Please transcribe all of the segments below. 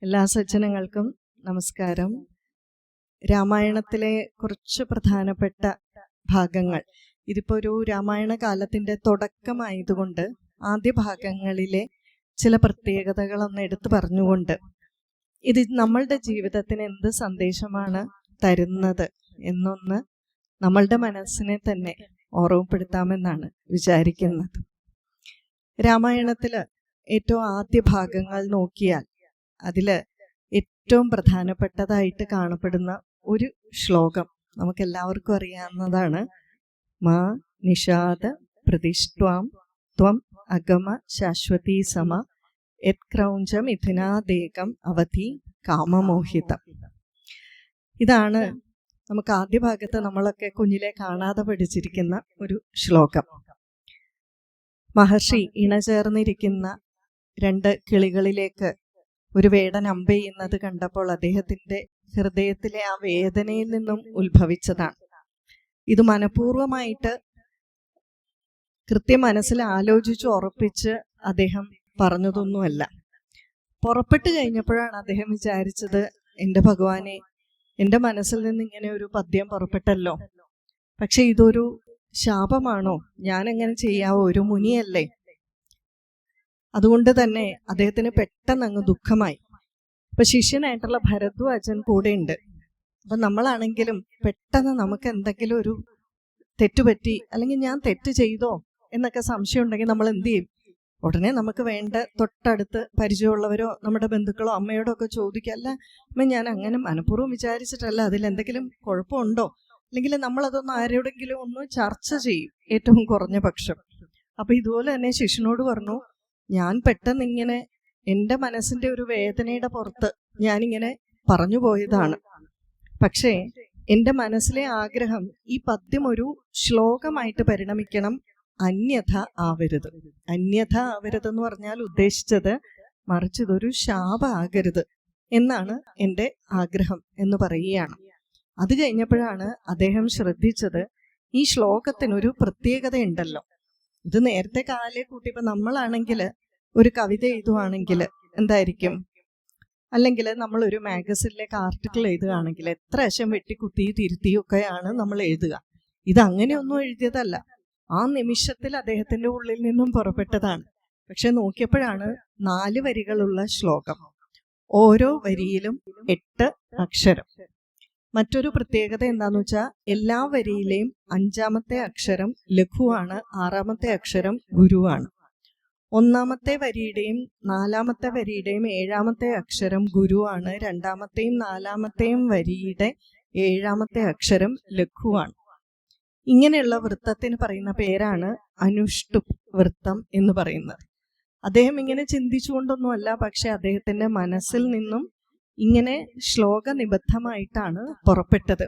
എല്ലാ സജ്ജനങ്ങൾക്കും നമസ്കാരം. രാമായണത്തിലെ കുറച്ച് പ്രധാനപ്പെട്ട ഭാഗങ്ങൾ, ഇതിപ്പോൾ ഒരു രാമായണ കാലത്തിൻ്റെ തുടക്കമായതുകൊണ്ട് ആദ്യ ഭാഗങ്ങളിലെ ചില പ്രത്യേകതകളൊന്ന് എടുത്തു പറഞ്ഞുകൊണ്ട് ഇത് നമ്മളുടെ ജീവിതത്തിന് എന്ത് സന്ദേശമാണ് തരുന്നത് എന്നൊന്ന് നമ്മളുടെ മനസ്സിനെ തന്നെ ഓർമ്മപ്പെടുത്താമെന്നാണ് വിചാരിക്കുന്നത്. രാമായണത്തിൽ ഏറ്റവും ആദ്യ ഭാഗങ്ങൾ നോക്കിയാൽ അതിൽ ഏറ്റവും പ്രധാനപ്പെട്ടതായിട്ട് കാണപ്പെടുന്ന ഒരു ശ്ലോകം നമുക്കെല്ലാവർക്കും അറിയാവുന്നതാണ്. മാ നിഷാദ പ്രതിഷ്ഠാം ത്വം അഗമ ശാശ്വതീ സമ യത് ക്രൗഞ്ച മിഥുനാദേകം അവധി കാമമോഹിതം. ഇതാണ് നമുക്ക് ആദ്യ ഭാഗത്ത് നമ്മളൊക്കെ കുഞ്ഞിലെ കാണാതെ പഠിച്ചിരിക്കുന്ന ഒരു ശ്ലോകം. മഹർഷി ഇണചേർന്നിരിക്കുന്ന രണ്ട് കിളികളിലേക്ക് ഒരു വേടൻ അമ്പെയ്യുന്നത് കണ്ടപ്പോൾ അദ്ദേഹത്തിൻ്റെ ഹൃദയത്തിലെ ആ വേദനയിൽ നിന്നും ഉത്ഭവിച്ചതാണ്. ഇത് മനഃപൂർവമായിട്ട് കൃത്യം മനസ്സിൽ ആലോചിച്ച് ഉറപ്പിച്ച് അദ്ദേഹം പറഞ്ഞതൊന്നുമല്ല. പുറപ്പെട്ടു കഴിഞ്ഞപ്പോഴാണ് അദ്ദേഹം വിചാരിച്ചത്, എൻ്റെ ഭഗവാനെ, എൻ്റെ മനസ്സിൽ നിന്ന് ഇങ്ങനെ ഒരു പദ്യം പുറപ്പെട്ടല്ലോ, പക്ഷെ ഇതൊരു ശാപമാണോ? ഞാനെങ്ങനെ ചെയ്യാവോ? ഒരു മുനിയല്ലേ? അതുകൊണ്ട് തന്നെ അദ്ദേഹത്തിന് പെട്ടെന്ന് അങ്ങ് ദുഃഖമായി. ഇപ്പൊ ശിഷ്യനായിട്ടുള്ള ഭരദ്വാജൻ കൂടെ ഉണ്ട്. അപ്പൊ നമ്മളാണെങ്കിലും പെട്ടെന്ന് നമുക്ക് എന്തെങ്കിലും ഒരു തെറ്റുപറ്റി, അല്ലെങ്കിൽ ഞാൻ തെറ്റ് ചെയ്തോ എന്നൊക്കെ സംശയം ഉണ്ടെങ്കിൽ നമ്മൾ എന്ത് ചെയ്യും? ഉടനെ നമുക്ക് വേണ്ട തൊട്ടടുത്ത് പരിചയമുള്ളവരോ നമ്മുടെ ബന്ധുക്കളോ അമ്മയോടോ ഒക്കെ ചോദിക്കുക, അല്ല അമ്മ, ഞാൻ അങ്ങനെ മനഃപൂർവ്വം വിചാരിച്ചിട്ടല്ല, അതിലെന്തെങ്കിലും കുഴപ്പമുണ്ടോ? അല്ലെങ്കിൽ നമ്മളതൊന്ന് ആരോടെങ്കിലും ഒന്ന് ചർച്ച ചെയ്യും, ഏറ്റവും കുറഞ്ഞ പക്ഷം. അപ്പൊ ഇതുപോലെ തന്നെ ശിഷ്യനോട് പറഞ്ഞു, ഞാൻ പെട്ടെന്ന് ഇങ്ങനെ എൻ്റെ മനസ്സിൻ്റെ ഒരു വേദനയുടെ പുറത്ത് ഞാനിങ്ങനെ പറഞ്ഞു പോയതാണ്. പക്ഷേ എൻ്റെ മനസ്സിലെ ആഗ്രഹം ഈ പദ്യം ഒരു ശ്ലോകമായിട്ട് പരിണമിക്കണം, അന്യഥ ആവരുത്. അന്യഥ ആവരുത് എന്ന് പറഞ്ഞാൽ ഉദ്ദേശിച്ചത് മറിച്ച് ഇതൊരു ശാപം ആകരുത് എന്നാണ് എൻ്റെ ആഗ്രഹം എന്ന് പറയുകയാണ്. അത് കഴിഞ്ഞപ്പോഴാണ് അദ്ദേഹം ശ്രദ്ധിച്ചത്, ഈ ശ്ലോകത്തിനൊരു പ്രത്യേകതയുണ്ടല്ലോ. ഇത് നേരത്തെ കാലേ കൂട്ടിയപ്പോൾ നമ്മളാണെങ്കിൽ ഒരു കവിത എഴുതുവാണെങ്കിൽ എന്തായിരിക്കും, അല്ലെങ്കിൽ നമ്മളൊരു മാഗസിനിലേക്ക് ആർട്ടിക്കിൾ എഴുതുകയാണെങ്കിൽ എത്ര വശം വെട്ടിക്കുത്തി തിരുത്തിയൊക്കെയാണ് നമ്മൾ എഴുതുക. ഇതങ്ങനെയൊന്നും എഴുതിയതല്ല, ആ നിമിഷത്തിൽ അദ്ദേഹത്തിൻ്റെ ഉള്ളിൽ നിന്നും പുറപ്പെട്ടതാണ്. പക്ഷെ നോക്കിയപ്പോഴാണ് 4 വരികളുള്ള ശ്ലോകം, ഓരോ വരിയിലും 8 അക്ഷരം. മറ്റൊരു പ്രത്യേകത എന്താന്ന് വെച്ചാൽ എല്ലാ വരിയിലെയും 5ാമത്തെ അക്ഷരം ലഘുവാണ്, 6ാമത്തെ അക്ഷരം ഗുരുവാണ്. 1ാമത്തെ വരിയുടെയും 4ാമത്തെ വരിയുടെയും 7ാമത്തെ അക്ഷരം ഗുരുവാണ്. 2ാമത്തെയും 4ാമത്തെയും വരിയുടെ 7ാമത്തെ അക്ഷരം ലഘുവാണ്. ഇങ്ങനെയുള്ള വൃത്തത്തിന് പറയുന്ന പേരാണ് അനുഷ്ടുപ് വൃത്തം എന്ന് പറയുന്നത്. അദ്ദേഹം ഇങ്ങനെ ചിന്തിച്ചുകൊണ്ടൊന്നുമല്ല, പക്ഷെ അദ്ദേഹത്തിന്റെ മനസ്സിൽ നിന്നും ഇങ്ങനെ ശ്ലോക നിബദ്ധമായിട്ടാണ് പുറപ്പെട്ടത്.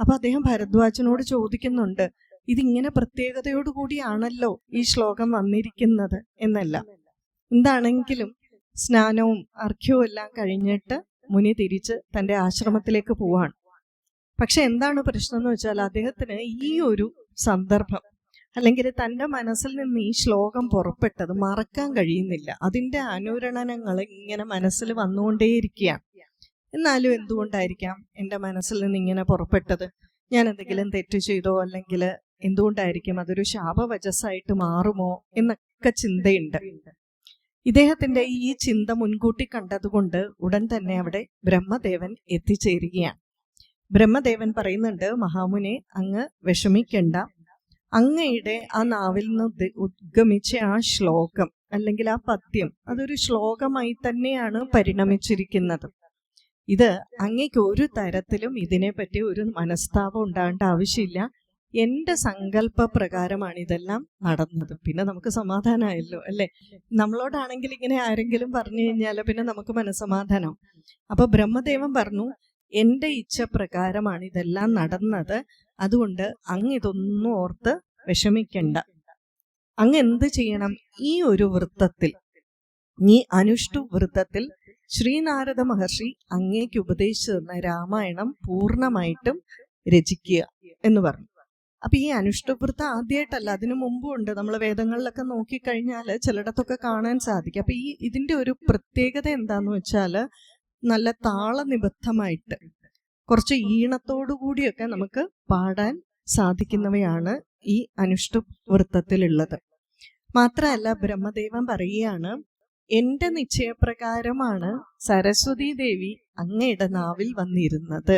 അപ്പൊ അദ്ദേഹം ഭരദ്വാജനോട് ചോദിക്കുന്നുണ്ട്, ഇതിങ്ങനെ പ്രത്യേകതയോടുകൂടിയാണല്ലോ ഈ ശ്ലോകം വന്നിരിക്കുന്നത് എന്നല്ല. എന്താണെങ്കിലും സ്നാനവും അർഘ്യവും എല്ലാം കഴിഞ്ഞിട്ട് മുനി തിരിച്ച് തൻ്റെ ആശ്രമത്തിലേക്ക് പോവാണ്. പക്ഷെ എന്താണ് പ്രശ്നം എന്ന് വെച്ചാൽ, അദ്ദേഹത്തിന് ഈ ഒരു സന്ദർഭം അല്ലെങ്കിൽ തൻ്റെ മനസ്സിൽ നിന്ന് ഈ ശ്ലോകം പുറപ്പെട്ടത് മറക്കാൻ കഴിയുന്നില്ല. അതിൻ്റെ അനുരണനങ്ങൾ ഇങ്ങനെ മനസ്സിൽ വന്നുകൊണ്ടേയിരിക്കുകയാണ്. എന്നാലും എന്തുകൊണ്ടായിരിക്കാം എൻ്റെ മനസ്സിൽ നിന്ന് ഇങ്ങനെ പുറപ്പെട്ടത്? ഞാൻ എന്തെങ്കിലും തെറ്റ് ചെയ്തോ, അല്ലെങ്കിൽ എന്തുകൊണ്ടായിരിക്കും അതൊരു ശാപവചസ്സായിട്ട് മാറുമോ എന്നൊക്കെ ചിന്തയുണ്ട്. ഇദ്ദേഹത്തിന്റെ ഈ ചിന്ത മുൻകൂട്ടി കണ്ടതുകൊണ്ട് ഉടൻ തന്നെ അവിടെ ബ്രഹ്മദേവൻ എത്തിച്ചേരുകയാണ്. ബ്രഹ്മദേവൻ പറയുന്നുണ്ട്, മഹാമുനെ, അങ്ങ് വിഷമിക്കണ്ട, അങ്ങയുടെ ആ നാവിൽ നിന്ന് ഉദ്ഗമിച്ച ആ ശ്ലോകം അല്ലെങ്കിൽ ആ പദ്യം അതൊരു ശ്ലോകമായി തന്നെയാണ് പരിണമിച്ചിരിക്കുന്നത്. ഇത് അങ്ങയ്ക്ക് ഒരു തരത്തിലും ഇതിനെപ്പറ്റി ഒരു മനസ്താപം ഉണ്ടാകേണ്ട ആവശ്യമില്ല. എൻ്റെ സങ്കല്പ പ്രകാരമാണ് ഇതെല്ലാം നടന്നത്. പിന്നെ നമുക്ക് സമാധാനമായല്ലോ അല്ലേ? നമ്മളോടാണെങ്കിൽ ഇങ്ങനെ ആരെങ്കിലും പറഞ്ഞു കഴിഞ്ഞാൽ പിന്നെ നമുക്ക് മനസ്സമാധാനം. അപ്പൊ ബ്രഹ്മദേവൻ പറഞ്ഞു, എൻ്റെ ഇച്ഛ പ്രകാരമാണ് ഇതെല്ലാം നടന്നത്, അതുകൊണ്ട് അങ്ങ് ഇതൊന്നും ഓർത്ത് വിഷമിക്കണ്ട. അങ്ങ് എന്ത് ചെയ്യണം, ഈ ഒരു വൃത്തത്തിൽ, ഈ അനുഷ്ഠു വൃത്തത്തിൽ ശ്രീനാരദ മഹർഷി അങ്ങേക്ക് ഉപദേശിച്ചു തന്ന രാമായണം പൂർണ്ണമായിട്ടും രചിക്കുക എന്ന് പറഞ്ഞു. അപ്പൊ ഈ അനുഷ്ഠവൃത്തം ആദ്യമായിട്ടല്ല, അതിനു മുമ്പും ഉണ്ട്. നമ്മൾ വേദങ്ങളിലൊക്കെ നോക്കിക്കഴിഞ്ഞാൽ ചിലയിടത്തൊക്കെ കാണാൻ സാധിക്കും. അപ്പൊ ഇതിന്റെ ഒരു പ്രത്യേകത എന്താന്ന് വെച്ചാൽ, നല്ല താളനിബദ്ധമായിട്ട് കുറച്ച് ഈണത്തോടു കൂടിയൊക്കെ നമുക്ക് പാടാൻ സാധിക്കുന്നവയാണ് ഈ അനുഷ്ഠുപ് വൃത്തത്തിലുള്ളത്. മാത്രമല്ല ബ്രഹ്മദേവൻ പറയുകയാണ്, എന്റെ നിശ്ചയപ്രകാരമാണ് സരസ്വതി ദേവി അങ്ങയുടെ നാവിൽ വന്നിരുന്നത്.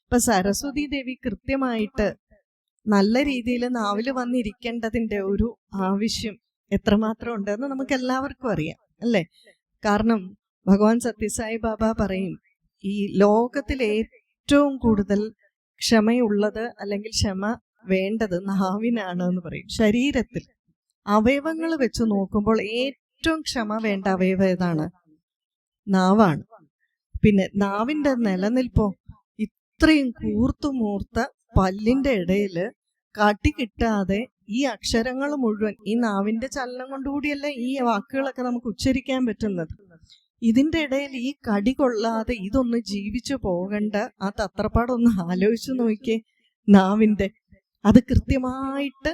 ഇപ്പൊ സരസ്വതി ദേവി കൃത്യമായിട്ട് നല്ല രീതിയിൽ നാവിൽ വന്നിരിക്കേണ്ടതിന്റെ ഒരു ആവശ്യം എത്രമാത്രം ഉണ്ടെന്ന് നമുക്ക് എല്ലാവർക്കും അറിയാം അല്ലേ? കാരണം ഭഗവാൻ സത്യസായി ബാബ പറയും, ഈ ലോകത്തിൽ ഏറ്റവും കൂടുതൽ ക്ഷമയുള്ളത് അല്ലെങ്കിൽ ക്ഷമ വേണ്ടത് നാവിനാണ് എന്ന് പറയും. ശരീരത്തിൽ അവയവങ്ങൾ വെച്ച് നോക്കുമ്പോൾ ഏറ്റവും ക്ഷമ വേണ്ട അവയവം ഏതാണ്? നാവാണ്. പിന്നെ നാവിന്റെ നിലനിൽപ്പോ ഇത്രയും കൂർത്തുമൂർത്ത പല്ലിന്റെ ഇടയിൽ കാട്ടി കിട്ടാതെ ഈ അക്ഷരങ്ങൾ മുഴുവൻ ഈ നാവിന്റെ ചലനം കൊണ്ടുകൂടിയല്ല ഈ വാക്കുകളൊക്കെ നമുക്ക് ഉച്ചരിക്കാൻ പറ്റുന്നത്. ഇതിന്റെ ഇടയിൽ ഈ കടി കൊള്ളാതെ ഇതൊന്ന് ജീവിച്ചു പോകണ്ട ആ തത്രപ്പാടൊന്ന് ആലോചിച്ചു നോക്കിയേ. നാവിന്റെ അത് കൃത്യമായിട്ട്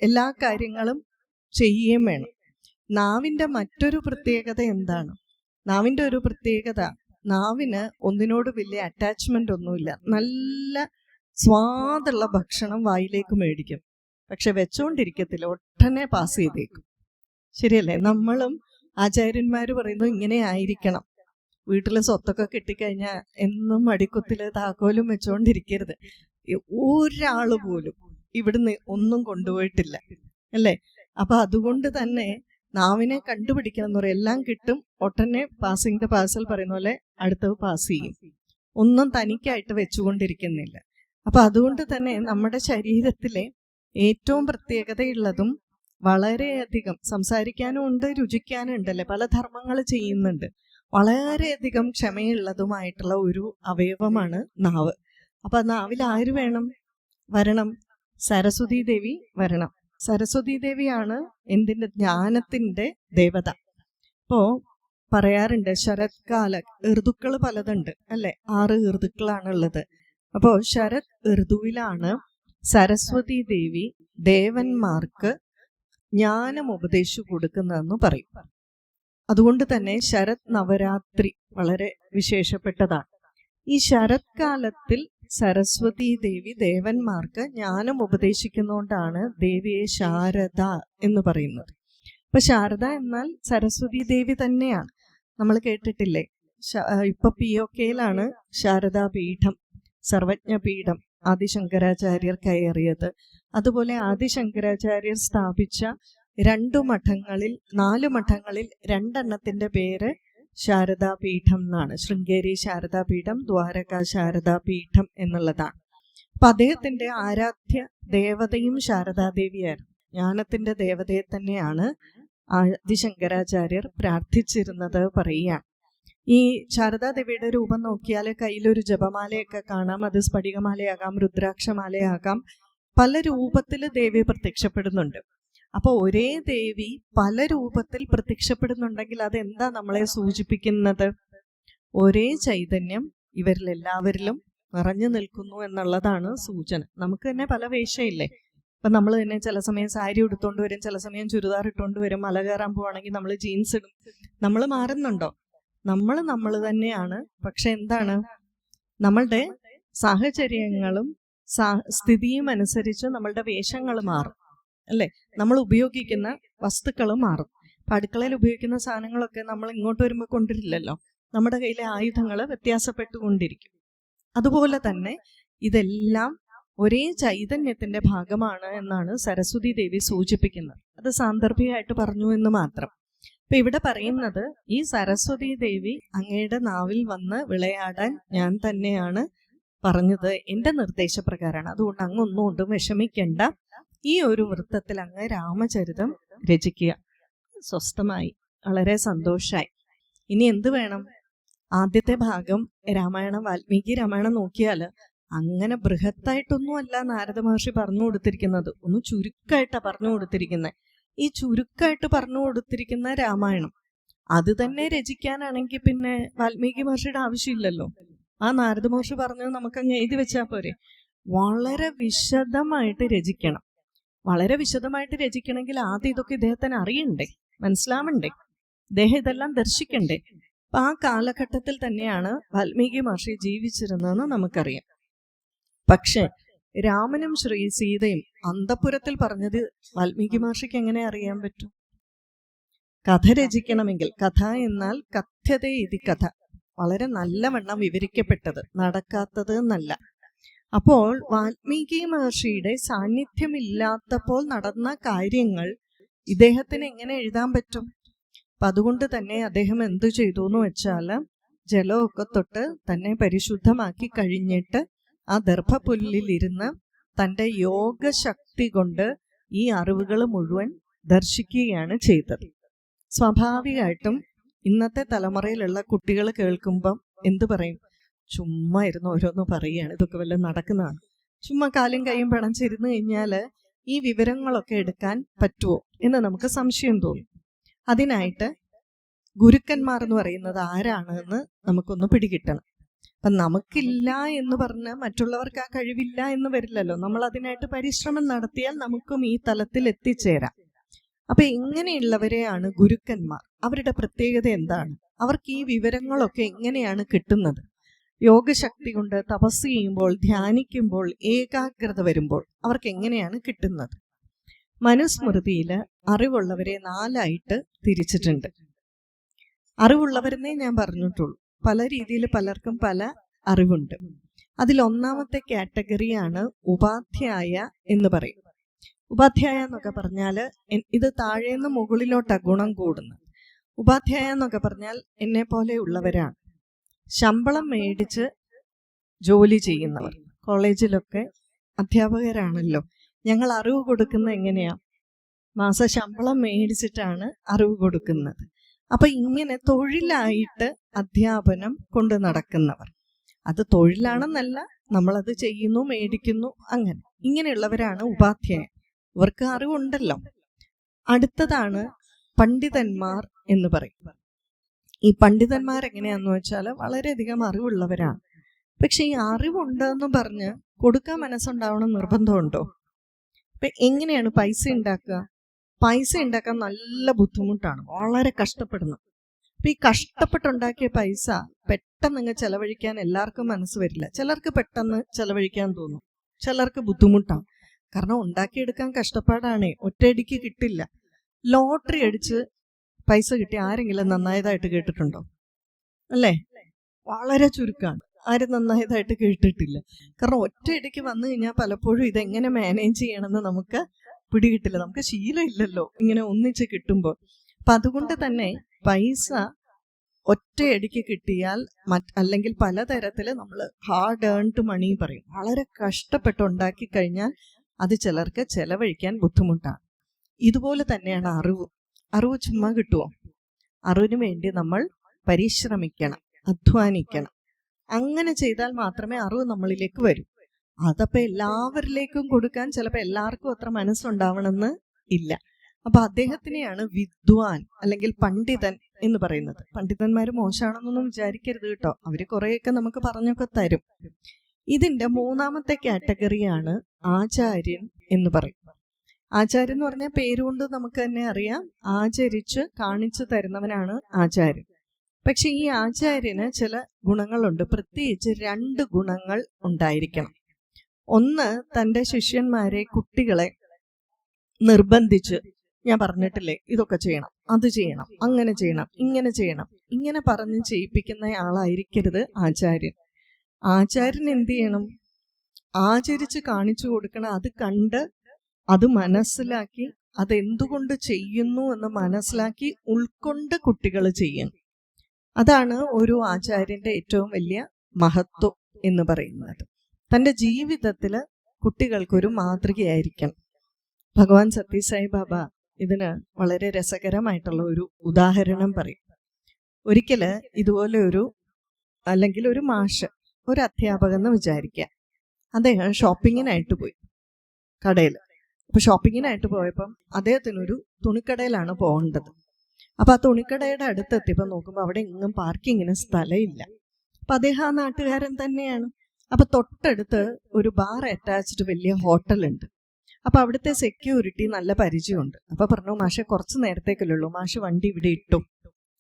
എല്ലാ കാര്യങ്ങളും ചെയ്യുകയും വേണം. നാവിന്റെ മറ്റൊരു പ്രത്യേകത എന്താണ്? നാവിന്റെ ഒരു പ്രത്യേകത, നാവിന് ഒന്നിനോട് വലിയ അറ്റാച്ച്മെന്റ് ഒന്നുമില്ല. നല്ല സ്വാദുള്ള ഭക്ഷണം വായിലേക്ക് മേടിക്കും, പക്ഷെ വെച്ചോണ്ടിരിക്കത്തില്ല, ഒട്ടനെ പാസ് ചെയ്തേക്കും. ശരിയല്ലേ? നമ്മളും ആചാര്യന്മാര് പറയുന്നു ഇങ്ങനെ ആയിരിക്കണം. വീട്ടിലെ സ്വത്തൊക്കെ കിട്ടിക്കഴിഞ്ഞാൽ എന്നും മടിക്കുത്തില് താക്കോലും വെച്ചോണ്ടിരിക്കരുത്. ഒരാള് പോലും ഇവിടുന്ന് ഒന്നും കൊണ്ടുപോയിട്ടില്ല അല്ലേ? അപ്പൊ അതുകൊണ്ട് തന്നെ നാവിനെ കണ്ടുപിടിക്കണം എന്ന് പറയും. എല്ലാം കിട്ടും, ഒട്ടനെ പാസിംഗ് ദ പാർസൽ പറയുന്ന പോലെ അടുത്തത് പാസ് ചെയ്യും. ഒന്നും തനിക്കായിട്ട് വെച്ചുകൊണ്ടിരിക്കുന്നില്ല. അപ്പൊ അതുകൊണ്ട് തന്നെ നമ്മുടെ ശരീരത്തിലെ ഏറ്റവും പ്രത്യേകതയുള്ളതും വളരെയധികം സംസാരിക്കാനും ഉണ്ട്, രുചിക്കാനും ഉണ്ടല്ലേ, പല ധർമ്മങ്ങൾ ചെയ്യുന്നുണ്ട്, വളരെയധികം ക്ഷമയുള്ളതുമായിട്ടുള്ള ഒരു അവയവമാണ് നാവ്. അപ്പൊ നാവിൽ ആര് വേണം വരണം? സരസ്വതി ദേവി വരണം. സരസ്വതി ദേവിയാണ് എന്തിന്റെ? ജ്ഞാനത്തിന്റെ ദേവത. ഇപ്പോ പറയാറുണ്ട് ശരത്കാല ഋതുക്കൾ പലതുണ്ട് അല്ലെ? 6 ഋതുക്കളാണുള്ളത്. അപ്പോ ശരത് ഋതുവിലാണ് സരസ്വതി ദേവി ദേവന്മാർക്ക് ജ്ഞാനം ഉപദേശിച്ചു കൊടുക്കുന്നതെന്ന് പറയും. അതുകൊണ്ട് തന്നെ ശരത് നവരാത്രി വളരെ വിശേഷപ്പെട്ടതാണ്. ഈ ശരത്കാലത്തിൽ സരസ്വതി ദേവി ദേവന്മാർക്ക് ജ്ഞാനം ഉപദേശിക്കുന്നതുകൊണ്ടാണ് ദേവിയെ ശാരദ എന്ന് പറയുന്നത്. അപ്പൊ ശാരദ എന്നാൽ സരസ്വതി ദേവി തന്നെയാണ്. നമ്മൾ കേട്ടിട്ടില്ലേ, ഇപ്പൊ POKയിലാണ് ശാരദാ പീഠം, സർവജ്ഞപീഠം ആദിശങ്കരാചാര്യർ കയറിയത്. അതുപോലെ ആദിശങ്കരാചാര്യർ സ്ഥാപിച്ച 2 മഠങ്ങളിൽ 4 മഠങ്ങളിൽ 2 പേര് ശാരദാപീഠം എന്നാണ്. ശൃംഗേരി ശാരദാപീഠം, ദ്വാരക ശാരദാപീഠം എന്നുള്ളതാണ്. അപ്പൊ അദ്ദേഹത്തിന്റെ ആരാധ്യ ദേവതയും ശാരദാദേവിയായിരുന്നു. ജ്ഞാനത്തിന്റെ ദേവതയെ തന്നെയാണ് ആദിശങ്കരാചാര്യർ പ്രാർത്ഥിച്ചിരുന്നത് പറയുകയാണ്. ഈ ശാരദാദേവിയുടെ രൂപം നോക്കിയാൽ കയ്യിലൊരു ജപമാലയൊക്കെ കാണാം. അത് സ്ഫടികമാലയാകാം, രുദ്രാക്ഷമാലയാകാം, പല രൂപത്തിൽ ദേവി പ്രത്യക്ഷപ്പെടുന്നുണ്ട്. അപ്പൊ ഒരേ ദേവി പല രൂപത്തിൽ പ്രത്യക്ഷപ്പെടുന്നുണ്ടെങ്കിൽ അതെന്താ നമ്മളെ സൂചിപ്പിക്കുന്നത്? ഒരേ ചൈതന്യം ഇവരിലെല്ലാവരിലും നിറഞ്ഞു നിൽക്കുന്നു എന്നുള്ളതാണ് സൂചന. നമുക്ക് തന്നെ പല വേഷമില്ലേ? ഇപ്പൊ നമ്മൾ തന്നെ ചില സമയം സാരി ഉടുത്തോണ്ട് വരും, ചില സമയം ചുരിദാർ ഇട്ടുകൊണ്ട് വരും. മല കയറാൻ പോവാണെങ്കിൽ നമ്മൾ ജീൻസ് ഇടും. നമ്മൾ മാറുന്നുണ്ടോ? നമ്മൾ തന്നെയാണ്. പക്ഷെ എന്താണ്, നമ്മളുടെ സാഹചര്യങ്ങളും സ്ഥിതിയും അനുസരിച്ച് നമ്മളുടെ വേഷങ്ങൾ മാറും അല്ലെ? നമ്മൾ ഉപയോഗിക്കുന്ന വസ്തുക്കൾ മാറും. അപ്പൊ അടുക്കളയിൽ ഉപയോഗിക്കുന്ന സാധനങ്ങളൊക്കെ നമ്മൾ ഇങ്ങോട്ട് വരുമ്പോൾ കൊണ്ടുവരില്ലല്ലോ. നമ്മുടെ കയ്യിലെ ആയുധങ്ങൾ വ്യത്യാസപ്പെട്ടുകൊണ്ടിരിക്കും. അതുപോലെ തന്നെ ഇതെല്ലാം ഒരേ ചൈതന്യത്തിന്റെ ഭാഗമാണ് എന്നാണ് സരസ്വതി ദേവി സൂചിപ്പിക്കുന്നത്. അത് സാന്ദർഭികമായിട്ട് പറഞ്ഞു എന്ന് മാത്രം. അപ്പൊ ഇവിടെ പറയുന്നത്, ഈ സരസ്വതി ദേവി അങ്ങയുടെ നാവിൽ വന്ന് വിളയാടാൻ ഞാൻ തന്നെയാണ് പറഞ്ഞത്, എന്റെ നിർദ്ദേശപ്രകാരമാണ്. അതുകൊണ്ട് അങ്ങൊന്നും കൊണ്ടും വിഷമിക്കണ്ട. ഈ ഒരു വൃത്തത്തിൽ അങ്ങ് രാമചരിതം രചിക്കുക. സ്വസ്ഥമായി, വളരെ സന്തോഷായി. ഇനി എന്ത് വേണം? ആദ്യത്തെ ഭാഗം രാമായണം, വാൽമീകി രാമായണം നോക്കിയാൽ അങ്ങനെ ബൃഹത്തായിട്ടൊന്നും അല്ല നാരദ മഹർഷി പറഞ്ഞു കൊടുത്തിരിക്കുന്നത്. ഒന്ന് ചുരുക്കമായിട്ടാണ് പറഞ്ഞു കൊടുത്തിരിക്കുന്നത്. ഈ ചുരുക്കമായിട്ട് പറഞ്ഞു കൊടുത്തിരിക്കുന്ന രാമായണം അത് തന്നെ രചിക്കാനാണെങ്കിൽ പിന്നെ വാൽമീകി മഹർഷിയുടെ ആവശ്യമില്ലല്ലോ. ആ നാരദ മഹർഷി പറഞ്ഞത് നമുക്കങ്ങ് എഴുതി വെച്ചാൽ പോരെ? വളരെ വിശദമായിട്ട് രചിക്കണം. വളരെ വിശദമായിട്ട് രചിക്കണമെങ്കിൽ ആദ്യം ഇതൊക്കെ ഇദ്ദേഹത്തിന് അറിയണ്ടേ, മനസ്സിലാവണ്ടേ, ഇദ്ദേഹം ഇതെല്ലാം ദർശിക്കണ്ടേ. അപ്പൊ ആ കാലഘട്ടത്തിൽ തന്നെയാണ് വാൽമീകി മഹർഷി ജീവിച്ചിരുന്നതെന്ന് നമുക്കറിയാം. പക്ഷെ രാമനും സീതയും അന്തഃപുരത്തിൽ പറഞ്ഞത് വാൽമീകി മഹർഷിക്ക് എങ്ങനെ അറിയാൻ പറ്റും? കഥ രചിക്കണമെങ്കിൽ, കഥ എന്നാൽ കഥ്യതേ ഇതി കഥ, വളരെ നല്ലവണ്ണം വിവരിക്കപ്പെട്ടത്, നടക്കാത്തത് എന്നല്ല. അപ്പോൾ വാൽമീകി മഹർഷിയുടെ സാന്നിധ്യമില്ലാത്തപ്പോൾ നടന്ന കാര്യങ്ങൾ ഇദ്ദേഹത്തിന് എങ്ങനെ എഴുതാൻ പറ്റും? അപ്പൊ അതുകൊണ്ട് തന്നെ അദ്ദേഹം എന്തു ചെയ്തു എന്ന് വെച്ചാൽ, ജലമൊക്കെ തൊട്ട് തന്നെ പരിശുദ്ധമാക്കി കഴിഞ്ഞിട്ട് ആ ദർഭപുല്ലിലിരുന്ന് തൻ്റെ യോഗശക്തി കൊണ്ട് ഈ അറിവുകൾ മുഴുവൻ ദർശിക്കുകയാണ് ചെയ്തത്. സ്വാഭാവികമായിട്ടും ഇന്നത്തെ തലമുറയിലുള്ള കുട്ടികൾ കേൾക്കുമ്പം എന്തു പറയും? ചുമ്മാ ഇരുന്ന് ഓരോന്ന് പറയുകയാണ്, ഇതൊക്കെ വല്ല നടക്കുന്നതാണ്. ചുമ്മാ കാലും കൈയും പിണച്ചിരുന്ന് കഴിഞ്ഞാൽ ഈ വിവരങ്ങളൊക്കെ എടുക്കാൻ പറ്റുമോ എന്ന് നമുക്ക് സംശയം തോന്നും. അതിനായിട്ട് ഗുരുക്കന്മാർ എന്ന് പറയുന്നത് ആരാണ് എന്ന് നമുക്കൊന്ന് പിടികിട്ടണം. അപ്പം നമുക്കില്ല എന്ന് പറഞ്ഞ് മറ്റുള്ളവർക്ക് ആ കഴിവില്ല എന്ന് വരില്ലല്ലോ. നമ്മൾ അതിനായിട്ട് പരിശ്രമം നടത്തിയാൽ നമുക്കും ഈ തലത്തിൽ എത്തിച്ചേരാം. അപ്പൊ ഇങ്ങനെയുള്ളവരെയാണ് ഗുരുക്കന്മാർ. അവരുടെ പ്രത്യേകത എന്താണ്? അവർക്ക് ഈ വിവരങ്ങളൊക്കെ എങ്ങനെയാണ് കിട്ടുന്നത്? യോഗശക്തി കൊണ്ട് തപസ് ചെയ്യുമ്പോൾ, ധ്യാനിക്കുമ്പോൾ, ഏകാഗ്രത വരുമ്പോൾ അവർക്ക് എങ്ങനെയാണ് കിട്ടുന്നത്? മനുസ്മൃതിയിൽ അറിവുള്ളവരെ 4ആയിട്ട് തിരിച്ചിട്ടുണ്ട്. അറിവുള്ളവരെന്നേ ഞാൻ പറഞ്ഞിട്ടുള്ളൂ. പല രീതിയിൽ പലർക്കും പല അറിവുണ്ട്. അതിൽ ഒന്നാമത്തെ കാറ്റഗറിയാണ് ഉപാധ്യായ എന്ന് പറയും. ഉപാധ്യായ എന്നൊക്കെ പറഞ്ഞാൽ ഇത് താഴേന്ന് മുകളിലോട്ടാ ഗുണം കൂടുന്നത്. ഉപാധ്യായ എന്നൊക്കെ പറഞ്ഞാൽ എന്നെ പോലെയുള്ളവരാണ്. ശമ്പളം മേടിച്ച് ജോലി ചെയ്യുന്നവർ. കോളേജിലൊക്കെ അധ്യാപകരാണല്ലോ. ഞങ്ങൾ അറിവ് കൊടുക്കുന്നത് എങ്ങനെയാ? മാസ ശമ്പളം മേടിച്ചിട്ടാണ് അറിവ് കൊടുക്കുന്നത്. അപ്പൊ ഇങ്ങനെ തൊഴിലായിട്ട് അധ്യാപനം കൊണ്ട് നടക്കുന്നവർ, അത് തൊഴിലാണെന്നല്ല, നമ്മളത് ചെയ്യുന്നു, മേടിക്കുന്നു, അങ്ങനെ ഇങ്ങനെയുള്ളവരാണ് ഉപാധ്യായൻ. ഇവർക്ക് അറിവുണ്ടല്ലോ. അടുത്തതാണ് പണ്ഡിതന്മാർ എന്ന് പറയും. ഈ പണ്ഡിതന്മാർ എങ്ങനെയാന്ന് വെച്ചാൽ വളരെയധികം അറിവുള്ളവരാണ്. പക്ഷെ ഈ അറിവുണ്ടെന്ന് പറഞ്ഞ് കൊടുക്കാൻ മനസ്സുണ്ടാവണം നിർബന്ധമുണ്ടോ? ഇപ്പൊ എങ്ങനെയാണ് പൈസ ഉണ്ടാക്കുക? പൈസ ഉണ്ടാക്കാൻ നല്ല ബുദ്ധിമുട്ടാണ്, വളരെ കഷ്ടപ്പെടുന്നു. അപ്പൊ ഈ കഷ്ടപ്പെട്ടുണ്ടാക്കിയ പൈസ പെട്ടെന്ന് ചെലവഴിക്കാൻ എല്ലാവർക്കും മനസ്സ് വരില്ല. ചിലർക്ക് പെട്ടെന്ന് ചെലവഴിക്കാൻ തോന്നും, ചിലർക്ക് ബുദ്ധിമുട്ടാണ്. കാരണം ഉണ്ടാക്കിയെടുക്കാൻ കഷ്ടപ്പാടാണേ, ഒറ്റയടിക്ക് കിട്ടില്ല. ലോട്ടറി അടിച്ച് പൈസ കിട്ടി ആരെങ്കിലും നന്നായതായിട്ട് കേട്ടിട്ടുണ്ടോ? അല്ലേ? വളരെ ചുരുക്കമാണ്. ആരും നന്നായതായിട്ട് കേട്ടിട്ടില്ല. കാരണം ഒറ്റയടിക്ക് വന്നു കഴിഞ്ഞാൽ പലപ്പോഴും ഇതെങ്ങനെ മാനേജ് ചെയ്യണമെന്ന് നമുക്ക് പിടികിട്ടില്ല. നമുക്ക് ശീലമില്ലല്ലോ ഇങ്ങനെ ഒന്നിച്ച് കിട്ടുമ്പോൾ. അപ്പൊ അതുകൊണ്ട് തന്നെ പൈസ ഒറ്റയടിക്ക് കിട്ടിയാൽ അല്ലെങ്കിൽ പലതരത്തിൽ നമ്മൾ ഹാർഡ് ഏൺഡ് മണി പറയും, വളരെ കഷ്ടപ്പെട്ട് ഉണ്ടാക്കി കഴിഞ്ഞാൽ അത് ചിലർക്ക് ചെലവഴിക്കാൻ ബുദ്ധിമുട്ടാണ്. ഇതുപോലെ തന്നെയാണ് അറിവ്. അറിവ് ചുമ്മാ കിട്ടുമോ? അറിവിന് വേണ്ടി നമ്മൾ പരിശ്രമിക്കണം, അധ്വാനിക്കണം. അങ്ങനെ ചെയ്താൽ മാത്രമേ അറിവ് നമ്മളിലേക്ക് വരൂ. അതപ്പോൾ എല്ലാവരിലേക്കും കൊടുക്കാൻ ചിലപ്പോൾ എല്ലാവർക്കും അത്ര മനസ്സുണ്ടാവണമെന്ന് ഇല്ല. അപ്പൊ അദ്ദേഹത്തിനെയാണ് വിദ്വാൻ അല്ലെങ്കിൽ പണ്ഡിതൻ എന്ന് പറയുന്നത്. പണ്ഡിതന്മാർ മോശമാണെന്നൊന്നും വിചാരിക്കരുത് കേട്ടോ, അവര് കുറെയൊക്കെ നമുക്ക് പറഞ്ഞൊക്കെ തരും. ഇതിന്റെ മൂന്നാമത്തെ കാറ്റഗറിയാണ് ആചാര്യൻ എന്ന് പറയും. ആചാര്യൻ എന്ന് പറഞ്ഞാൽ പേരുകൊണ്ട് നമുക്ക് തന്നെ അറിയാം, ആചരിച്ച് കാണിച്ചു തരുന്നവനാണ് ആചാര്യൻ. പക്ഷെ ഈ ആചാര്യന് ചില ഗുണങ്ങളുണ്ട്. പ്രത്യേകിച്ച് 2 ഗുണങ്ങൾ ഉണ്ടായിരിക്കണം. ഒന്ന്, തൻ്റെ ശിഷ്യന്മാരെ, കുട്ടികളെ നിർബന്ധിച്ച്, ഞാൻ പറഞ്ഞിട്ടില്ലേ ഇതൊക്കെ ചെയ്യണം, അത് ചെയ്യണം, അങ്ങനെ ചെയ്യണം, ഇങ്ങനെ പറഞ്ഞ് ചെയ്യിപ്പിക്കുന്ന ആളായിരിക്കരുത് ആചാര്യൻ. ആചാര്യൻ എന്ത് ചെയ്യണം? ആചരിച്ച് കാണിച്ചു കൊടുക്കണം. അത് കണ്ട് അത് മനസ്സിലാക്കി അതെന്തുകൊണ്ട് ചെയ്യുന്നു എന്ന് മനസ്സിലാക്കി ഉൾക്കൊണ്ട് കുട്ടികൾ ചെയ്യണം. അതാണ് ഒരു ആചാര്യന്റെ ഏറ്റവും വലിയ മഹത്വം എന്ന് പറയുന്നത്. തൻ്റെ ജീവിതത്തിൽ കുട്ടികൾക്കൊരു മാതൃകയായിരിക്കണം. ഭഗവാൻ സത്യസായി ബാബ ഇതിന് വളരെ രസകരമായിട്ടുള്ള ഒരു ഉദാഹരണം പറയും. ഒരിക്കല് ഇതുപോലെ അല്ലെങ്കിൽ ഒരു മാഷ്, ഒരു അധ്യാപകൻ എന്ന് വിചാരിക്കുക, അദ്ദേഹം ഷോപ്പിങ്ങിനായിട്ട് പോയി കടയിൽ. അപ്പൊ ഷോപ്പിങ്ങിനായിട്ട് പോയപ്പം അദ്ദേഹത്തിനൊരു തുണിക്കടയിലാണ് പോകേണ്ടത്. അപ്പൊ ആ തുണിക്കടയുടെ അടുത്തെത്തിയപ്പോൾ നോക്കുമ്പോൾ അവിടെ എങ്ങും പാർക്കിങ്ങിന് സ്ഥലമില്ല. അപ്പൊ അദ്ദേഹം ആ നാട്ടുകാരൻ തന്നെയാണ്. അപ്പൊ തൊട്ടടുത്ത് ഒരു ബാർ അറ്റാച്ച്ഡ് വലിയ ഹോട്ടലുണ്ട്. അപ്പൊ അവിടുത്തെ സെക്യൂരിറ്റി നല്ല പരിചയമുണ്ട്. അപ്പൊ പറഞ്ഞു, മാഷെ കുറച്ച് നേരത്തേക്കല്ലുള്ളൂ, മാഷ് വണ്ടി ഇവിടെ ഇട്ടു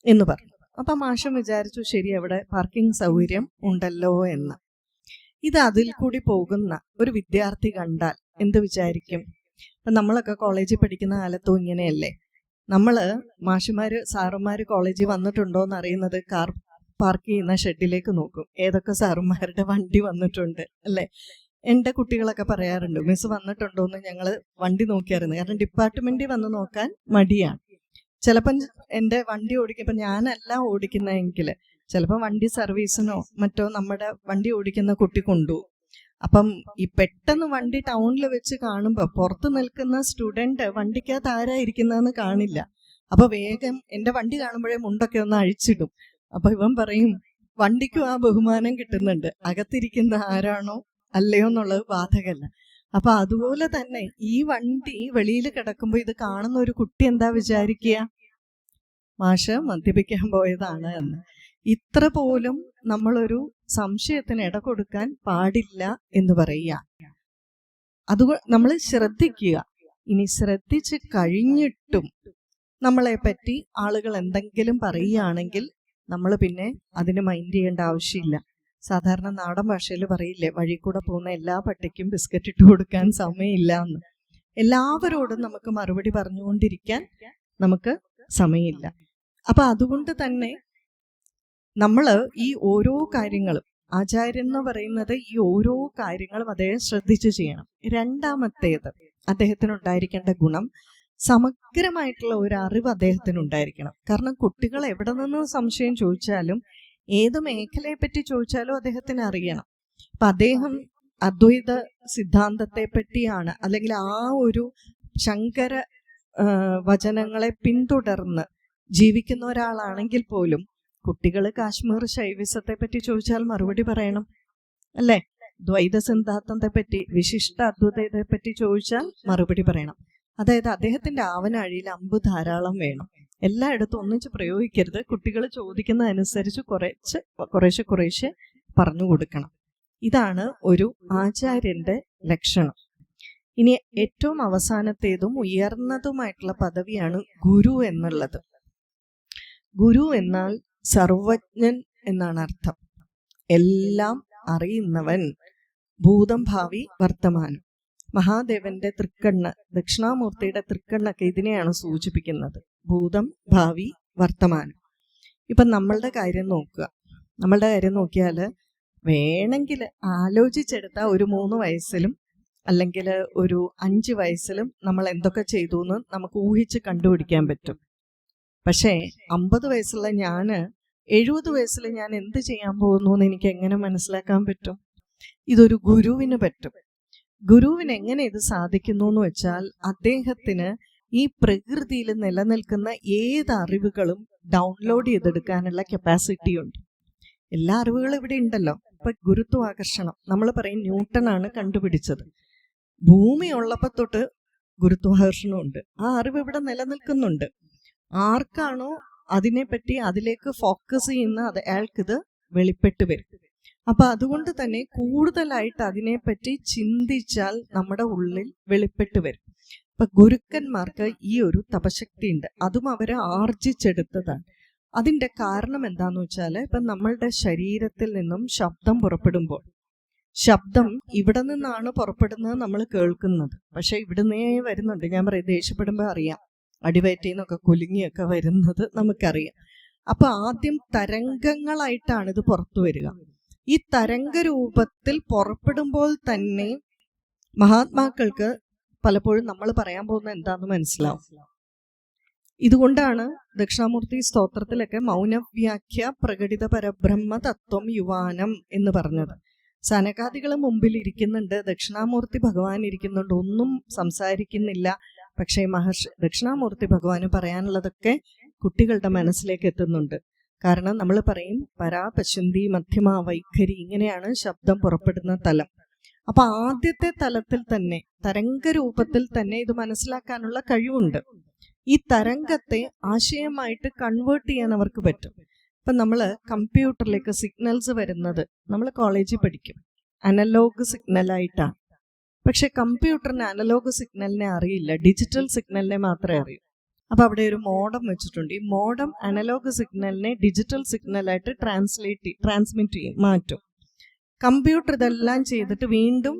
എന്ന് പറഞ്ഞു. അപ്പം മാഷും വിചാരിച്ചു ശരി അവിടെ പാർക്കിംഗ് സൗകര്യം ഉണ്ടല്ലോ എന്ന്. ഇത് അതിൽ കൂടി പോകുന്ന ഒരു വിദ്യാർത്ഥി കണ്ടാൽ എന്ത് വിചാരിക്കും? അപ്പം നമ്മളൊക്കെ കോളേജിൽ പഠിക്കുന്ന കാലത്തും ഇങ്ങനെയല്ലേ, മാഷുമാര് സാറുമാര് കോളേജിൽ വന്നിട്ടുണ്ടോ എന്ന് അറിയുന്നത് കാർ പാർക്ക് ചെയ്യുന്ന ഷെഡിലേക്ക് നോക്കും, ഏതൊക്കെ സാറുമാരുടെ വണ്ടി വന്നിട്ടുണ്ട് അല്ലേ. എൻ്റെ കുട്ടികളൊക്കെ പറയാറുണ്ട്, മിസ് വന്നിട്ടുണ്ടോ എന്ന് ഞങ്ങൾ വണ്ടി നോക്കിയായിരുന്നു. കാരണം ഡിപ്പാർട്ട്മെന്റിൽ വന്ന് നോക്കാൻ മടിയാണ്. ചിലപ്പം എൻ്റെ വണ്ടി ഓടിക്കുമ്പോൾ ഞാനല്ല ഓടിക്കുന്നതെങ്കിൽ ചിലപ്പോൾ വണ്ടി സർവീസിനോ മറ്റോ നമ്മുടെ വണ്ടി ഓടിക്കുന്ന കുട്ടി കൊണ്ടുപോകും. അപ്പം ഈ പെട്ടെന്ന് വണ്ടി ടൗണിൽ വെച്ച് കാണുമ്പോൾ പുറത്ത് നിൽക്കുന്ന സ്റ്റുഡൻറ് വണ്ടിക്കകത്ത് ആരായിരിക്കുന്നതെന്ന് കാണില്ല. അപ്പൊ വേഗം എൻ്റെ വണ്ടി കാണുമ്പോഴേ മുണ്ടൊക്കെ ഒന്ന് അഴിച്ചിടും. അപ്പൊ ഇവൻ പറയും വണ്ടിക്കും ആ ബഹുമാനം കിട്ടുന്നുണ്ട്, അകത്തിരിക്കുന്ന ആരാണോ അല്ലയോ എന്നുള്ളത് ബാധകല്ല. അപ്പൊ അതുപോലെ തന്നെ ഈ വണ്ടി വെളിയിൽ കിടക്കുമ്പോൾ ഇത് കാണുന്ന ഒരു കുട്ടി എന്താ വിചാരിക്കുക? മാഷ് മദ്യപിക്കാൻ പോയതാണ് എന്ന്. ഇത്ര പോലും നമ്മളൊരു സംശയത്തിന് ഇട കൊടുക്കാൻ പാടില്ല എന്ന് പറയുക. നമ്മൾ ശ്രദ്ധിക്കുക. ഇനി ശ്രദ്ധിച്ച് കഴിഞ്ഞിട്ടും നമ്മളെ പറ്റി ആളുകൾ എന്തെങ്കിലും പറയുകയാണെങ്കിൽ നമ്മൾ പിന്നെ അതിന് മൈൻഡ് ചെയ്യേണ്ട ആവശ്യമില്ല. സാധാരണ നാടൻ ഭാഷയിൽ പറയില്ലേ, വഴി കൂടെ പോകുന്ന എല്ലാ പട്ടിക്കും ബിസ്ക്കറ്റ് ഇട്ട് കൊടുക്കാൻ സമയമില്ല എന്ന്. എല്ലാവരോടും നമുക്ക് മറുപടി പറഞ്ഞുകൊണ്ടിരിക്കാൻ നമുക്ക് സമയമില്ല. അപ്പൊ അതുകൊണ്ട് തന്നെ നമ്മൾ ഈ ഓരോ കാര്യങ്ങളും, ആചാര്യൻ എന്ന് പറയുന്നത് ഈ ഓരോ കാര്യങ്ങളും അദ്ദേഹം ശ്രദ്ധിച്ചു ചെയ്യണം. രണ്ടാമത്തേത്, അദ്ദേഹത്തിനുണ്ടായിരിക്കേണ്ട ഗുണം സമഗ്രമായിട്ടുള്ള ഒരു അറിവ് അദ്ദേഹത്തിനുണ്ടായിരിക്കണം. കാരണം കുട്ടികൾ എവിടെ നിന്ന് സംശയം ചോദിച്ചാലും ഏത് മേഖലയെ പറ്റി ചോദിച്ചാലും അദ്ദേഹത്തിന് അറിയണം. അപ്പൊ അദ്ദേഹം അദ്വൈത സിദ്ധാന്തത്തെ പറ്റിയാണ്, അല്ലെങ്കിൽ ആ ഒരു ശങ്കര വചനങ്ങളെ പിന്തുടർന്ന് ജീവിക്കുന്ന ഒരാളാണെങ്കിൽ പോലും കുട്ടികൾ കാശ്മീർ ശൈവിസത്തെ പറ്റി ചോദിച്ചാൽ മറുപടി പറയണം അല്ലേ. ദ്വൈത സിദ്ധാന്തത്തെ പറ്റി, വിശിഷ്ട അദ്വൈതത്തെ പറ്റി ചോദിച്ചാൽ മറുപടി പറയണം. അതായത് അദ്ദേഹത്തിന്റെ ആവനാഴിയിൽ അമ്പ് ധാരാളം വേണം. എല്ലായിടത്തും ഒന്നിച്ച് പ്രയോഗിക്കരുത്. കുട്ടികൾ ചോദിക്കുന്നതനുസരിച്ച് കുറേശ്ശെ പറഞ്ഞു കൊടുക്കണം. ഇതാണ് ഒരു ആചാര്യന്റെ ലക്ഷണം. ഇനി ഏറ്റവും അവസാനത്തേതും ഉയർന്നതുമായിട്ടുള്ള പദവിയാണ് ഗുരു എന്നുള്ളത്. ഗുരു എന്നാൽ സർവജ്ഞൻ എന്നാണ് അർത്ഥം. എല്ലാം അറിയുന്നവൻ, ഭൂതം ഭാവി വർത്തമാനം. മഹാദേവന്റെ തൃക്കണ്ണ്, ദക്ഷിണാമൂർത്തിയുടെ തൃക്കണ്ണൊക്കെ ഇതിനെയാണ് സൂചിപ്പിക്കുന്നത്, ഭൂതം ഭാവി വർത്തമാനം. ഇപ്പം നമ്മളുടെ കാര്യം നോക്കിയാൽ വേണമെങ്കിൽ ആലോചിച്ചെടുത്താൽ ഒരു 3 വയസ്സിലും അല്ലെങ്കിൽ ഒരു 5 വയസ്സിലും നമ്മൾ എന്തൊക്കെ ചെയ്തു എന്ന് നമുക്ക് ഊഹിച്ച് കണ്ടുപിടിക്കാൻ പറ്റും. പക്ഷേ 50 വയസ്സുള്ള ഞാന് 70 വയസ്സിൽ ഞാൻ എന്ത് ചെയ്യാൻ പോകുന്നു എന്ന് എനിക്ക് എങ്ങനെ മനസ്സിലാക്കാൻ പറ്റും? ഇതൊരു ഗുരുവിന് പറ്റും. ഗുരുവിന് എങ്ങനെ ഇത് സാധിക്കുന്നു എന്ന് വെച്ചാൽ അദ്ദേഹത്തിന് ഈ പ്രകൃതിയിൽ നിലനിൽക്കുന്ന ഏത് അറിവുകളും ഡൗൺലോഡ് ചെയ്തെടുക്കാനുള്ള കപ്പാസിറ്റി ഉണ്ട്. എല്ലാ അറിവുകളും ഇവിടെ ഉണ്ടല്ലോ. ഇപ്പൊ ഗുരുത്വാകർഷണം നമ്മൾ പറയും ന്യൂട്ടനാണ് കണ്ടുപിടിച്ചത്. ഭൂമി ഉള്ളപ്പോ തൊട്ട് ഗുരുത്വാകർഷണം ഉണ്ട്. ആ അറിവ് ഇവിടെ നിലനിൽക്കുന്നുണ്ട്. ആർക്കാണോ അതിനെപ്പറ്റി അതിലേക്ക് ഫോക്കസ് ചെയ്യുന്ന അയാൾക്കിത് വെളിപ്പെട്ട് വരും. അപ്പൊ അതുകൊണ്ട് തന്നെ കൂടുതലായിട്ട് അതിനെപ്പറ്റി ചിന്തിച്ചാൽ നമ്മുടെ ഉള്ളിൽ വെളിപ്പെട്ട് വരും. അപ്പൊ ഗുരുക്കന്മാർക്ക് ഈ ഒരു തപശക്തി ഉണ്ട്. അതും അവരെ ആർജിച്ചെടുത്തതാണ്. അതിന്റെ കാരണം എന്താന്ന് വെച്ചാൽ ഇപ്പൊ നമ്മളുടെ ശരീരത്തിൽ നിന്നും ശബ്ദം പുറപ്പെടുമ്പോൾ, ശബ്ദം ഇവിടെ നിന്നാണ് പുറപ്പെടുന്നത്, നമ്മൾ കേൾക്കുന്നത്. പക്ഷെ ഇവിടുന്നേ വരുന്നുണ്ട്. ഞാൻ പറയും ദേഷ്യപ്പെടുമ്പോൾ അറിയാം, അടിവയറ്റിൽ നിന്നൊക്കെ കുലുങ്ങിയൊക്കെ വരുന്നത് നമുക്കറിയാം. അപ്പൊ ആദ്യം തരംഗങ്ങളായിട്ടാണ് ഇത് പുറത്തു വരിക. ഈ തരംഗ രൂപത്തിൽ പുറപ്പെടുമ്പോൾ തന്നെ മഹാത്മാക്കൾക്ക് പലപ്പോഴും നമ്മൾ പറയാൻ പോകുന്നത് എന്താന്ന് മനസ്സിലാവും. ഇതുകൊണ്ടാണ് ദക്ഷിണാമൂർത്തി സ്തോത്രത്തിലൊക്കെ മൗനവ്യാഖ്യ പ്രകടിത പരബ്രഹ്മ തത്വം യുവാനം എന്ന് പറഞ്ഞത്. സനകാദികൾ മുമ്പിൽ ഇരിക്കുന്നുണ്ട്, ദക്ഷിണാമൂർത്തി ഭഗവാൻ ഇരിക്കുന്നുണ്ട്, ഒന്നും സംസാരിക്കുന്നില്ല. പക്ഷേ ദക്ഷിണാമൂർത്തി ഭഗവാന് പറയാനുള്ളതൊക്കെ കുട്ടികളുടെ മനസ്സിലേക്ക് എത്തുന്നുണ്ട്. കാരണം നമ്മൾ പറയും പരാപശ്യന്തി മധ്യമ വൈഖരി, ഇങ്ങനെയാണ് ശബ്ദം പുറപ്പെടുന്ന തലം. അപ്പൊ ആദ്യത്തെ തലത്തിൽ തന്നെ തരംഗരൂപത്തിൽ തന്നെ ഇത് മനസ്സിലാക്കാനുള്ള കഴിവുണ്ട്. ഈ തരംഗത്തെ ആശയമായിട്ട് കൺവേർട്ട് ചെയ്യാൻ അവർക്ക് പറ്റും. ഇപ്പൊ നമ്മള് കമ്പ്യൂട്ടറിലേക്ക് സിഗ്നൽസ് വരുന്നത് നമ്മൾ കോളേജിൽ പഠിക്കും, അനലോഗ് സിഗ്നലായിട്ടാണ്. പക്ഷെ കമ്പ്യൂട്ടറിന് അനലോഗ് സിഗ്നലിനെ അറിയില്ല, ഡിജിറ്റൽ സിഗ്നലിനെ മാത്രമേ അറിയൂ. അപ്പൊ അവിടെ ഒരു മോഡം വെച്ചിട്ടുണ്ട്. ഈ മോഡം അനലോഗ് സിഗ്നലിനെ ഡിജിറ്റൽ സിഗ്നലായിട്ട് ട്രാൻസ്മിറ്റ് ചെയ്യും, മാറ്റും. കമ്പ്യൂട്ടർ ഇതെല്ലാം ചെയ്തിട്ട് വീണ്ടും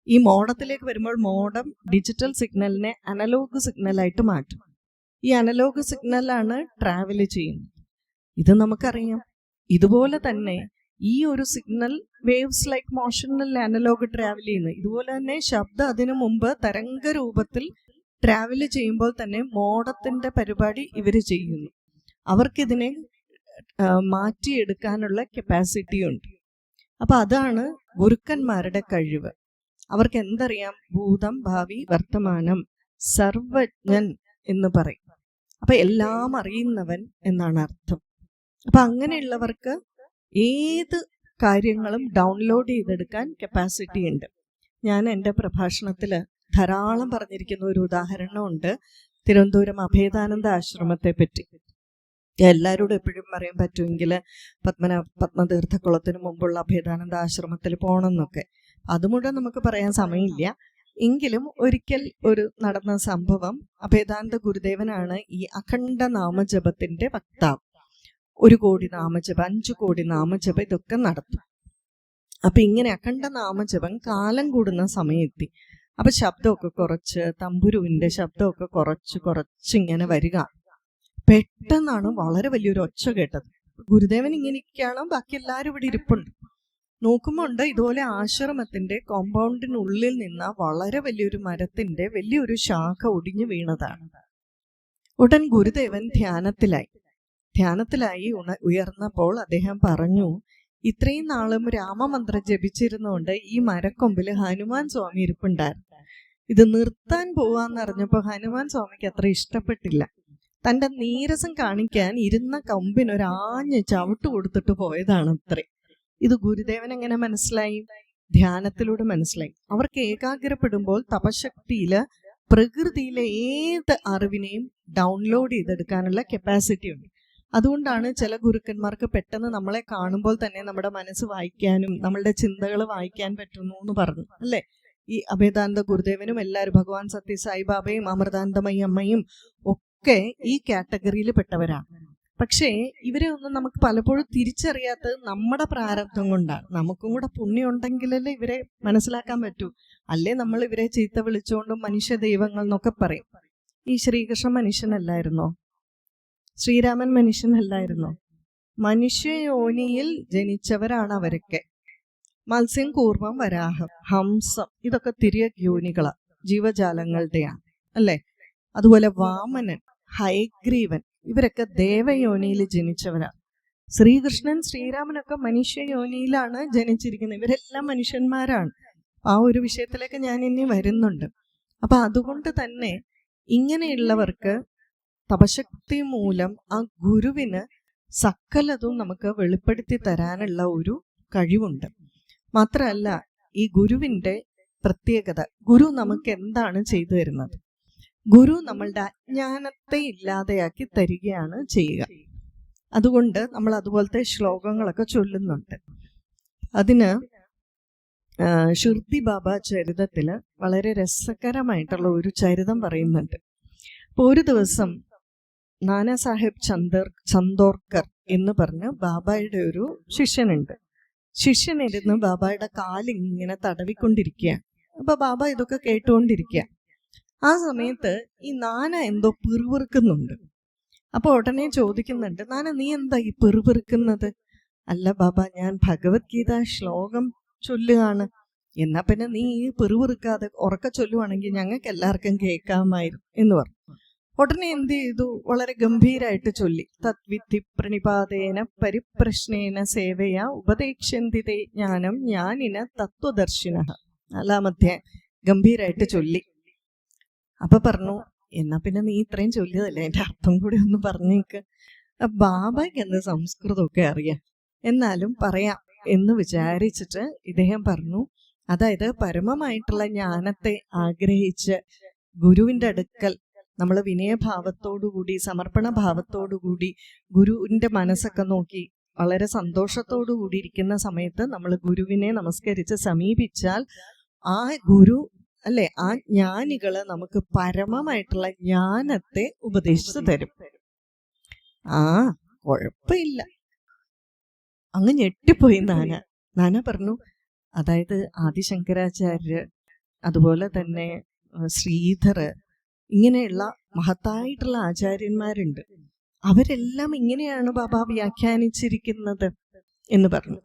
ഈ മോഡത്തിലേക്ക് വരുമ്പോൾ മോഡം ഡിജിറ്റൽ സിഗ്നലിനെ അനലോഗ് സിഗ്നലായിട്ട് മാറ്റും. ഈ അനലോഗ് സിഗ്നലാണ് ട്രാവൽ ചെയ്യുന്നത്. ഇത് നമുക്കറിയാം. ഇതുപോലെ തന്നെ ഈ ഒരു സിഗ്നൽ വേവ്സ് ലൈക്ക് മോഷനിൽ അനലോഗ് ട്രാവൽ ചെയ്യുന്നത്. ഇതുപോലെ തന്നെ ശബ്ദം അതിനു മുമ്പ് തരംഗ രൂപത്തിൽ ട്രാവൽ ചെയ്യുമ്പോൾ തന്നെ മോഡത്തിന്റെ പരിപാടി ഇവർ ചെയ്യുന്നു. അവർക്കിതിനെ മാറ്റിയെടുക്കാനുള്ള കപ്പാസിറ്റി ഉണ്ട്. അപ്പൊ അതാണ് ഗുരുക്കന്മാരുടെ കഴിവ്. അവർക്ക് എന്തറിയാം? ഭൂതം, ഭാവി, വർത്തമാനം, സർവജ്ഞൻ എന്ന് പറയും. അപ്പൊ എല്ലാം അറിയുന്നവൻ എന്നാണ് അർത്ഥം. അപ്പൊ അങ്ങനെയുള്ളവർക്ക് ഏത് കാര്യങ്ങളും ഡൗൺലോഡ് ചെയ്തെടുക്കാൻ കപ്പാസിറ്റി ഉണ്ട്. ഞാൻ എൻ്റെ പ്രഭാഷണത്തിൽ ധാരാളം പറഞ്ഞിരിക്കുന്ന ഒരു ഉദാഹരണമുണ്ട്, തിരുവനന്തപുരം അഭേദാനന്ദ ആശ്രമത്തെ പറ്റി. എല്ലാവരോടും എപ്പോഴും പറയാൻ പറ്റുമെങ്കിൽ പത്മതീർത്ഥക്കുളത്തിന് മുമ്പുള്ള അഭേദാനന്ദ ആശ്രമത്തിൽ പോകണം എന്നൊക്കെ. അതുമുഴുവൻ നമുക്ക് പറയാൻ സമയമില്ല. എങ്കിലും ഒരിക്കൽ ഒരു നടന്ന സംഭവം, അഭേദാനന്ദ ഗുരുദേവനാണ് ഈ അഖണ്ഡ നാമജപത്തിന്റെ വക്താവ്. 1 കോടി നാമജപം, 5 കോടി നാമജപം ഇതൊക്കെ നടത്തും. അപ്പൊ ഇങ്ങനെ അഖണ്ഡ നാമജപം കാലം കൂടുന്ന സമയത്തി. അപ്പൊ ശബ്ദമൊക്കെ കുറച്ച്, തമ്പുരുവിന്റെ ശബ്ദമൊക്കെ കുറച്ചിങ്ങനെ വരിക. പെട്ടെന്നാണ് വളരെ വലിയൊരു ഒച്ച കേട്ടത്. ഗുരുദേവൻ ഇങ്ങനെ ഇരിക്കുകയാണ്, ബാക്കി എല്ലാവരും ഇവിടെ ഇരിപ്പുണ്ട്. നോക്കുമ്പോൾ ഉണ്ട് ഇതുപോലെ ആശ്രമത്തിന്റെ കോമ്പൗണ്ടിനുള്ളിൽ നിന്ന വളരെ വലിയൊരു മരത്തിന്റെ വലിയൊരു ശാഖ ഒടിഞ്ഞു വീണതാണ്. ഉടൻ ഗുരുദേവൻ ധ്യാനത്തിലായി ഉയർന്നപ്പോൾ അദ്ദേഹം പറഞ്ഞു, ഇത്രയും നാളും രാമമന്ത്രം ജപിച്ചിരുന്നുകൊണ്ട് ഈ മരക്കൊമ്പിൽ ഹനുമാൻ സ്വാമി ഇരിപ്പുണ്ടായിരുന്നു. ഇത് നിർത്താൻ പോവാന്നറിഞ്ഞപ്പോ ഹനുമാൻ സ്വാമിക്ക് അത്ര ഇഷ്ടപ്പെട്ടില്ല. തന്റെ നീരസം കാണിക്കാൻ ഇരുന്ന കൊമ്പിനൊരാഞ്ഞ് ചവിട്ട് കൊടുത്തിട്ട് പോയതാണ് അത്രേ. ഇത് ഗുരുദേവൻ എങ്ങനെ മനസ്സിലായി? ധ്യാനത്തിലൂടെ മനസ്സിലായി. അവർക്ക് ഏകാഗ്രപ്പെടുമ്പോൾ തപശക്തിയില് പ്രകൃതിയിലെ ഏത് അറിവിനെയും ഡൗൺലോഡ് ചെയ്തെടുക്കാനുള്ള കപ്പാസിറ്റി ഉണ്ട്. അതുകൊണ്ടാണ് ചില ഗുരുക്കന്മാർക്ക് പെട്ടെന്ന് നമ്മളെ കാണുമ്പോൾ തന്നെ നമ്മുടെ മനസ്സ് വായിക്കാനും നമ്മളുടെ ചിന്തകൾ വായിക്കാൻ പറ്റുന്നു എന്ന് പറഞ്ഞു, അല്ലേ? ഈ അഭേദാനന്ദ ഗുരുദേവനും എല്ലാവരും, ഭഗവാൻ സത്യ സായിബാബയും അമൃതാനന്ദമയി അമ്മയും ഒക്കെ ഈ കാറ്റഗറിയിൽ പെട്ടവരാണ്. പക്ഷേ ഇവരെ ഒന്നും നമുക്ക് പലപ്പോഴും തിരിച്ചറിയാത്തത് നമ്മുടെ പ്രാരബ്ധം കൊണ്ടാണ്. നമുക്കും കൂടെ പുണ്യം ഉണ്ടെങ്കിലല്ലേ ഇവരെ മനസ്സിലാക്കാൻ പറ്റൂ. അല്ലേ നമ്മൾ ഇവരെ ചീത്ത വിളിച്ചുകൊണ്ടും മനുഷ്യ ദൈവങ്ങൾ എന്നൊക്കെ പറയും. ഈ ശ്രീകൃഷ്ണൻ മനുഷ്യനല്ലായിരുന്നോ? ശ്രീരാമൻ മനുഷ്യനല്ലായിരുന്നോ? മനുഷ്യയോനിയിൽ ജനിച്ചവരാണ് അവരൊക്കെ. മത്സ്യം, കൂർമ്മം, വരാഹം, ഹംസം ഇതൊക്കെ തിരിയ യോനികളാ, ജീവജാലങ്ങളുടെയാണ്, അല്ലേ? അതുപോലെ വാമനൻ, ഹയഗ്രീവൻ ഇവരൊക്കെ ദേവയോനിയിൽ ജനിച്ചവരാണ്. ശ്രീകൃഷ്ണൻ, ശ്രീരാമനൊക്കെ മനുഷ്യയോനിയിലാണ് ജനിച്ചിരിക്കുന്നത്. ഇവരെല്ലാം മനുഷ്യന്മാരാണ്. ആ ഒരു വിഷയത്തിലേക്ക് ഞാൻ ഇനി വരുന്നുണ്ട്. അപ്പൊ അതുകൊണ്ട് തന്നെ ഇങ്ങനെയുള്ളവർക്ക് തപശക്തി മൂലം ആ ഗുരുവിന് സകലതും നമുക്ക് വെളിപ്പെടുത്തി തരാനുള്ള ഒരു കഴിവുണ്ട്. മാത്രമല്ല, ഈ ഗുരുവിന്റെ പ്രത്യേകത, ഗുരു നമുക്ക് എന്താണ് ചെയ്തു തരുന്നത്? ഗുരു നമ്മളുടെ അജ്ഞാനത്തെ ഇല്ലാതെയാക്കി തരികയാണ് ചെയ്യുക. അതുകൊണ്ട് നമ്മൾ അതുപോലത്തെ ശ്ലോകങ്ങളൊക്കെ ചൊല്ലുന്നുണ്ട്. അതിന് ഷിർദി ബാബ ചരിതത്തില് വളരെ രസകരമായിട്ടുള്ള ഒരു ചരിതം പറയുന്നുണ്ട്. അപ്പോൾ ഒരു ദിവസം നാനാ സാഹേബ് ചന്ദോർക്കർ എന്ന് പറഞ്ഞ് ബാബായുടെ ഒരു ശിഷ്യനുണ്ട്. ശിഷ്യനിരുന്ന് ബാബായുടെ കാലിങ്ങനെ തടവിക്കൊണ്ടിരിക്കുകയാണ്. അപ്പൊ ബാബ ഇതൊക്കെ കേട്ടുകൊണ്ടിരിക്കുക. ആ സമയത്ത് ഈ നാന എന്തോ പിറുപിറുക്കുന്നുണ്ട്. അപ്പൊ ഉടനെ ചോദിക്കുന്നുണ്ട്, നാന നീ എന്താ ഈ പിറുപിറുക്കുന്നത്? അല്ല ബാബ, ഞാൻ ഭഗവത്ഗീത ശ്ലോകം ചൊല്ലുകയാണ്. എന്നാ പിന്നെ നീ ഈ പിറുപിറുക്കാതെ ഉറക്കെ ചൊല്ലുവാണെങ്കിൽ ഞങ്ങൾക്ക് എല്ലാവർക്കും കേൾക്കാമായിരുന്നു എന്ന് പറഞ്ഞു. ഉടനെ എന്ത് ചെയ്തു? വളരെ ഗംഭീരായിട്ട് ചൊല്ലി. തദ്വിധി പ്രണിപാതേന പരിപ്രശ്നേന സേവയ ഉപദേക്ഷന്തിതേ ജ്ഞാനം ജ്ഞാനിന തത്വദർശിന. 4-ാം അധ്യായം ഗംഭീരായിട്ട് ചൊല്ലി. അപ്പൊ പറഞ്ഞു, എന്നാ പിന്നെ നീ ഇത്രയും ചൊല്ലിയതല്ലേ, എന്റെ അർത്ഥം കൂടി ഒന്ന് പറഞ്ഞേക്ക്. ബാബയ്ക്ക് എന്ത് സംസ്കൃതമൊക്കെ അറിയാം, എന്നാലും പറയാം എന്ന് വിചാരിച്ചിട്ട് ഇദ്ദേഹം പറഞ്ഞു, അതായത് പരമമായിട്ടുള്ള ജ്ഞാനത്തെ ആഗ്രഹിച്ച് ഗുരുവിന്റെ അടുക്കൽ നമ്മൾ വിനയഭാവത്തോടുകൂടി, സമർപ്പണ ഭാവത്തോടുകൂടി ഗുരുവിന്റെ മനസ്സൊക്കെ നോക്കി വളരെ സന്തോഷത്തോടു കൂടി ഇരിക്കുന്ന സമയത്ത് നമ്മൾ ഗുരുവിനെ നമസ്കരിച്ച് സമീപിച്ചാൽ ആ ഗുരു അല്ലെ, ആ ജ്ഞാനികള് നമുക്ക് പരമമായിട്ടുള്ള ജ്ഞാനത്തെ ഉപദേശിച്ചു തരും. ആ കുഴപ്പമില്ല. അങ്ങ് ഞെട്ടിപ്പോയി നാന പറഞ്ഞു. അതായത് ആദിശങ്കരാചാര്യര്, അതുപോലെ തന്നെ ശ്രീധർ, ഇങ്ങനെയുള്ള മഹത്തായിട്ടുള്ള ആചാര്യന്മാരുണ്ട്. അവരെല്ലാം ഇങ്ങനെയാണ് ബാബ വ്യാഖ്യാനിച്ചിരിക്കുന്നത് എന്ന് പറഞ്ഞു.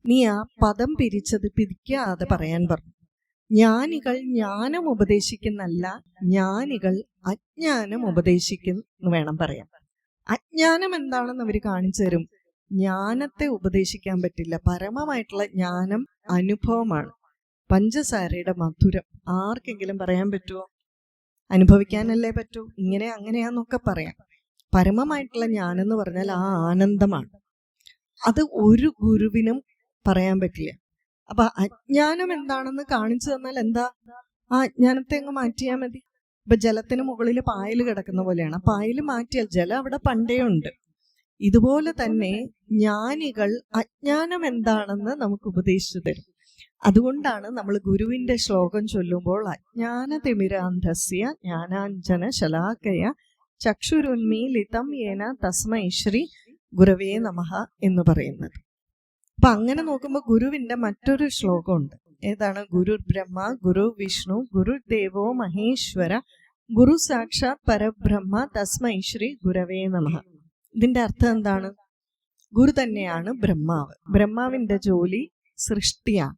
നീ ആ പദം പിരിക്കാതെ പറയാൻ പറഞ്ഞു. ജ്ഞാനികൾ ജ്ഞാനം ഉപദേശിക്കുന്നല്ല, ജ്ഞാനികൾ അജ്ഞാനം ഉപദേശിക്കുന്നു വേണം പറയാൻ. അജ്ഞാനം എന്താണെന്ന് അവർ കാണിച്ചു തരും. ജ്ഞാനത്തെ ഉപദേശിക്കാൻ പറ്റില്ല. പരമമായിട്ടുള്ള ജ്ഞാനം അനുഭവമാണ്. പഞ്ചസാരയുടെ മധുരം ആർക്കെങ്കിലും പറയാൻ പറ്റുമോ? അനുഭവിക്കാനല്ലേ പറ്റൂ. ഇങ്ങനെ അങ്ങനെയാന്നൊക്കെ പറയാം. പരമമായിട്ടുള്ള ജ്ഞാനം എന്ന് പറഞ്ഞാൽ ആ ആനന്ദമാണ്. അത് ഒരു ഗുരുവിനും പറയാൻ പറ്റില്ല. അപ്പൊ അജ്ഞാനം എന്താണെന്ന് കാണിച്ചു തന്നാൽ എന്താ? ആ അജ്ഞാനത്തെ അങ്ങ് മാറ്റിയാൽ മതി. ഇപ്പൊ ജലത്തിന് മുകളിൽ പായൽ കിടക്കുന്ന പോലെയാണ്. ആ പായൽ മാറ്റിയാൽ ജലം അവിടെ പണ്ടേ ഉണ്ട്. ഇതുപോലെ തന്നെ ജ്ഞാനികൾ അജ്ഞാനം എന്താണെന്ന് നമുക്ക് ഉപദേശിച്ചു തരും. അതുകൊണ്ടാണ് നമ്മൾ ഗുരുവിന്റെ ശ്ലോകം ചൊല്ലുമ്പോൾ അജ്ഞാനതിമിരാന്ധസ്യ ജ്ഞാനാഞ്ജന ശലാകയ ചക്ഷുരുന്മീലിതം യേന തസ്മൈ ശ്രീ ഗുരവേ നമഃ എന്ന് പറയുന്നത്. അപ്പൊ അങ്ങനെ നോക്കുമ്പോൾ ഗുരുവിന്റെ മറ്റൊരു ശ്ലോകമുണ്ട്. ഏതാണ്? ഗുരു ബ്രഹ്മ ഗുരു വിഷ്ണു ഗുരുദേവോ മഹേശ്വര ഗുരു സാക്ഷാത് പരബ്രഹ്മ തസ്മൈ ശ്രീ ഗുരവേ നമഃ. ഇതിന്റെ അർത്ഥം എന്താണ്? ഗുരു തന്നെയാണ് ബ്രഹ്മാവ്. ബ്രഹ്മാവിന്റെ ജോലി സൃഷ്ടിയാണ്.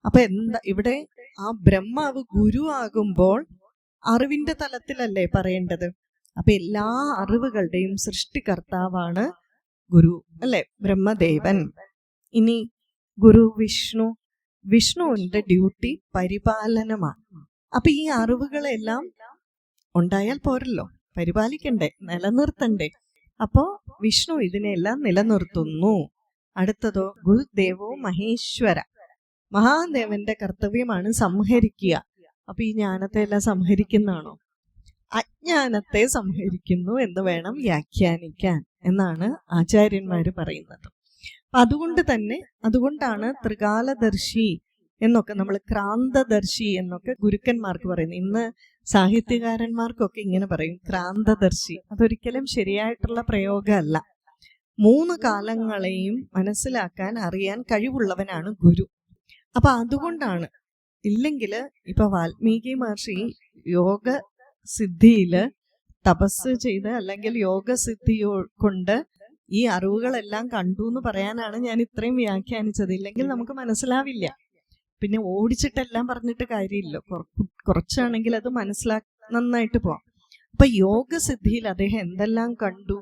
അപ്പൊ എന്താ ഇവിടെ ആ ബ്രഹ്മാവ് ഗുരു ആകുമ്പോൾ അറിവിന്റെ തലത്തിലല്ലേ പറയേണ്ടത്? അപ്പൊ എല്ലാ അറിവുകളുടെയും സൃഷ്ടികർത്താവാണ് ഗുരു, അല്ലെ, ബ്രഹ്മദേവൻ. ഇനി ഗുരു വിഷ്ണു, വിഷ്ണുവിന്റെ ഡ്യൂട്ടി പരിപാലനമാണ്. അപ്പൊ ഈ അറിവുകളെല്ലാം ഉണ്ടായാൽ പോരല്ലോ, പരിപാലിക്കണ്ടേ, നിലനിർത്തണ്ടേ. അപ്പോ വിഷ്ണു ഇതിനെല്ലാം നിലനിർത്തുന്നു. അടുത്തതോ ഗുരുദേവോ മഹേശ്വര, മഹാദേവന്റെ കർത്തവ്യമാണ് സംഹരിക്കുക. അപ്പൊ ഈ ജ്ഞാനത്തെ എല്ലാം സംഹരിക്കുന്നതാണോ? അജ്ഞാനത്തെ സംഹരിക്കുന്നു എന്ന് വേണം വ്യാഖ്യാനിക്കാൻ എന്നാണ് ആചാര്യന്മാര് പറയുന്നത്. അതുകൊണ്ടാണ് ത്രികാലദർശി എന്നൊക്കെ നമ്മൾ ക്രാന്തദർശി എന്നൊക്കെ ഗുരുക്കന്മാർക്ക് പറയുന്നത്. ഇന്ന് സാഹിത്യകാരന്മാർക്കൊക്കെ ഇങ്ങനെ പറയും ക്രാന്തദർശി. അതൊരിക്കലും ശരിയായിട്ടുള്ള പ്രയോഗമല്ല. 3 കാലങ്ങളെയും മനസ്സിലാക്കാൻ അറിയാൻ കഴിവുള്ളവനാണ് ഗുരു. അപ്പൊ അതുകൊണ്ടാണ്. ഇല്ലെങ്കിൽ ഇപ്പൊ വാൽമീകി മഹർഷി യോഗ സിദ്ധിയില് തപസ് ചെയ്ത് അല്ലെങ്കിൽ യോഗസിദ്ധി കൊണ്ട് ഈ അറിവുകളെല്ലാം കണ്ടു എന്ന് പറയാനാണ് ഞാൻ ഇത്രയും വ്യാഖ്യാനിച്ചത്. ഇല്ലെങ്കിൽ നമുക്ക് മനസ്സിലാവില്ല. പിന്നെ ഓടിച്ചിട്ടെല്ലാം പറഞ്ഞിട്ട് കാര്യമില്ല. കുറച്ചാണെങ്കിൽ അത് നന്നായിട്ട് പോവാം. അപ്പൊ യോഗസിദ്ധിയിൽ അദ്ദേഹം എന്തെല്ലാം കണ്ടു?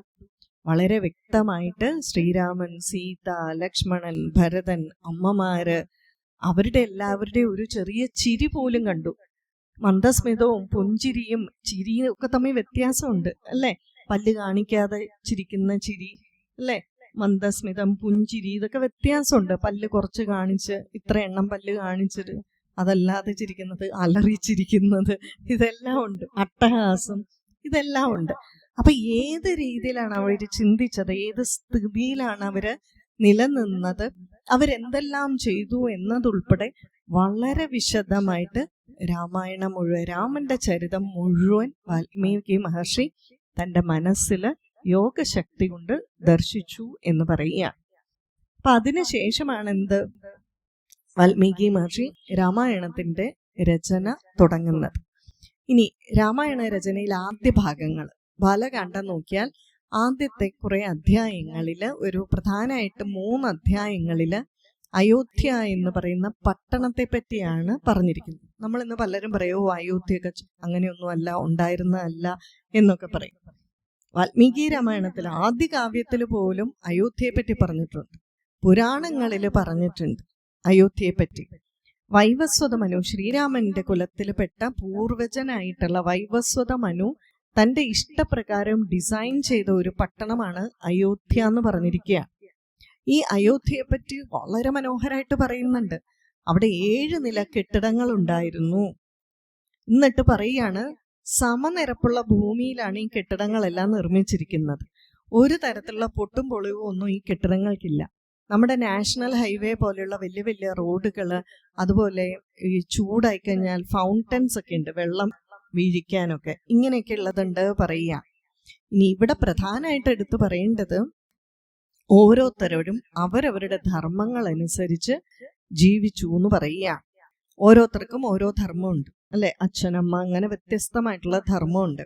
വളരെ വ്യക്തമായിട്ട് ശ്രീരാമൻ, സീത, ലക്ഷ്മണൻ, ഭരതൻ, അമ്മമാര്, അവരുടെ എല്ലാവരുടെയും ഒരു ചെറിയ ചിരി പോലും കണ്ടു. മന്ദസ്മിതവും പുഞ്ചിരിയും ചിരിയും ഒക്കെ തമ്മിൽ വ്യത്യാസമുണ്ട്, അല്ലെ? പല്ല് കാണിക്കാതെ ചിരിക്കുന്ന ചിരി, അല്ലെ? മന്ദസ്മിതം, പുഞ്ചിരി, ഇതൊക്കെ വ്യത്യാസമുണ്ട്. പല്ല് കുറച്ച് കാണിച്ച്, ഇത്ര എണ്ണം പല്ല് കാണിച്ചിട്ട് അതല്ലാതെ ചിരിക്കുന്നത്, അലറിച്ചിരിക്കുന്നത്, ഇതെല്ലാം ഉണ്ട്. അട്ടഹാസം, ഇതെല്ലാം ഉണ്ട്. അപ്പൊ ഏത് രീതിയിലാണ് അവർ ചിന്തിച്ചത്, ഏത് സ്ഥിതിയിലാണ് അവര് നിലനിന്നത്, അവരെന്തെല്ലാം ചെയ്തു എന്നതുൾപ്പെടെ വളരെ വിശദമായിട്ട് രാമായണം മുഴുവൻ, രാമന്റെ ചരിതം മുഴുവൻ വാൽമീകി മഹർഷി തന്റെ മനസ്സില് യോഗശക്തി കൊണ്ട് ദർശിച്ചു എന്ന് പറയുക. അപ്പൊ അതിനുശേഷമാണ് എന്ത്? വാൽമീകി മഹർഷി രാമായണത്തിന്റെ രചന തുടങ്ങുന്നത്. ഇനി രാമായണ രചനയിൽ ആദ്യ ഭാഗങ്ങൾ ബാലകാണ്ഡം നോക്കിയാൽ ആദ്യത്തെ കുറെ അധ്യായങ്ങളില് ഒരു പ്രധാനമായിട്ട് 3 അധ്യായങ്ങളില് അയോധ്യ എന്ന് പറയുന്ന പട്ടണത്തെ പറ്റിയാണ് പറഞ്ഞിരിക്കുന്നത്. നമ്മൾ ഇന്ന് പലരും പറയോ അയോധ്യയൊക്കെ അങ്ങനെയൊന്നും അല്ല, ഉണ്ടായിരുന്നതല്ല എന്നൊക്കെ പറയും. വാൽമീകി രാമായണത്തിൽ ആദ്യ കാവ്യത്തിൽ പോലും അയോധ്യയെ പറ്റി പറഞ്ഞിട്ടുണ്ട്. പുരാണങ്ങളിൽ പറഞ്ഞിട്ടുണ്ട് അയോധ്യയെ പറ്റി. വൈവസ്വത മനു, ശ്രീരാമന്റെ കുലത്തിൽപ്പെട്ട പൂർവജനായിട്ടുള്ള വൈവസ്വത മനു തന്റെ ഇഷ്ടപ്രകാരം ഡിസൈൻ ചെയ്ത ഒരു പട്ടണമാണ് അയോധ്യ എന്ന് പറഞ്ഞിരിക്കുക. ഈ അയോധ്യയെ പറ്റി വളരെ മനോഹരമായിട്ട് പറയുന്നുണ്ട്. അവിടെ 7 നില കെട്ടിടങ്ങൾ ഉണ്ടായിരുന്നു. എന്നിട്ട് പറയാണ്, സമനിരപ്പുള്ള ഭൂമിയിലാണ് ഈ കെട്ടിടങ്ങളെല്ലാം നിർമ്മിച്ചിരിക്കുന്നത്. ഒരു തരത്തിലുള്ള പൊട്ടും പൊളിവും ഒന്നും ഈ കെട്ടിടങ്ങൾക്കില്ല. നമ്മുടെ നാഷണൽ ഹൈവേ പോലെയുള്ള വലിയ വലിയ റോഡുകൾ, അതുപോലെ ഈ ചൂടായി കഴിഞ്ഞാൽ ഫൗണ്ടൻസ് ഒക്കെ ഉണ്ട്, വെള്ളം വീഴിക്കാനൊക്കെ, ഇങ്ങനെയൊക്കെ ഉള്ളതുണ്ട് പറയുക. ഇനി ഇവിടെ പ്രധാനമായിട്ട് എടുത്തു പറയേണ്ടത്, ഓരോരുത്തരും അവരവരുടെ ധർമ്മങ്ങൾ അനുസരിച്ച് ജീവിച്ചു എന്ന് പറയുക. ഓരോരുത്തർക്കും ഓരോ ധർമ്മമുണ്ട് അല്ലെ, അച്ഛനമ്മ അങ്ങനെ വ്യത്യസ്തമായിട്ടുള്ള ധർമ്മമുണ്ട്.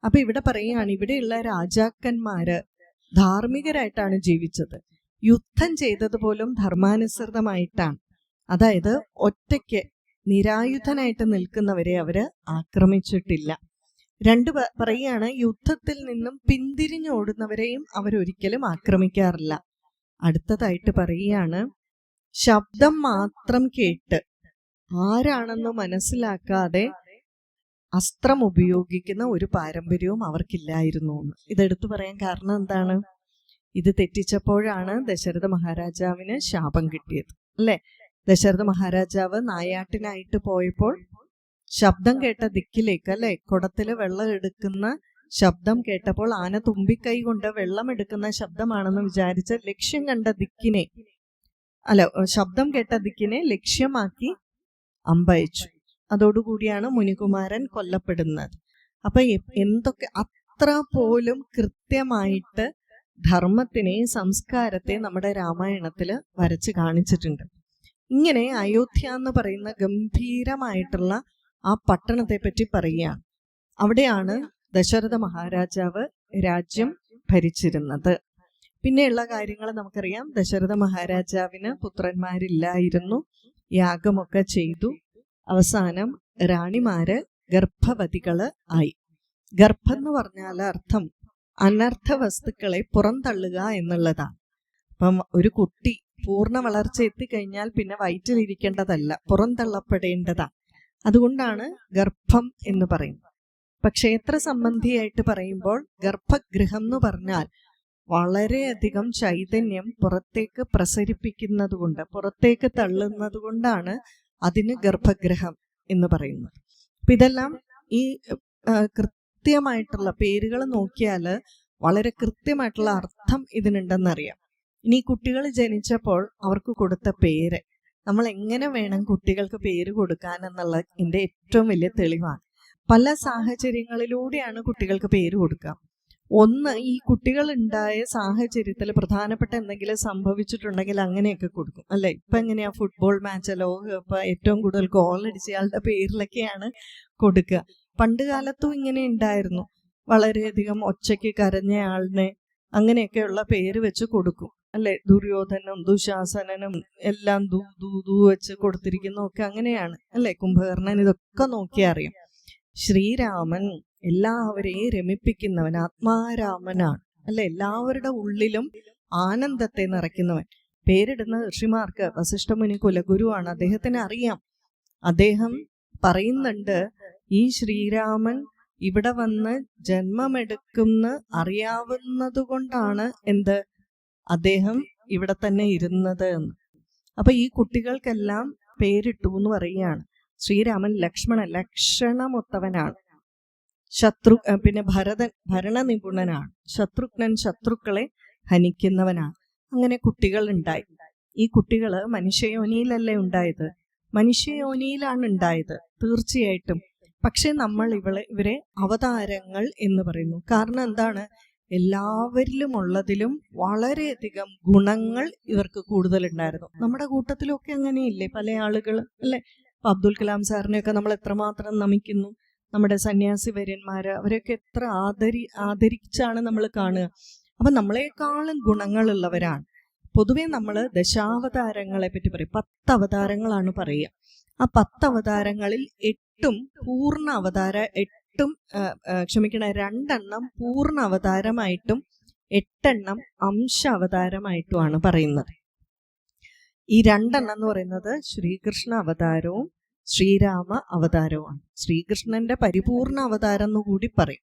അപ്പൊ ഇവിടെ പറയുകയാണ്, ഇവിടെയുള്ള രാജാക്കന്മാര് ധാർമ്മികരായിട്ടാണ് ജീവിച്ചത്. യുദ്ധം ചെയ്തത് പോലും ധർമാനുസൃതമായിട്ടാണ്. അതായത് ഒറ്റയ്ക്ക് നിരായുധനായിട്ട് നിൽക്കുന്നവരെ അവര് ആക്രമിച്ചിട്ടില്ല. പറയുകയാണ്, യുദ്ധത്തിൽ നിന്നും പിന്തിരിഞ്ഞോടുന്നവരെയും അവരൊരിക്കലും ആക്രമിക്കാറില്ല. അടുത്തതായിട്ട് പറയുകയാണ്, ശബ്ദം മാത്രം കേട്ട് ആരാണെന്ന് മനസ്സിലാക്കാതെ അസ്ത്രം ഉപയോഗിക്കുന്ന ഒരു പാരമ്പര്യവും അവർക്കില്ലായിരുന്നു. ഇതെടുത്തു പറയാൻ കാരണം എന്താണ്? ഇത് തെറ്റിച്ചപ്പോഴാണ് ദശരഥ മഹാരാജാവിന് ശാപം കിട്ടിയത് അല്ലെ. ദശരഥ മഹാരാജാവ് നായാട്ടിനായിട്ട് പോയപ്പോൾ ശബ്ദം കേട്ട ദിക്കിലേക്ക് അല്ലെ, കുടത്തില് വെള്ളം എടുക്കുന്ന ശബ്ദം കേട്ടപ്പോൾ ആന തുമ്പിക്കൈ കൊണ്ട് വെള്ളം എടുക്കുന്ന ശബ്ദമാണെന്ന് വിചാരിച്ച് ലക്ഷ്യം കണ്ട ദിക്കിനെ ശബ്ദം കേട്ട ദിക്കിനെ ലക്ഷ്യമാക്കി അമ്പയച്ചു. അതോടുകൂടിയാണ് മുനികുമാരൻ കൊല്ലപ്പെടുന്നത്. അപ്പൊ എന്തൊക്കെ അത്ര പോലും കൃത്യമായിട്ട് ധർമ്മത്തിനെ, സംസ്കാരത്തെ നമ്മുടെ രാമായണത്തില് വരച്ച് കാണിച്ചിട്ടുണ്ട്. ഇങ്ങനെ അയോധ്യ എന്ന് പറയുന്ന ഗംഭീരമായിട്ടുള്ള ആ പട്ടണത്തെ പറ്റി പറയുകയാണ്. അവിടെയാണ് ദശരഥ മഹാരാജാവ് രാജ്യം ഭരിച്ചിരുന്നത്. പിന്നെയുള്ള കാര്യങ്ങൾ നമുക്കറിയാം. ദശരഥ മഹാരാജാവിന് പുത്രന്മാരില്ലായിരുന്നു. യാഗമൊക്കെ ചെയ്തു. അവസാനം റാണിമാര് ഗർഭവതികള് ആയി. ഗർഭം എന്ന് പറഞ്ഞാൽ അർത്ഥം അനർത്ഥ വസ്തുക്കളെ പുറന്തള്ളുക എന്നുള്ളതാണ്. അപ്പം ഒരു കുട്ടി പൂർണ്ണ വളർച്ച എത്തിക്കഴിഞ്ഞാൽ പിന്നെ വയറ്റിലിരിക്കേണ്ടതല്ല, പുറന്തള്ളപ്പെടേണ്ടതാണ്. അതുകൊണ്ടാണ് ഗർഭം എന്ന് പറയുന്നത്. ഇപ്പൊ ക്ഷേത്ര സംബന്ധിയായിട്ട് പറയുമ്പോൾ ഗർഭഗൃഹം എന്ന് പറഞ്ഞാൽ വളരെയധികം ചൈതന്യം പുറത്തേക്ക് പ്രസരിപ്പിക്കുന്നത് കൊണ്ട്, പുറത്തേക്ക് തള്ളുന്നത് കൊണ്ടാണ് അതിന് ഗർഭഗൃഹം എന്ന് പറയുന്നത്. അപ്പൊ ഇതെല്ലാം ഈ കൃത്യമായിട്ടുള്ള പേരുകൾ നോക്കിയാൽ വളരെ കൃത്യമായിട്ടുള്ള അർത്ഥം ഇതിനുണ്ടെന്നറിയാം. ഇനി കുട്ടികൾ ജനിച്ചപ്പോൾ അവർക്ക് കൊടുത്ത പേര്, നമ്മൾ എങ്ങനെ വേണം കുട്ടികൾക്ക് പേര് കൊടുക്കാൻ എന്നുള്ള ഇതിന്റെ ഏറ്റവും വലിയ തെളിവാണ്. പല സാഹചര്യങ്ങളിലൂടെയാണ് കുട്ടികൾക്ക് പേര് കൊടുക്കുക. ഒന്ന്, ഈ കുട്ടികൾ ഉണ്ടായ സാഹചര്യത്തിൽ പ്രധാനപ്പെട്ട എന്തെങ്കിലും സംഭവിച്ചിട്ടുണ്ടെങ്കിൽ അങ്ങനെയൊക്കെ കൊടുക്കും അല്ലെ. ഇപ്പൊ എങ്ങനെയാ, ഫുട്ബോൾ മാച്ച്, ലോകകപ്പ്, ഏറ്റവും കൂടുതൽ ഗോൾ അടിച്ചയാളുടെ പേരിലൊക്കെയാണ് കൊടുക്കുക. പണ്ട് കാലത്തും ഇങ്ങനെ ഉണ്ടായിരുന്നു. വളരെയധികം ഒച്ചയ്ക്ക് കരഞ്ഞയാളിനെ അങ്ങനെയൊക്കെയുള്ള പേര് വെച്ച് കൊടുക്കും അല്ലെ. ദുര്യോധനും ദുശാസനനും എല്ലാം ദൂ വെച്ച് കൊടുത്തിരിക്കുന്നതൊക്കെ അങ്ങനെയാണ് അല്ലെ. കുംഭകർണൻ, ഇതൊക്കെ നോക്കിയാൽ അറിയാം. ശ്രീരാമൻ എല്ലാവരെയും രമിപ്പിക്കുന്നവൻ, ആത്മാരാമനാണ് അല്ലെ. എല്ലാവരുടെ ഉള്ളിലും ആനന്ദത്തെ നിറയ്ക്കുന്നവൻ. പേരിടുന്ന ഋഷിമാർക്ക് വസിഷ്ഠമുനി കുലഗുരുവാണ്. അദ്ദേഹത്തിന് അറിയാം. അദ്ദേഹം പറയുന്നുണ്ട്, ഈ ശ്രീരാമൻ ഇവിടെ വന്ന് ജന്മമെടുക്കുന്ന അറിയാവുന്നത് കൊണ്ടാണ് അദ്ദേഹം ഇവിടെ തന്നെ ഇരുന്നത് എന്ന്. അപ്പൊ ഈ കുട്ടികൾക്കെല്ലാം പേരിട്ടു എന്ന് പറയുകയാണ്. ശ്രീരാമൻ ലക്ഷണമൊത്തവനാണ്. പിന്നെ ഭരണ നിപുണനാണ്. ശത്രുഘ്നൻ ശത്രുക്കളെ ഹനിക്കുന്നവനാണ്. അങ്ങനെ കുട്ടികൾ ഉണ്ടായി. ഈ കുട്ടികള് മനുഷ്യയോനിയിലല്ലേ ഉണ്ടായത്? മനുഷ്യയോനിയിലാണ് ഉണ്ടായത് തീർച്ചയായിട്ടും. പക്ഷെ നമ്മൾ ഇവരെ അവതാരങ്ങൾ എന്ന് പറയുന്നു. കാരണം എന്താണ്? എല്ലാവരിലും ഉള്ളതിലും വളരെയധികം ഗുണങ്ങൾ ഇവർക്ക് കൂടുതലുണ്ടായിരുന്നു. നമ്മുടെ കൂട്ടത്തിലൊക്കെ അങ്ങനെയില്ലേ പല ആളുകൾ അല്ലെ. അബ്ദുൽ കലാം സാറിനെയൊക്കെ നമ്മൾ എത്രമാത്രം നമിക്കുന്നു. നമ്മുടെ സന്യാസി വര്യന്മാര്, അവരൊക്കെ എത്ര ആദരിച്ചാണ് നമ്മൾ കാണുക. അപ്പൊ നമ്മളെക്കാളും ഗുണങ്ങളുള്ളവരാണ്. പൊതുവെ നമ്മൾ ദശാവതാരങ്ങളെ പറ്റി പറയും. 10 അവതാരങ്ങളാണ് പറയുക. ആ 10 അവതാരങ്ങളിൽ 8 പൂർണ്ണ അവതാര 2 പൂർണ്ണ അവതാരമായിട്ടും 8 അംശ അവതാരമായിട്ടുമാണ് പറയുന്നത്. ഈ 2 എന്ന് പറയുന്നത് ശ്രീകൃഷ്ണ അവതാരവും ശ്രീരാമ അവതാരവുമാണ്. ശ്രീകൃഷ്ണന്റെ പരിപൂർണ അവതാരം എന്ന് കൂടി പറയും.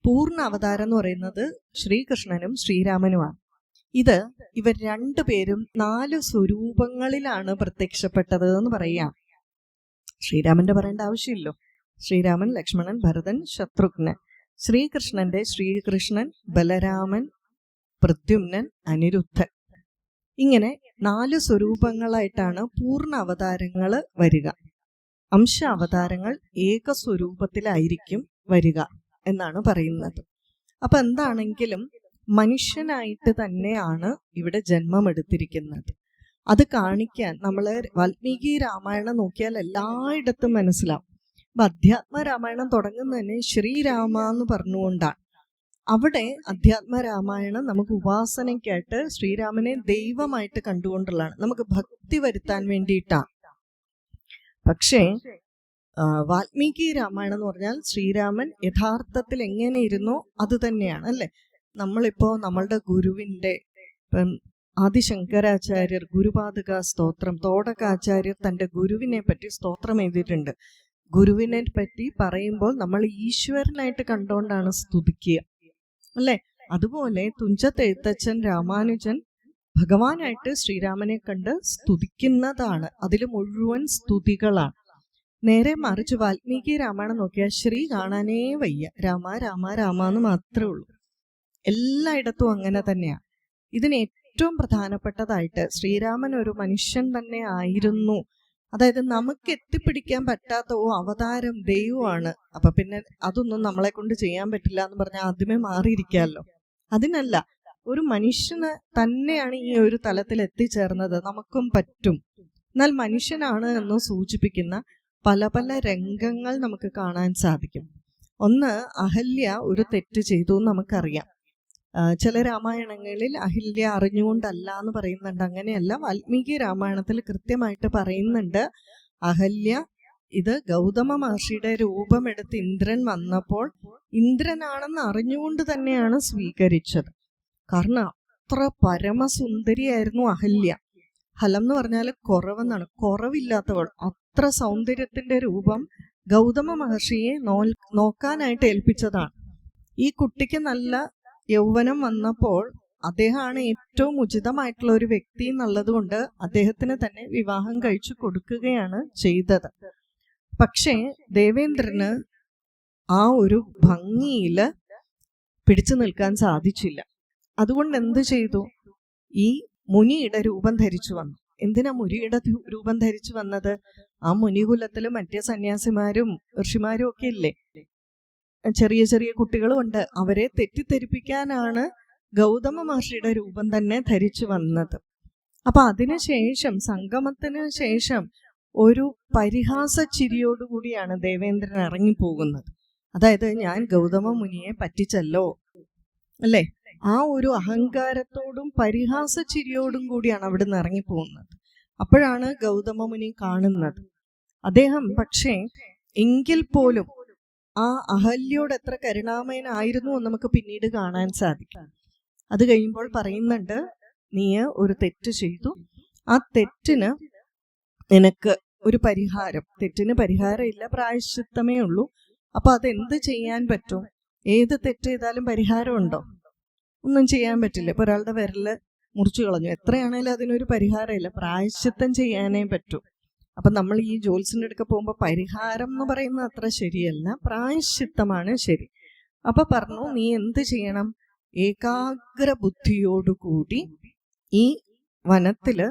പൂർണ്ണ അവതാരം എന്ന് പറയുന്നത് ശ്രീകൃഷ്ണനും ശ്രീരാമനുമാണ്. ഇവർ 2 പേരും 4 സ്വരൂപങ്ങളിലാണ് പ്രത്യക്ഷപ്പെട്ടത് എന്ന് പറയാം. ശ്രീരാമന്റെ പറയേണ്ട ആവശ്യമില്ലോ. ശ്രീരാമൻ, ലക്ഷ്മണൻ, ഭരതൻ, ശത്രുഘ്നൻ. ശ്രീകൃഷ്ണൻ ബലരാമൻ, പ്രദ്യുമ്നൻ, അനിരുദ്ധൻ. ഇങ്ങനെ 4 സ്വരൂപങ്ങളായിട്ടാണ് പൂർണ്ണ അവതാരങ്ങൾ വരിക. അംശ അവതാരങ്ങൾ ഏക സ്വരൂപത്തിലായിരിക്കും വരിക എന്നാണ് പറയുന്നത്. അപ്പൊ എന്താണെങ്കിലും മനുഷ്യനായിട്ട് തന്നെയാണ് ഇവിടെ ജന്മമെടുത്തിരിക്കുന്നത്. അത് കാണിക്കാൻ നമ്മൾ വാൽമീകി രാമായണം നോക്കിയാൽ എല്ലായിടത്തും മനസ്സിലാവും. അപ്പൊ അധ്യാത്മ രാമായണം തുടങ്ങുന്നത് തന്നെ ശ്രീരാമ എന്ന് പറഞ്ഞുകൊണ്ടാണ്. അവിടെ അധ്യാത്മ രാമായണം നമുക്ക് ഉപാസനയ്ക്കായിട്ട് ശ്രീരാമനെ ദൈവമായിട്ട് കണ്ടുകൊണ്ടുള്ളതാണ്, നമുക്ക് ഭക്തി വരുത്താൻ വേണ്ടിയിട്ടാണ്. പക്ഷേ വാൽമീകി രാമായണം എന്ന് പറഞ്ഞാൽ ശ്രീരാമൻ യഥാർത്ഥത്തിൽ എങ്ങനെയിരുന്നോ അത് തന്നെയാണ്, അല്ലെ? നമ്മളിപ്പോ നമ്മളുടെ ഗുരുവിന്റെ ഇപ്പം ആദിശങ്കരാചാര്യർ ഗുരുപാദുക സ്തോത്രം, തോടകാചാര്യർ തന്റെ ഗുരുവിനെ പറ്റി സ്തോത്രം എഴുതിയിട്ടുണ്ട്. ഗുരുവിനെ പറ്റി പറയുമ്പോൾ നമ്മൾ ഈശ്വരനായിട്ട് കണ്ടുകൊണ്ടാണ് സ്തുതിക്കുക, അല്ലെ? അതുപോലെ തുഞ്ചത്തെഴുത്തച്ഛൻ രാമാനുജൻ ഭഗവാനായിട്ട് ശ്രീരാമനെ കണ്ട് സ്തുതിക്കുന്നതാണ്. അതിൽ മുഴുവൻ സ്തുതികളാണ്. നേരെ മറിച്ച് വാൽമീകി രാമായണം നോക്കിയാൽ ശ്രീ കാണാനേ വയ്യ, രാമ രാമ രാമ എന്ന് മാത്രമേ ഉള്ളൂ. എല്ലായിടത്തും അങ്ങനെ തന്നെയാണ്. ഇതിന് ഏറ്റവും പ്രധാനപ്പെട്ടതായിട്ട് ശ്രീരാമൻ ഒരു മനുഷ്യൻ തന്നെ ആയിരുന്നു. അതായത് നമുക്ക് എത്തിപ്പിടിക്കാൻ പറ്റാത്ത അവതാരം ദൈവമാണ്, അപ്പൊ പിന്നെ അതൊന്നും നമ്മളെ കൊണ്ട് ചെയ്യാൻ പറ്റില്ല എന്ന് പറഞ്ഞാൽ ആദ്യമേ മാറിയിരിക്കാമല്ലോ. അതിനല്ല, ഒരു മനുഷ്യന് തന്നെയാണ് ഈ ഒരു തലത്തിൽ എത്തിച്ചേർന്നത്, നമുക്കും പറ്റും. എന്നാൽ മനുഷ്യനാണ് എന്ന് സൂചിപ്പിക്കുന്ന പല പല രംഗങ്ങൾ നമുക്ക് കാണാൻ സാധിക്കും. ഒന്ന്, അഹല്യ ഒരു തെറ്റ് ചെയ്തു എന്ന് നമുക്കറിയാം. ചില രാമായണങ്ങളിൽ അഹല്യ അറിഞ്ഞുകൊണ്ടല്ല എന്ന് പറയുന്നുണ്ട്. അങ്ങനെയല്ല, വാൽമീകി രാമായണത്തിൽ കൃത്യമായിട്ട് പറയുന്നുണ്ട് അഹല്യ ഇത് ഗൗതമ മഹർഷിയുടെ രൂപമെടുത്ത് ഇന്ദ്രൻ വന്നപ്പോൾ ഇന്ദ്രനാണെന്ന് അറിഞ്ഞുകൊണ്ട് തന്നെയാണ് സ്വീകരിച്ചത്. കാരണം അത്ര പരമസുന്ദരിയായിരുന്നു അഹല്യ. ഹലം എന്ന് പറഞ്ഞാൽ കുറവെന്നാണ്, കുറവില്ലാത്തവൾ. അത്ര സൗന്ദര്യത്തിന്റെ രൂപം ഗൗതമ മഹർഷിയെ നോക്കാനായിട്ട് ഏൽപ്പിച്ചതാണ്. ഈ കുട്ടിക്ക് നല്ല യൗവനം വന്നപ്പോൾ അദ്ദേഹമാണ് ഏറ്റവും ഉചിതമായിട്ടുള്ള ഒരു വ്യക്തി എന്നുള്ളത് കൊണ്ട് അദ്ദേഹത്തിന് തന്നെ വിവാഹം കഴിച്ചു കൊടുക്കുകയാണ് ചെയ്തത്. പക്ഷേ ദേവേന്ദ്രന് ആ ഒരു ഭംഗിയില് പിടിച്ചു നിൽക്കാൻ സാധിച്ചില്ല. അതുകൊണ്ട് എന്ത് ചെയ്തു? ഈ മുനിയുടെ രൂപം ധരിച്ചു വന്നു. എന്തിനാ മുനിയുടെ രൂപം ധരിച്ചു വന്നത്? ആ മുനികുലത്തില് മറ്റേ സന്യാസിമാരും ഋഷിമാരും ഒക്കെ ഇല്ലേ, ചെറിയ ചെറിയ കുട്ടികളും ഉണ്ട്. അവരെ തെറ്റിദ്ധരിപ്പിക്കാനാണ് ഗൗതമ മഹർഷിയുടെ രൂപം തന്നെ ധരിച്ചു വന്നത്. അപ്പൊ അതിനുശേഷം സംഗമത്തിന് ശേഷം ഒരു പരിഹാസ ചിരിയോടുകൂടിയാണ് ദേവേന്ദ്രൻ ഇറങ്ങിപ്പോകുന്നത്. അതായത് ഞാൻ ഗൗതമ മുനിയെ പറ്റിച്ചല്ലോ, അല്ലേ? ആ ഒരു അഹങ്കാരത്തോടും പരിഹാസ ചിരിയോടും കൂടിയാണ് അവിടുന്ന് ഇറങ്ങിപ്പോകുന്നത്. അപ്പോഴാണ് ഗൗതമ മുനി കാണുന്നത്. അദ്ദേഹം പക്ഷേ എങ്കിൽ പോലും ആ അഹല്യോട് എത്ര കരുണാമയനായിരുന്നു എന്ന് നമുക്ക് പിന്നീട് കാണാൻ സാധിക്കും. അത് കഴിയുമ്പോൾ പറയുന്നുണ്ട്, നീ ഒരു തെറ്റ് ചെയ്തു, ആ തെറ്റിന് നിനക്ക് ഒരു പരിഹാരം. തെറ്റിന് പരിഹാരം ഇല്ല, പ്രായശ്ചിത്തമേ ഉള്ളൂ. അപ്പൊ അതെന്ത് ചെയ്യാൻ പറ്റും? ഏത് തെറ്റ് ചെയ്താലും പരിഹാരം ഉണ്ടോ? ഒന്നും ചെയ്യാൻ പറ്റില്ല. ഇപ്പൊ ഒരാളുടെ വിരല് മുറിച്ചു കളഞ്ഞു, എത്രയാണേലും അതിനൊരു പരിഹാരമില്ല, പ്രായശ്ചിത്തം ചെയ്യാനേ പറ്റൂ. അപ്പൊ നമ്മൾ ഈ ജോത്സ്യന്റെ അടുക്ക പോകുമ്പോൾ പരിഹാരം എന്ന് പറയുന്നത് അത്ര ശരിയല്ല, പ്രായശ്ചിത്തമാണ് ശരി. അപ്പൊ പറഞ്ഞു, നീ എന്ത് ചെയ്യണം? ഏകാഗ്ര ബുദ്ധിയോടുകൂടി ഈ വനത്തില്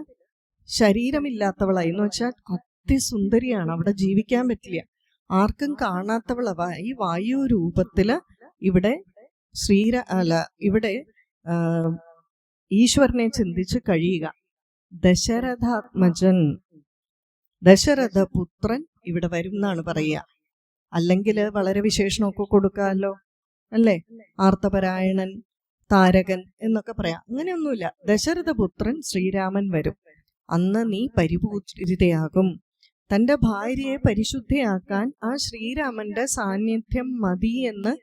ശരീരമില്ലാത്തവളായി എന്ന് വെച്ചാൽ അതിസുന്ദരിയാണ്, അവിടെ ജീവിക്കാൻ പറ്റില്ല, ആർക്കും കാണാത്തവള ഈ വായു രൂപത്തില് ഇവിടെ ഇവിടെ ഈശ്വരനെ ചിന്തിച്ച് കഴിയുക. ദശരഥാത്മജൻ, ദശരഥപുത്രൻ ഇവിടെ വരും എന്നാണ് പറയുക. അല്ലെങ്കിൽ വളരെ വിശേഷണമൊക്കെ കൊടുക്കാമല്ലോ, അല്ലേ? ആർത്തപരായണൻ, താരകൻ എന്നൊക്കെ പറയാം. അങ്ങനെയൊന്നുമില്ല. ദശരഥപുത്രൻ ശ്രീരാമൻ വരും. അന്ന് നീ പരിപൂരിതയാകും. തൻ്റെ ഭാര്യയെ പരിശുദ്ധയാക്കാൻ ആ ശ്രീരാമന്റെ സാന്നിധ്യം മതി എന്ന്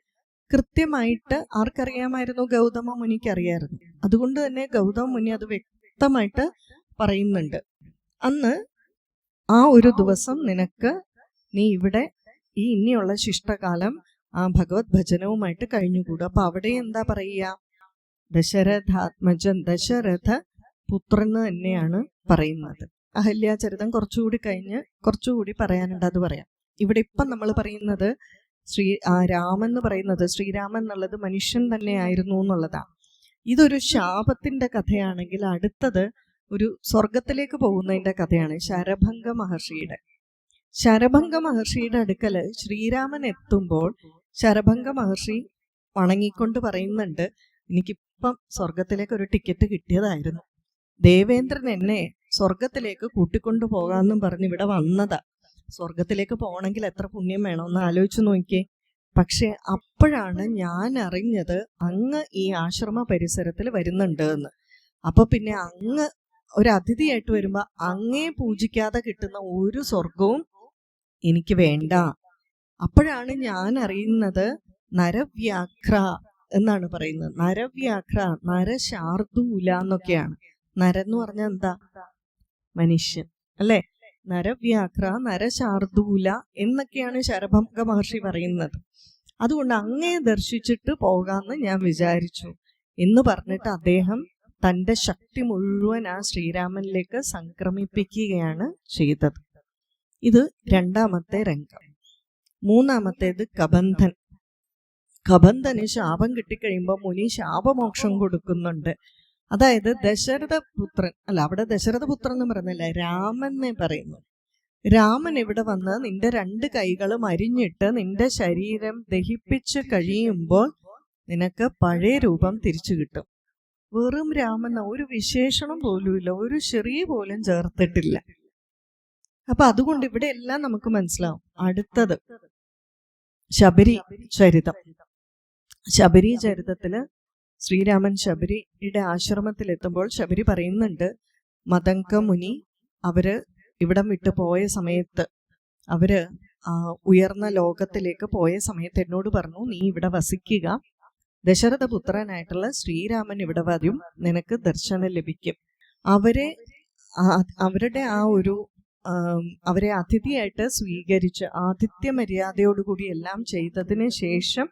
കൃത്യമായിട്ട് ആർക്കറിയാമായിരുന്നു? ഗൗതമ മുനിക്ക് അറിയാമായിരുന്നു. അതുകൊണ്ട് തന്നെ ഗൗതമ മുനി അത് വ്യക്തമായിട്ട് പറയുന്നുണ്ട്. അന്ന് ആ ഒരു ദിവസം നിനക്ക് നീ ഇവിടെ ഈ ഇനിയുള്ള ശിഷ്ടകാലം ആ ഭഗവത് ഭജനവുമായിട്ട് കഴിഞ്ഞുകൂടും. അപ്പൊ അവിടെ എന്താ പറയുക? ദശരഥാത്മജൻ, ദശരഥ പുത്രൻ തന്നെയാണ് പറയുന്നത്. അഹല്യാചരിതം കുറച്ചുകൂടി കഴിഞ്ഞ് കുറച്ചുകൂടി പറയാനുണ്ട്, അത് പറയാം. ഇവിടെ ഇപ്പം നമ്മൾ പറയുന്നത് രാമൻ എന്ന് പറയുന്നത്, ശ്രീരാമൻ എന്നുള്ളത് മനുഷ്യൻ തന്നെയായിരുന്നു എന്നുള്ളതാണ്. ഇതൊരു ശാപത്തിന്റെ കഥയാണെങ്കിൽ അടുത്തത് ഒരു സ്വർഗത്തിലേക്ക് പോകുന്നതിന്റെ കഥയാണ് ശരഭംഗ മഹർഷിയുടെ. ശരഭംഗ മഹർഷിയുടെ അടുക്കല് ശ്രീരാമൻ എത്തുമ്പോൾ ശരഭംഗ മഹർഷി വണങ്ങിക്കൊണ്ട് പറയുന്നുണ്ട്, എനിക്കിപ്പം സ്വർഗത്തിലേക്ക് ഒരു ടിക്കറ്റ് കിട്ടിയതായിരുന്നു. ദേവേന്ദ്രൻ എന്നെ സ്വർഗത്തിലേക്ക് കൂട്ടിക്കൊണ്ടു പോകാമെന്നും പറഞ്ഞ് ഇവിടെ വന്നതാ. സ്വർഗത്തിലേക്ക് പോകണമെങ്കിൽ എത്ര പുണ്യം വേണമെന്ന് ആലോചിച്ചു നോക്കിയേ. പക്ഷെ അപ്പോഴാണ് ഞാൻ അറിഞ്ഞത് അങ്ങ് ഈ ആശ്രമ പരിസരത്തിൽ വരുന്നുണ്ട് എന്ന്. അപ്പൊ പിന്നെ അങ്ങ് ഒരു അതിഥിയായിട്ട് വരുമ്പോ അങ്ങേ പൂജിക്കാതെ കിട്ടുന്ന ഒരു സ്വർഗവും എനിക്ക് വേണ്ട. അപ്പോഴാണ് ഞാൻ അറിയുന്നത് നരവ്യാഘ്ര എന്നാണ് പറയുന്നത്. നരവ്യാഘ്ര, നരശാർദൂല എന്നൊക്കെയാണ്. നരെന്ന് പറഞ്ഞാൽ എന്താ? മനുഷ്യൻ അല്ലെ? നരവ്യാഘ്ര, നരശാർദൂല എന്നൊക്കെയാണ് ശരഭംഗ മഹർഷി പറയുന്നത്. അതുകൊണ്ട് അങ്ങയെ ദർശിച്ചിട്ട് പോകാമെന്ന് ഞാൻ വിചാരിച്ചു എന്ന് പറഞ്ഞിട്ട് അദ്ദേഹം തൻ്റെ ശക്തി മുഴുവൻ ആ ശ്രീരാമനിലേക്ക് സംക്രമിപ്പിക്കുകയാണ് ചെയ്തത്. ഇത് രണ്ടാമത്തെ രംഗം. മൂന്നാമത്തേത് കബന്ധൻ. കബന്ധന് ശാപം കിട്ടിക്കഴിയുമ്പോൾ മുനി ശാപമോക്ഷം കൊടുക്കുന്നുണ്ട്. അതായത് ദശരഥപുത്രൻ അല്ല, അവിടെ ദശരഥപുത്രൻ എന്ന് പറയുന്നില്ല, രാമനെ പറയുന്നു. രാമൻ ഇവിടെ വന്ന് നിന്റെ 2 കൈകളും അരിഞ്ഞിട്ട് നിന്റെ ശരീരം ദഹിപ്പിച്ച് കഴിയുമ്പോൾ നിനക്ക് പഴയ രൂപം തിരിച്ചു കിട്ടും. വെറും രാമൻ, ഒരു വിശേഷണം പോലുമില്ല, ഒരു ചെറിയ പോലും ചേർത്തിട്ടില്ല. അപ്പൊ അതുകൊണ്ട് ഇവിടെ എല്ലാം നമുക്ക് മനസ്സിലാവും. അടുത്തത് ശബരി ചരിതം. ശബരി ചരിതത്തില് ശ്രീരാമൻ ശബരിയുടെ ആശ്രമത്തിൽ എത്തുമ്പോൾ ശബരി പറയുന്നുണ്ട്, മതങ്ക മുനി അവര് ഇവിടം വിട്ടു പോയ സമയത്ത്, അവര് ഉയർന്ന ലോകത്തിലേക്ക് പോയ സമയത്ത് എന്നോട് പറഞ്ഞു, നീ ഇവിടെ വസിക്കുക, ദശരഥപുത്രനായിട്ടുള്ള ശ്രീരാമൻ ഇവിടെ വരും, നിനക്ക് ദർശനം ലഭിക്കും. അവരുടെ ആ ഒരു അവരെ അതിഥിയായിട്ട് സ്വീകരിച്ച് ആതിഥ്യ മര്യാദയോടുകൂടി എല്ലാം ചെയ്തതിന് ശേഷം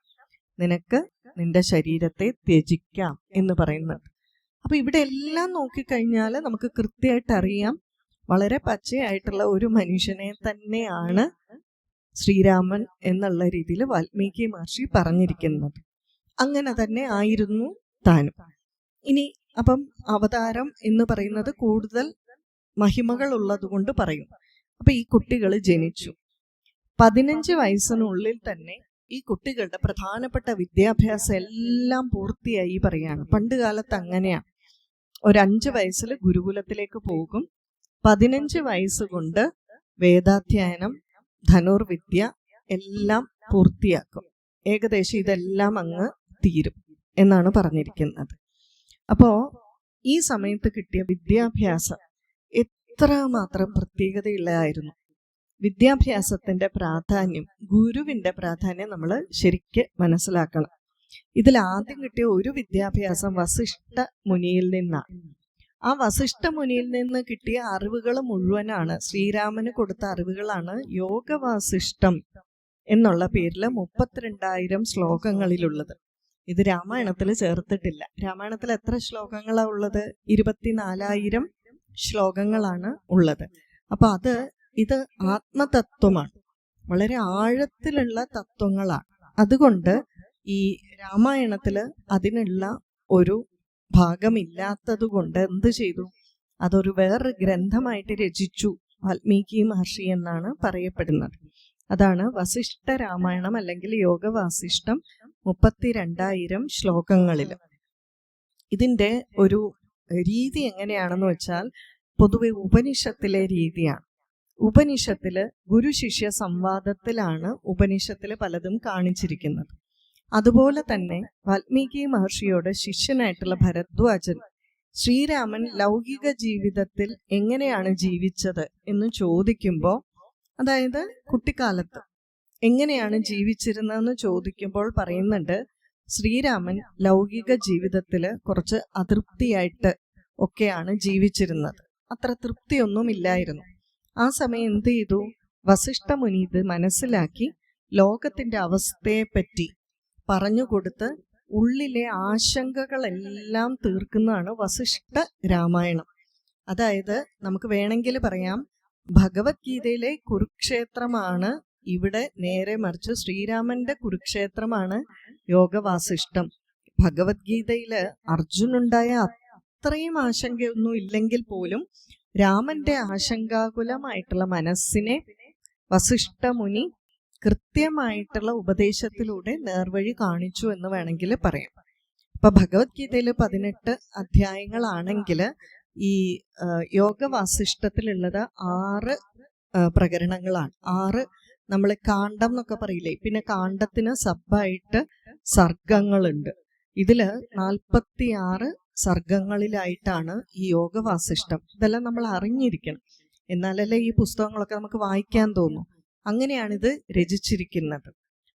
നിനക്ക് നിന്റെ ശരീരത്തെ ത്യജിക്കാം എന്ന് പറയുന്നത്. അപ്പൊ ഇവിടെ എല്ലാം നോക്കിക്കഴിഞ്ഞാൽ നമുക്ക് കൃത്യമായിട്ട് അറിയാം, വളരെ പച്ചയായിട്ടുള്ള ഒരു മനുഷ്യനെ തന്നെയാണ് ശ്രീരാമൻ എന്നുള്ള രീതിയിൽ വാൽമീകി മഹർഷി പറഞ്ഞിരിക്കുന്നത്. അങ്ങനെ തന്നെ ആയിരുന്നു താനും. ഇനി അപ്പം അവതാരം എന്ന് പറയുന്നത് കൂടുതൽ മഹിമകൾ ഉള്ളത് കൊണ്ട് പറയും. അപ്പൊ ഈ കുട്ടികൾ ജനിച്ചു. 15 വയസ്സിനുള്ളിൽ തന്നെ ഈ കുട്ടികളുടെ പ്രധാനപ്പെട്ട വിദ്യാഭ്യാസം എല്ലാം പൂർത്തിയായി പറയാണ്. പണ്ട് കാലത്ത് അങ്ങനെയാണ്. ഒരു 5 വയസ്സിൽ ഗുരുകുലത്തിലേക്ക് പോകും. 15 വയസ്സുകൊണ്ട് വേദാധ്യയനം, ധനുർവിദ്യ എല്ലാം പൂർത്തിയാക്കും. ഏകദേശം ഇതെല്ലാം അങ്ങ് തീരും എന്നാണ് പറഞ്ഞിരിക്കുന്നത്. അപ്പോ ഈ സമയത്ത് കിട്ടിയ വിദ്യാഭ്യാസം എത്രമാത്രം പ്രത്യേകതയുള്ളതായിരുന്നു. വിദ്യാഭ്യാസത്തിന്റെ പ്രാധാന്യം, ഗുരുവിന്റെ പ്രാധാന്യം നമ്മൾ ശരിക്ക് മനസ്സിലാക്കണം. ഇതിൽ ആദ്യം കിട്ടിയ ഒരു വിദ്യാഭ്യാസം വസിഷ്ഠ മുനിയിൽ നിന്നാണ്. ആ വസിഷ്ഠ മുനിയിൽ നിന്ന് കിട്ടിയ അറിവുകൾ മുഴുവനാണ്, ശ്രീരാമന് കൊടുത്ത അറിവുകളാണ് യോഗവാസിഷ്ടം എന്നുള്ള പേരിൽ 32,000 ശ്ലോകങ്ങളിലുള്ളത്. ഇത് രാമായണത്തിൽ ചേർത്തിട്ടില്ല. രാമായണത്തിൽ എത്ര ശ്ലോകങ്ങളാ ഉള്ളത്? 24,000 ശ്ലോകങ്ങളാണ് ഉള്ളത്. അപ്പൊ ഇത് ആത്മതത്വമാണ്, വളരെ ആഴത്തിലുള്ള തത്വങ്ങളാണ്. അതുകൊണ്ട് ഈ രാമായണത്തില് അതിനുള്ള ഒരു ഭാഗമില്ലാത്തത് കൊണ്ട് എന്ത് ചെയ്തു? അതൊരു വേറൊരു ഗ്രന്ഥമായിട്ട് രചിച്ചു വാൽമീകി മഹർഷി എന്നാണ് പറയപ്പെടുന്നത്. അതാണ് വസിഷ്ഠ രാമായണം അല്ലെങ്കിൽ യോഗവാസിഷ്ടം. 32,000 ശ്ലോകങ്ങളിൽ. ഇതിന്റെ ഒരു രീതി എങ്ങനെയാണെന്ന് വെച്ചാൽ പൊതുവെ ഉപനിഷത്തിലെ രീതിയാണ്. ഉപനിഷത്തില് ഗുരു ശിഷ്യ സംവാദത്തിലാണ് ഉപനിഷത്തില് പലതും കാണിച്ചിരിക്കുന്നത്. അതുപോലെ തന്നെ വാൽമീകി മഹർഷിയോട് ശിഷ്യനായിട്ടുള്ള ഭരദ്വാജൻ ശ്രീരാമൻ ലൗകിക ജീവിതത്തിൽ എങ്ങനെയാണ് ജീവിച്ചത് എന്ന് ചോദിക്കുമ്പോൾ, അതായത് കുട്ടിക്കാലത്ത് എങ്ങനെയാണ് ജീവിച്ചിരുന്നതെന്ന് ചോദിക്കുമ്പോൾ പറയുന്നുണ്ട്, ശ്രീരാമൻ ലൗകിക ജീവിതത്തില് കുറച്ച് അതൃപ്തിയായിട്ട് ഒക്കെയാണ് ജീവിച്ചിരുന്നത്. അത്ര തൃപ്തിയൊന്നുമില്ലായിരുന്നു. ആ സമയം എന്ത് ചെയ്തു? വസിഷ്ഠ മുനി ഇത് മനസ്സിലാക്കി ലോകത്തിന്റെ അവസ്ഥയെപ്പറ്റി പറഞ്ഞുകൊടുത്ത് ഉള്ളിലെ ആശങ്കകളെല്ലാം തീർക്കുന്നതാണ് വസിഷ്ഠ രാമായണം. അതായത് നമുക്ക് വേണമെങ്കിൽ പറയാം, ഭഗവത്ഗീതയിലെ കുരുക്ഷേത്രമാണ് ഇവിടെ, നേരെ മറിച്ച് ശ്രീരാമന്റെ കുരുക്ഷേത്രമാണ് യോഗവാസിഷ്ടം. ഭഗവത്ഗീതയില് അർജുനുണ്ടായ അത്രയും ആശങ്കയൊന്നും ഇല്ലെങ്കിൽ പോലും രാമന്റെ ആശങ്കാകുലമായിട്ടുള്ള മനസ്സിനെ വസിഷ്ഠ മുനി കൃത്യമായിട്ടുള്ള ഉപദേശത്തിലൂടെ നേർവഴി കാണിച്ചു എന്ന് വേണമെങ്കിൽ പറയാം. ഇപ്പൊ ഭഗവത്ഗീതയിൽ 18 അധ്യായങ്ങളാണെങ്കിൽ ഈ യോഗവാസിഷ്ടത്തിലുള്ളത് 6 പ്രകരണങ്ങളാണ്. 6 നമ്മൾ കാണ്ഡം എന്നൊക്കെ പറയില്ലേ, പിന്നെ കാണ്ഡത്തിന് സബ്ബായിട്ട് സർഗങ്ങളുണ്ട്. ഇതില് 46 സർഗങ്ങളിലായിട്ടാണ് ഈ യോഗവാസിഷ്ടം. ഇതെല്ലാം നമ്മൾ അറിഞ്ഞിരിക്കണം, എന്നാലല്ലേ ഈ പുസ്തകങ്ങളൊക്കെ നമുക്ക് വായിക്കാൻ തോന്നും. അങ്ങനെയാണിത് രചിച്ചിരിക്കുന്നത്.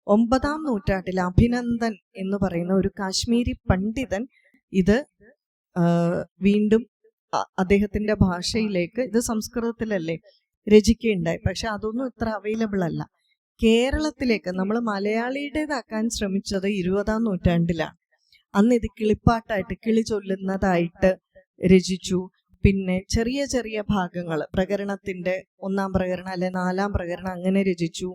9-ാം നൂറ്റാണ്ടിൽ അഭിനന്ദൻ എന്ന് പറയുന്ന ഒരു കാശ്മീരി പണ്ഡിതൻ ഇത് വീണ്ടും അദ്ദേഹത്തിന്റെ ഭാഷയിലേക്ക്, ഇത് സംസ്കൃതത്തിലല്ലേ രചിക്കുകയുണ്ടായി, പക്ഷെ അതൊന്നും ഇത്ര അവൈലബിൾ അല്ല. കേരളത്തിലേക്ക് നമ്മൾ മലയാളിയുടേതാക്കാൻ ശ്രമിച്ചത് 20-ാം നൂറ്റാണ്ടിലാണ്. അന്ന് ഇത് കിളിപ്പാട്ടായിട്ട്, കിളി ചൊല്ലുന്നതായിട്ട് രചിച്ചു. പിന്നെ ചെറിയ ചെറിയ ഭാഗങ്ങൾ, പ്രകരണത്തിന്റെ 1-ാം പ്രകരണം അല്ലെ 4-ാം പ്രകരണം അങ്ങനെ രചിച്ചു,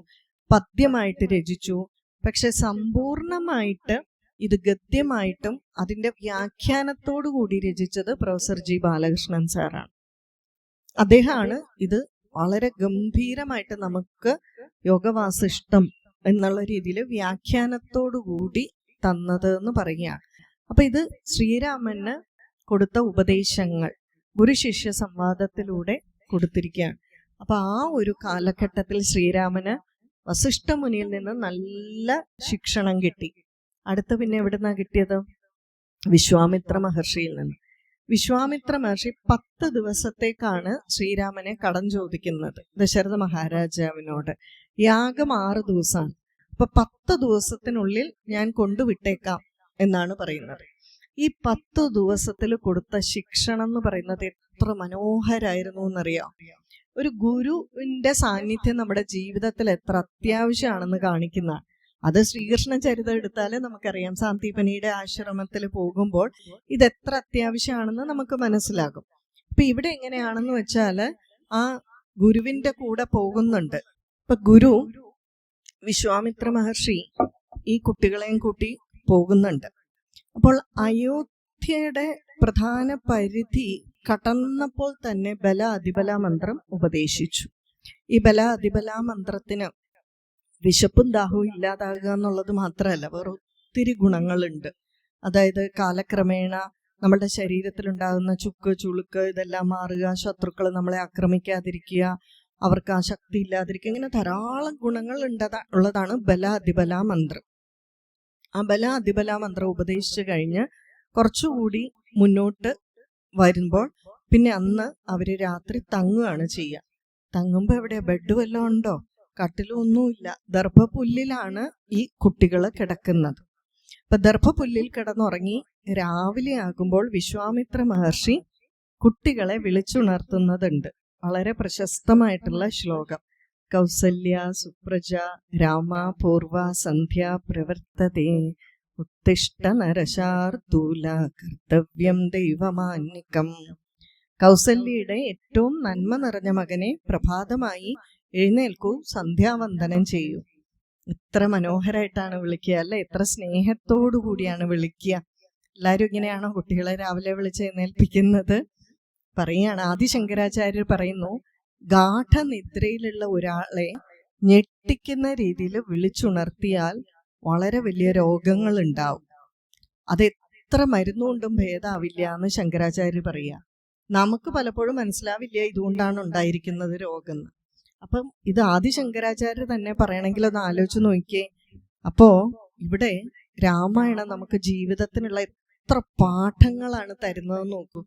പദ്യമായിട്ട് രചിച്ചു. പക്ഷെ സമ്പൂർണമായിട്ട് ഇത് ഗദ്യമായിട്ടും അതിന്റെ വ്യാഖ്യാനത്തോടു കൂടി രചിച്ചത് പ്രൊഫസർ ജി ബാലകൃഷ്ണൻ സാറാണ്. അദ്ദേഹമാണ് ഇത് വളരെ ഗംഭീരമായിട്ട് നമുക്ക് യോഗവാസിഷ്ടം എന്നുള്ള രീതിയിൽ വ്യാഖ്യാനത്തോടു കൂടി തന്നത് എന്ന് പറയുകയാണ്. അപ്പൊ ഇത് ശ്രീരാമന് കൊടുത്ത ഉപദേശങ്ങൾ ഗുരു ശിഷ്യ സംവാദത്തിലൂടെ കൊടുത്തിരിക്കുകയാണ്. അപ്പൊ ആ ഒരു കാലഘട്ടത്തിൽ ശ്രീരാമന് വസിഷ്ഠ മുനിയിൽ നിന്ന് നല്ല ശിക്ഷണം കിട്ടി. അടുത്ത പിന്നെ എവിടുന്നാ കിട്ടിയത്? വിശ്വാമിത്ര മഹർഷിയിൽ നിന്ന്. വിശ്വാമിത്ര മഹർഷി 10 ദിവസത്തേക്കാണ് ശ്രീരാമനെ കടം ചോദിക്കുന്നത് ദശരഥ മഹാരാജാവിനോട്. യാഗം 6 ദിവസമാണ്. അപ്പൊ 10 ദിവസത്തിനുള്ളിൽ ഞാൻ കൊണ്ടുവിട്ടേക്കാം എന്നാണ് പറയുന്നത്. ഈ 10 ദിവസത്തിൽ കൊടുത്ത ശിക്ഷണം എന്ന് പറയുന്നത് എത്ര മനോഹരായിരുന്നു എന്നറിയാം. ഒരു ഗുരുവിന്റെ സാന്നിധ്യം നമ്മുടെ ജീവിതത്തിൽ എത്ര അത്യാവശ്യമാണെന്ന് കാണിക്കുന്നതാണ്. അത് ശ്രീകൃഷ്ണ ചരിതം എടുത്താൽ നമുക്കറിയാം. സാന്ദീപനിയുടെ ആശ്രമത്തിൽ പോകുമ്പോൾ ഇത് എത്ര അത്യാവശ്യമാണെന്ന് നമുക്ക് മനസ്സിലാകും. ഇപ്പൊ ഇവിടെ എങ്ങനെയാണെന്ന് വെച്ചാൽ ആ ഗുരുവിന്റെ കൂടെ പോകുന്നുണ്ട്. ഇപ്പൊ ഗുരു വിശ്വാമിത്ര മഹർഷി ഈ കുട്ടികളെയും കൂട്ടി പോകുന്നുണ്ട്. അപ്പോൾ അയോധ്യയുടെ പ്രധാന പരിധി കടന്നപ്പോൾ തന്നെ ബല അതിബല മന്ത്രം ഉപദേശിച്ചു. ഈ ബല അതിബല മന്ത്രത്തിന് വിശപ്പും ദാഹവും ഇല്ലാതാകുക എന്നുള്ളത് മാത്രമല്ല, വേറെ ഒത്തിരി ഗുണങ്ങളുണ്ട്. അതായത് കാലക്രമേണ നമ്മുടെ ശരീരത്തിലുണ്ടാകുന്ന ചുക്ക് ചുളുക്ക് ഇതെല്ലാം മാറുക, ശത്രുക്കൾ നമ്മളെ ആക്രമിക്കാതിരിക്കുക, അവർക്ക് ആ ശക്തി ഇല്ലാതിരിക്കുക, ഇങ്ങനെ ധാരാളം ഗുണങ്ങൾ ഉള്ളതാണ് ബല അതിബല മന്ത്രം. ആ ബല അതിബല മന്ത്രം ഉപദേശിച്ചു കഴിഞ്ഞ് കുറച്ചുകൂടി മുന്നോട്ട് വരുമ്പോൾ പിന്നെ അന്ന് അവര് രാത്രി തങ്ങുകയാണ് ചെയ്യുക. തങ്ങുമ്പോ എവിടെയാ? ബെഡ് വല്ലതും ഉണ്ടോ? കട്ടിലൊന്നുമില്ല. ദർഭപുല്ലിലാണ് ഈ കുട്ടികൾ കിടക്കുന്നത്. അപ്പൊ ദർഭപുല്ലിൽ കിടന്നുറങ്ങി രാവിലെ ആകുമ്പോൾ വിശ്വാമിത്ര മഹർഷി കുട്ടികളെ വിളിച്ചുണർത്തുന്നതുണ്ട്. വളരെ പ്രശസ്തമായിട്ടുള്ള ശ്ലോകം. കൗസല്യ സുപ്രജ രാമ പൂർവ സന്ധ്യ പ്രവർത്തതേ ഉത്തിഷ്ഠ നരശാർദൂല കർത്തവ്യം ദൈവമാന്യകം. കൗസല്യയുടെ ഏറ്റവും നന്മ നിറഞ്ഞ മകനെ പ്രഭാതമായി എഴുന്നേൽക്കൂ, സന്ധ്യാവന്ദനം ചെയ്യൂ. എത്ര മനോഹരമായിട്ടാണ് വിളിക്കുക അല്ലെ? എത്ര സ്നേഹത്തോടു കൂടിയാണ് വിളിക്കുക. എല്ലാവരും ഇങ്ങനെയാണോ കുട്ടികളെ രാവിലെ വിളിച്ച് എഴുന്നേൽപ്പിക്കുന്നത്? പറയാണ് ആദിശങ്കരാചാര്യർ പറയുന്നു, ഗാഠനിദ്രയിലുള്ള ഒരാളെ ഞെട്ടിക്കുന്ന രീതിയിൽ വിളിച്ചുണർത്തിയാൽ വളരെ വലിയ രോഗങ്ങൾ ഉണ്ടാവും. അത് എത്ര മരുന്നുകൊണ്ടും ഭേദാവില്ല എന്ന് ശങ്കരാചാര്യർ പറയുക. നമുക്ക് പലപ്പോഴും മനസ്സിലാവില്ല ഇതുകൊണ്ടാണ് ഉണ്ടായിരിക്കുന്നത് രോഗം. അപ്പം ഇത് ആദിശങ്കരാചാര്യർ തന്നെ പറയണമെങ്കിൽ ഒന്ന് ആലോചിച്ച് നോക്കിയേ. അപ്പോ ഇവിടെ രാമായണം നമുക്ക് ജീവിതത്തിനുള്ള എത്ര പാഠങ്ങളാണ് തരുന്നതെന്ന് നോക്കൂ.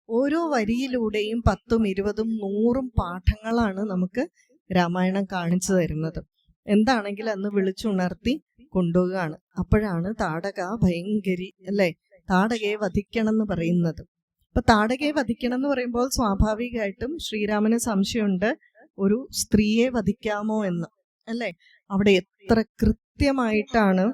ഓരോ വരിയിലൂടെയും 10ഉം 20ഉം 100ഉം പാഠങ്ങളാണ് നമുക്ക് രാമായണം കാണിച്ചു തരുന്നത്. എന്താണെങ്കിൽ അന്ന് വിളിച്ചുണർത്തി കൊണ്ടുപോവുകയാണ്. അപ്പോഴാണ് താടക ഭയങ്കരി അല്ലെ, താടകയെ വധിക്കണം എന്ന് പറയുന്നത്. അപ്പൊ താടകയെ വധിക്കണം എന്ന് പറയുമ്പോൾ സ്വാഭാവികമായിട്ടും ശ്രീരാമന് സംശയമുണ്ട്, ഒരു സ്ത്രീയെ വധിക്കാമോ എന്ന് അല്ലെ. അവിടെ എത്ര കൃത്യമായിട്ടാണ്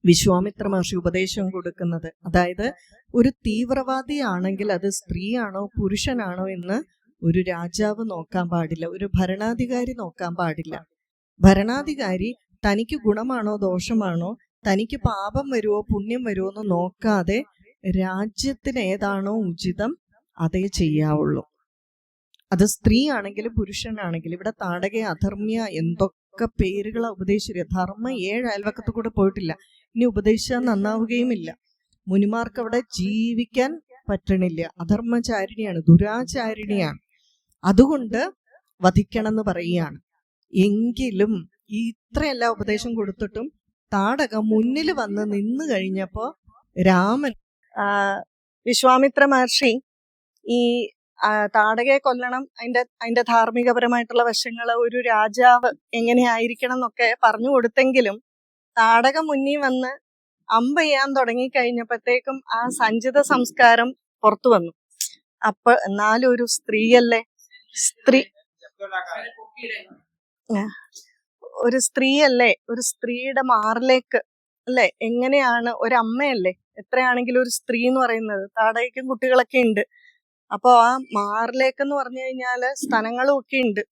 വിശ്വാമിത്ര മഹർഷി ഉപദേശം കൊടുക്കുന്നത്. അതായത് ഒരു തീവ്രവാദിയാണെങ്കിൽ അത് സ്ത്രീയാണോ പുരുഷനാണോ എന്ന് ഒരു രാജാവ് നോക്കാൻ പാടില്ല, ഒരു ഭരണാധികാരി നോക്കാൻ പാടില്ല. ഭരണാധികാരി തനിക്ക് ഗുണമാണോ ദോഷമാണോ, തനിക്ക് പാപം വരുമോ പുണ്യം വരുമോ എന്ന് നോക്കാതെ രാജ്യത്തിന് ഏതാണോ ഉചിതം അതേ ചെയ്യാവുള്ളൂ. അത് സ്ത്രീ ആണെങ്കിലും പുരുഷനാണെങ്കിലും. ഇവിടെ താടക, അധർമ്മ്യ എന്തൊക്കെ പേരുകളാ ഉപദേശിക്കുക. ധർമ്മ 7 അയൽവക്കത്ത് കൂടെ പോയിട്ടില്ല. ഇനി ഉപദേശിച്ചാൽ നന്നാവുകയുമില്ല. മുനിമാർക്ക് അവിടെ ജീവിക്കാൻ പറ്റണില്ല. അധർമ്മചാരിണിയാണ്, ദുരാചാരിണിയാണ്. അതുകൊണ്ട് വധിക്കണം എന്ന് പറയുകയാണ്. എങ്കിലും ഇത്രയെല്ലാം ഉപദേശം കൊടുത്തിട്ടും താടക മുന്നിൽ വന്ന് നിന്ന് കഴിഞ്ഞപ്പോ രാമൻ, വിശ്വാമിത്ര മഹർഷി ഈ താടകയെ കൊല്ലണം, അതിന്റെ ധാർമ്മികപരമായിട്ടുള്ള വശങ്ങൾ, ഒരു രാജാവ് എങ്ങനെയായിരിക്കണം എന്നൊക്കെ പറഞ്ഞു കൊടുത്തെങ്കിലും താടക മുന്നിൽ വന്ന് അമ്പ് ചെയ്യാൻ തുടങ്ങി കഴിഞ്ഞപ്പോഴത്തേക്കും ആ സഞ്ചിത സംസ്കാരം പുറത്തു വന്നു. അപ്പൊ എന്നാലും ഒരു സ്ത്രീയല്ലേ, ഒരു സ്ത്രീയുടെ മാറിലേക്ക് അല്ലെ, എങ്ങനെയാണ് ഒരമ്മയല്ലേ, എത്രയാണെങ്കിലും ഒരു സ്ത്രീ എന്ന് പറയുന്നത്. താടകയ്ക്കും കുട്ടികളൊക്കെ ഉണ്ട്. അപ്പൊ ആ മാറിലേക്കെന്ന് പറഞ്ഞു കഴിഞ്ഞാല് സ്തനങ്ങളും ഒക്കെ ഉണ്ട്.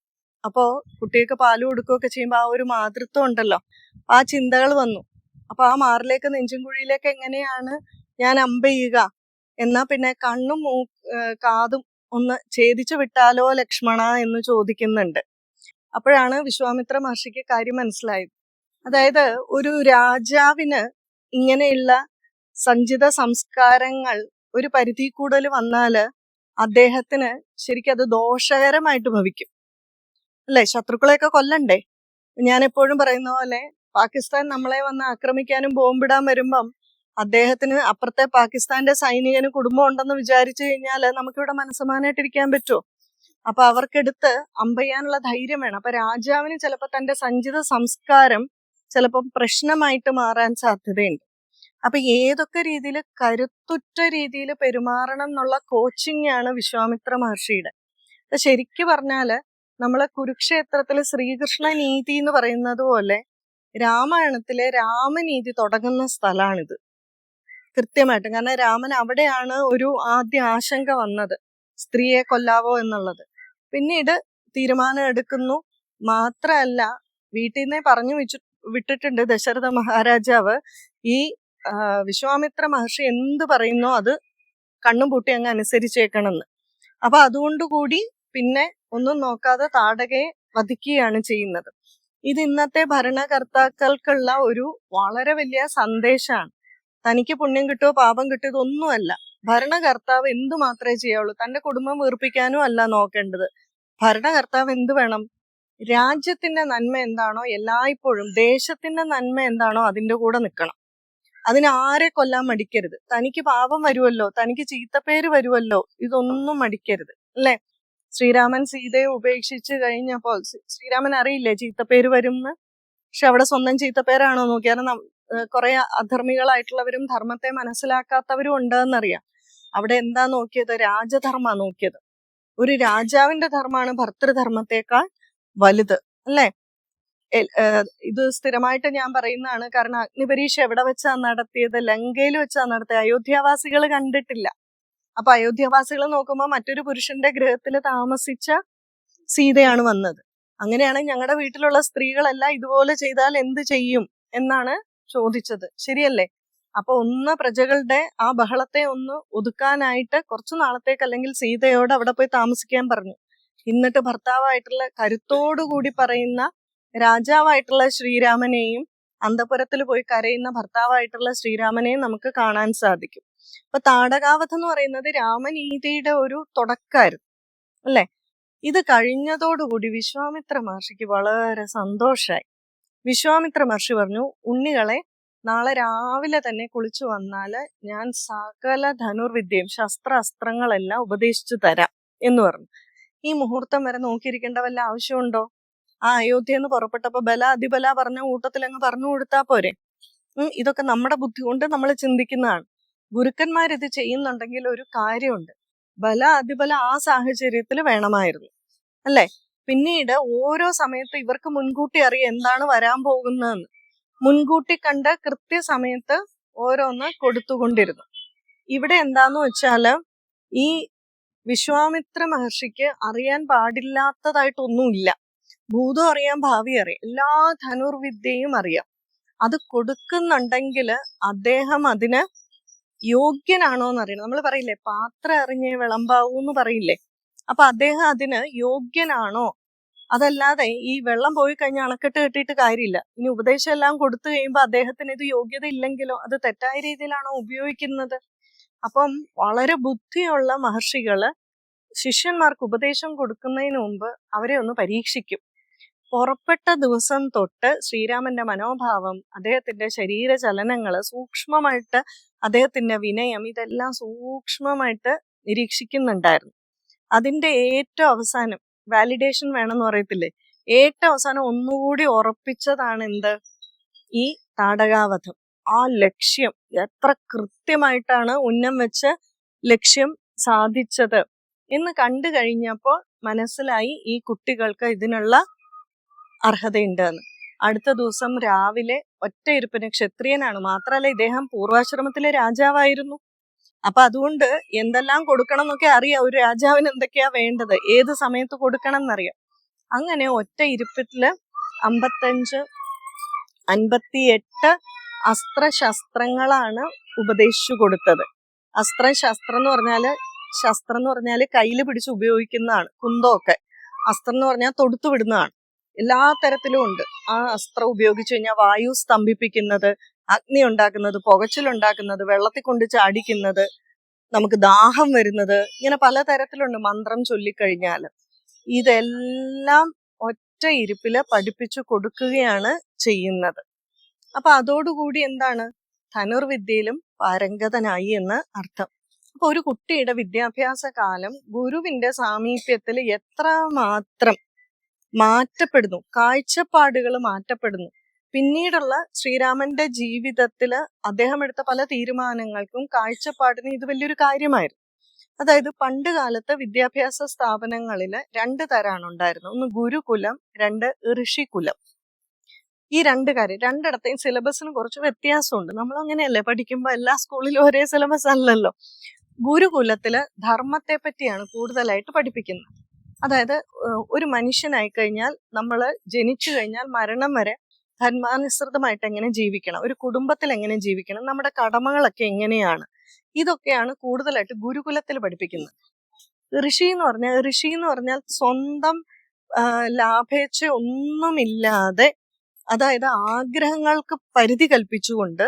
അപ്പോ കുട്ടികൾക്ക് പാല് കൊടുക്കുകയൊക്കെ ചെയ്യുമ്പോ ആ ഒരു മാതൃത്വം ഉണ്ടല്ലോ, ആ ചിന്തകൾ വന്നു. അപ്പൊ ആ മാറിലേക്ക്, നെഞ്ചും കുഴിയിലേക്ക് എങ്ങനെയാണ് ഞാൻ അമ്പ ചെയ്യുക, എന്നാ പിന്നെ കണ്ണും കാതും ഒന്ന് ഛേദിച്ചു വിട്ടാലോ ലക്ഷ്മണ എന്ന് ചോദിക്കുന്നുണ്ട്. അപ്പോഴാണ് വിശ്വാമിത്ര മഹർഷിക്ക് കാര്യം മനസ്സിലായത്. അതായത് ഒരു രാജാവിന് ഇങ്ങനെയുള്ള സഞ്ചിത സംസ്കാരങ്ങൾ ഒരു പരിധി കൂടുതൽ വന്നാല് അദ്ദേഹത്തിന് ശരിക്കും അത് ദോഷകരമായിട്ട് ഭവിക്കും അല്ലെ. ശത്രുക്കളെയൊക്കെ കൊല്ലണ്ടേ. ഞാൻ എപ്പോഴും പറയുന്ന പോലെ പാകിസ്ഥാൻ നമ്മളെ വന്ന് ആക്രമിക്കാനും ബോംബിടാൻ വരുമ്പം അദ്ദേഹത്തിന് അപ്പുറത്തെ പാകിസ്ഥാന്റെ സൈനികന് കുടുംബം ഉണ്ടെന്ന് വിചാരിച്ചു കഴിഞ്ഞാല് നമുക്കിവിടെ മനസ്സമാനായിട്ടിരിക്കാൻ പറ്റുമോ? അപ്പൊ അവർക്കെടുത്ത് അമ്പയ്യാനുള്ള ധൈര്യം വേണം. അപ്പൊ രാജാവിന് ചിലപ്പോ തന്റെ സഞ്ചിത സംസ്കാരം ചിലപ്പം പ്രശ്നമായിട്ട് മാറാൻ സാധ്യതയുണ്ട്. അപ്പൊ ഏതൊക്കെ രീതിയിൽ കരുത്തുറ്റ രീതിയിൽ പെരുമാറണം എന്നുള്ള കോച്ചിങ് ആണ് വിശ്വാമിത്ര മഹർഷിയുടെ. ശരിക്കു പറഞ്ഞാല് നമ്മളെ കുരുക്ഷേത്രത്തില് ശ്രീകൃഷ്ണ നീതി എന്ന് പറയുന്നത് പോലെ രാമായണത്തിലെ രാമനീതി തുടങ്ങുന്ന സ്ഥലമാണിത് കൃത്യമായിട്ട്. കാരണം രാമൻ അവിടെയാണ് ഒരു ആദ്യ ആശങ്ക വന്നത്, സ്ത്രീയെ കൊല്ലാവോ എന്നുള്ളത്. പിന്നീട് തീരുമാനം എടുക്കുന്നു. മാത്രല്ല വീട്ടിൽ നിന്നേ പറഞ്ഞു വിട്ടിട്ടുണ്ട് ദശരഥ മഹാരാജാവ്, ഈ വിശ്വാമിത്ര മഹർഷി എന്ത് പറയുന്നോ അത് കണ്ണും പൂട്ടി അങ്ങ് അനുസരിച്ചേക്കണമെന്ന്. അപ്പൊ അതുകൊണ്ടുകൂടി പിന്നെ ഒന്നും നോക്കാതെ താടകയെ വധിക്കുകയാണ് ചെയ്യുന്നത്. ഇത് ഇന്നത്തെ ഭരണകർത്താക്കൾക്കുള്ള ഒരു വളരെ വലിയ സന്ദേശമാണ്. തനിക്ക് പുണ്യം കിട്ടുമോ പാപം കിട്ടുമോ ഇതൊന്നുമല്ല. ഭരണകർത്താവ് എന്തു മാത്രമേ ചെയ്യാവുള്ളൂ. തന്റെ കുടുംബം വീർപ്പിക്കാനും അല്ല നോക്കേണ്ടത്. ഭരണകർത്താവ് എന്ത് വേണം? രാജ്യത്തിന്റെ നന്മ എന്താണോ, എല്ലായ്പ്പോഴും ദേശത്തിന്റെ നന്മ എന്താണോ അതിന്റെ കൂടെ നിൽക്കണം. അതിന് ആരെ കൊല്ലാൻ മടിക്കരുത്. തനിക്ക് പാപം വരുമല്ലോ, തനിക്ക് ചീത്തപ്പേര് വരുമല്ലോ, ഇതൊന്നും മടിക്കരുത് അല്ലെ. ശ്രീരാമൻ സീതയെ ഉപേക്ഷിച്ച് കഴിഞ്ഞപ്പോൾ ശ്രീരാമൻ അറിയില്ലേ ചീത്തപ്പേര് വരുംന്ന്. പക്ഷെ അവിടെ സ്വന്തം ചീത്തപ്പേരാണോ നോക്കി. കാരണം കുറെ അധർമ്മികളായിട്ടുള്ളവരും ധർമ്മത്തെ മനസ്സിലാക്കാത്തവരും ഉണ്ടെന്നറിയാം. അവിടെ എന്താ നോക്കിയത്? രാജധർമ്മ നോക്കിയത്. ഒരു രാജാവിന്റെ ധർമ്മമാണ് ഭർത്തൃധർമ്മത്തെക്കാൾ വലുത് അല്ലെ. ഇത് സ്ഥിരമായിട്ട് ഞാൻ പറയുന്നതാണ്. കാരണം അഗ്നിപരീക്ഷ എവിടെ വെച്ചാ നടത്തിയത്? ലങ്കയിൽ വെച്ചാ നടത്തിയത്. അയോധ്യാവാസികൾ കണ്ടിട്ടില്ല. അപ്പൊ അയോധ്യാവാസികൾ നോക്കുമ്പോൾ മറ്റൊരു പുരുഷന്റെ ഗൃഹത്തിൽ താമസിച്ച സീതയാണ് വന്നത്. അങ്ങനെയാണ് ഞങ്ങളുടെ വീട്ടിലുള്ള സ്ത്രീകളെല്ലാം ഇതുപോലെ ചെയ്താൽ എന്ത് ചെയ്യും എന്നാണ് ചോദിച്ചത്. ശരിയല്ലേ? അപ്പൊ പ്രജകളുടെ ആ ബഹളത്തെ ഒന്ന് ഒതുക്കാനായിട്ട് കുറച്ചു നാളത്തേക്ക് അല്ലെങ്കിൽ സീതയോട് അവിടെ പോയി താമസിക്കാൻ പറഞ്ഞു. എന്നിട്ട് ഭർത്താവായിട്ടുള്ള കരുത്തോടുകൂടി പറയുന്ന രാജാവായിട്ടുള്ള ശ്രീരാമനെയും അന്തപുരത്തിൽ പോയി കരയുന്ന ഭർത്താവായിട്ടുള്ള ശ്രീരാമനെയും നമുക്ക് കാണാൻ സാധിക്കും. അപ്പൊ താടകാവധം എന്ന് പറയുന്നത് രാമനീതിയുടെ ഒരു തുടക്കമായിരുന്നു അല്ലെ. ഇത് കഴിഞ്ഞതോടുകൂടി വിശ്വാമിത്ര മഹർഷിക്ക് വളരെ സന്തോഷായി. വിശ്വാമിത്ര മഹർഷി പറഞ്ഞു, ഉണ്ണികളെ നാളെ രാവിലെ തന്നെ കുളിച്ചു വന്നാല് ഞാൻ സകല ധനുർവിദ്യയും ശസ്ത്രാസ്ത്രങ്ങളെല്ലാം ഉപദേശിച്ചു തരാം എന്ന് പറഞ്ഞു. ഈ മുഹൂർത്തം വരെ നോക്കിയിരിക്കേണ്ട വല്ല ആവശ്യമുണ്ടോ? ആ അയോധ്യന്ന് പുറപ്പെട്ടപ്പോ ബല അതിബല പറഞ്ഞ കൂട്ടത്തിൽ അങ്ങ് പറഞ്ഞു കൊടുത്താ പോരെ? ഇതൊക്കെ നമ്മുടെ ബുദ്ധി കൊണ്ട് നമ്മൾ ചിന്തിക്കുന്നതാണ്. ഗുരുക്കന്മാരിത് ചെയ്യുന്നുണ്ടെങ്കിൽ ഒരു കാര്യമുണ്ട്, ബല അതിബല ആ സാഹചര്യത്തിൽ വേണമായിരുന്നു അല്ലെ. പിന്നീട് ഓരോ സമയത്ത് ഇവർക്ക് മുൻകൂട്ടി അറിയാം എന്താണ് വരാൻ പോകുന്നതെന്ന്. മുൻകൂട്ടി കണ്ട് കൃത്യസമയത്ത് ഓരോന്ന് കൊടുത്തുകൊണ്ടിരുന്നു. ഇവിടെ എന്താന്ന് വെച്ചാല് ഈ വിശ്വാമിത്ര മഹർഷിക്ക് അറിയാൻ പാടില്ലാത്തതായിട്ടൊന്നുമില്ല. ഭൂതം അറിയാം, ഭാവി അറിയാം, എല്ലാ ധനുർവിദ്യയും അറിയാം. അത് കൊടുക്കുന്നുണ്ടെങ്കിൽ അദ്ദേഹം അതിന് യോഗ്യനാണോ എന്ന് അറിയണം. നമ്മൾ പറയില്ലേ പാത്രം അറിഞ്ഞേ വിളമ്പാവൂ എന്ന് പറയില്ലേ. അപ്പൊ അദ്ദേഹം അതിന് യോഗ്യനാണോ? അതല്ലാതെ ഈ വെള്ളം പോയി കഴിഞ്ഞാൽ അണക്കെട്ട് കെട്ടിയിട്ട് കാര്യമില്ല. ഇനി ഉപദേശം എല്ലാം കൊടുത്തു കഴിയുമ്പോൾ അദ്ദേഹത്തിന് ഇത് യോഗ്യത ഇല്ലെങ്കിലോ അത് തെറ്റായ രീതിയിലാണോ ഉപയോഗിക്കുന്നത്? അപ്പം വളരെ ബുദ്ധിയുള്ള മഹർഷികള് ശിഷ്യന്മാർക്ക് ഉപദേശം കൊടുക്കുന്നതിന് മുമ്പ് അവരെ ഒന്ന് പരീക്ഷിക്കും. പുറപ്പെട്ട ദിവസം തൊട്ട് ശ്രീരാമന്റെ മനോഭാവം, അദ്ദേഹത്തിന്റെ ശരീരചലനങ്ങള് സൂക്ഷ്മമായിട്ട്, അദ്ദേഹത്തിന്റെ വിനയം, ഇതെല്ലാം സൂക്ഷ്മമായിട്ട് നിരീക്ഷിക്കുന്നുണ്ടായിരുന്നു. അതിന്റെ ഏറ്റവും അവസാനം വാലിഡേഷൻ വേണമെന്ന് പറയത്തില്ലേ, ഏറ്റവും അവസാനം ഒന്നുകൂടി ഉറപ്പിച്ചതാണ് എന്ത്? ഈ താടകാവധം. ആ ലക്ഷ്യം എത്ര കൃത്യമായിട്ടാണ് ഉന്നം വെച്ച് ലക്ഷ്യം സാധിച്ചത് എന്ന് കണ്ടു കഴിഞ്ഞപ്പോൾ മനസ്സിലായി ഈ കുട്ടികൾക്ക് ഇതിനുള്ള അർഹതയുണ്ട് എന്ന്. അടുത്ത ദിവസം രാവിലെ ഒറ്റയിരുപ്പിന്, ക്ഷത്രിയനാണ്, മാത്രമല്ല ഇദ്ദേഹം പൂർവാശ്രമത്തിലെ രാജാവായിരുന്നു. അപ്പൊ അതുകൊണ്ട് എന്തെല്ലാം കൊടുക്കണം എന്നൊക്കെ അറിയാം. ഒരു രാജാവിന് എന്തൊക്കെയാ വേണ്ടത്, ഏത് സമയത്ത് കൊടുക്കണം എന്നറിയാം. അങ്ങനെ ഒറ്റ ഇരുപ്പത്തില് 58 അസ്ത്രശസ്ത്രങ്ങളാണ് ഉപദേശിച്ചു കൊടുത്തത്. ശസ്ത്രം എന്ന് പറഞ്ഞാല് കയ്യിൽ പിടിച്ച് ഉപയോഗിക്കുന്നതാണ്. കുന്തമൊക്കെ. അസ്ത്രം എന്ന് പറഞ്ഞാൽ തൊടുത്തു വിടുന്നതാണ്. എല്ലാ തരത്തിലും ഉണ്ട്. ആ അസ്ത്രം ഉപയോഗിച്ചു കഴിഞ്ഞാൽ വായു സ്തംഭിപ്പിക്കുന്നത്, അഗ്നി ഉണ്ടാക്കുന്നത്, പുകച്ചിലുണ്ടാക്കുന്നത്, വെള്ളത്തിൽ കൊണ്ട് ചാടിക്കുന്നത്, നമുക്ക് ദാഹം വരുന്നത്, ഇങ്ങനെ പലതരത്തിലുണ്ട് മന്ത്രം ചൊല്ലിക്കഴിഞ്ഞാൽ. ഇതെല്ലാം ഒറ്റ ഇരുപ്പില് പഠിപ്പിച്ചു കൊടുക്കുകയാണ് ചെയ്യുന്നത്. അപ്പൊ അതോടുകൂടി എന്താണ്? ധനുർവിദ്യയിലും പാരംഗതനായി എന്ന് അർത്ഥം. അപ്പൊ ഒരു കുട്ടിയുടെ വിദ്യാഭ്യാസ കാലം ഗുരുവിന്റെ സാമീപ്യത്തിൽ എത്രമാത്രം മാറ്റപ്പെടുന്നു, കാഴ്ചപ്പാടുകൾ മാറ്റപ്പെടുന്നു. പിന്നീടുള്ള ശ്രീരാമന്റെ ജീവിതത്തില് അദ്ദേഹം എടുത്ത പല തീരുമാനങ്ങൾക്കും കാഴ്ചപ്പാടിനും ഇത് വലിയൊരു കാര്യമായിരുന്നു. അതായത് പണ്ട് കാലത്ത് വിദ്യാഭ്യാസ സ്ഥാപനങ്ങളില് 2 തരാണ് ഉണ്ടായിരുന്നത്. ഒന്ന് ഗുരുകുലം, 2 ഋഷികുലം. ഈ 2 കാര്യം രണ്ടിടത്തെയും സിലബസിന് കുറച്ച് വ്യത്യാസമുണ്ട്. നമ്മൾ അങ്ങനെയല്ലേ പഠിക്കുമ്പോൾ എല്ലാ സ്കൂളിലും ഒരേ സിലബസ് അല്ലല്ലോ. ഗുരുകുലത്തില് ധർമ്മത്തെ പറ്റിയാണ് കൂടുതലായിട്ട് പഠിപ്പിക്കുന്നത്. അതായത് ഒരു മനുഷ്യനായി കഴിഞ്ഞാൽ, നമ്മൾ ജനിച്ചു കഴിഞ്ഞാൽ മരണം വരെ ധർമാനുസൃതമായിട്ട് എങ്ങനെ ജീവിക്കണം, ഒരു കുടുംബത്തിൽ എങ്ങനെ ജീവിക്കണം, നമ്മുടെ കടമകളൊക്കെ എങ്ങനെയാണ്, ഇതൊക്കെയാണ് കൂടുതലായിട്ട് ഗുരുകുലത്തിൽ പഠിപ്പിക്കുന്നത്. ഋഷി എന്ന് പറഞ്ഞാൽ സ്വന്തം ലാഭേച്ഛ ഒന്നുമില്ലാതെ, അതായത് ആഗ്രഹങ്ങൾക്ക് പരിധി കൽപ്പിച്ചുകൊണ്ട്,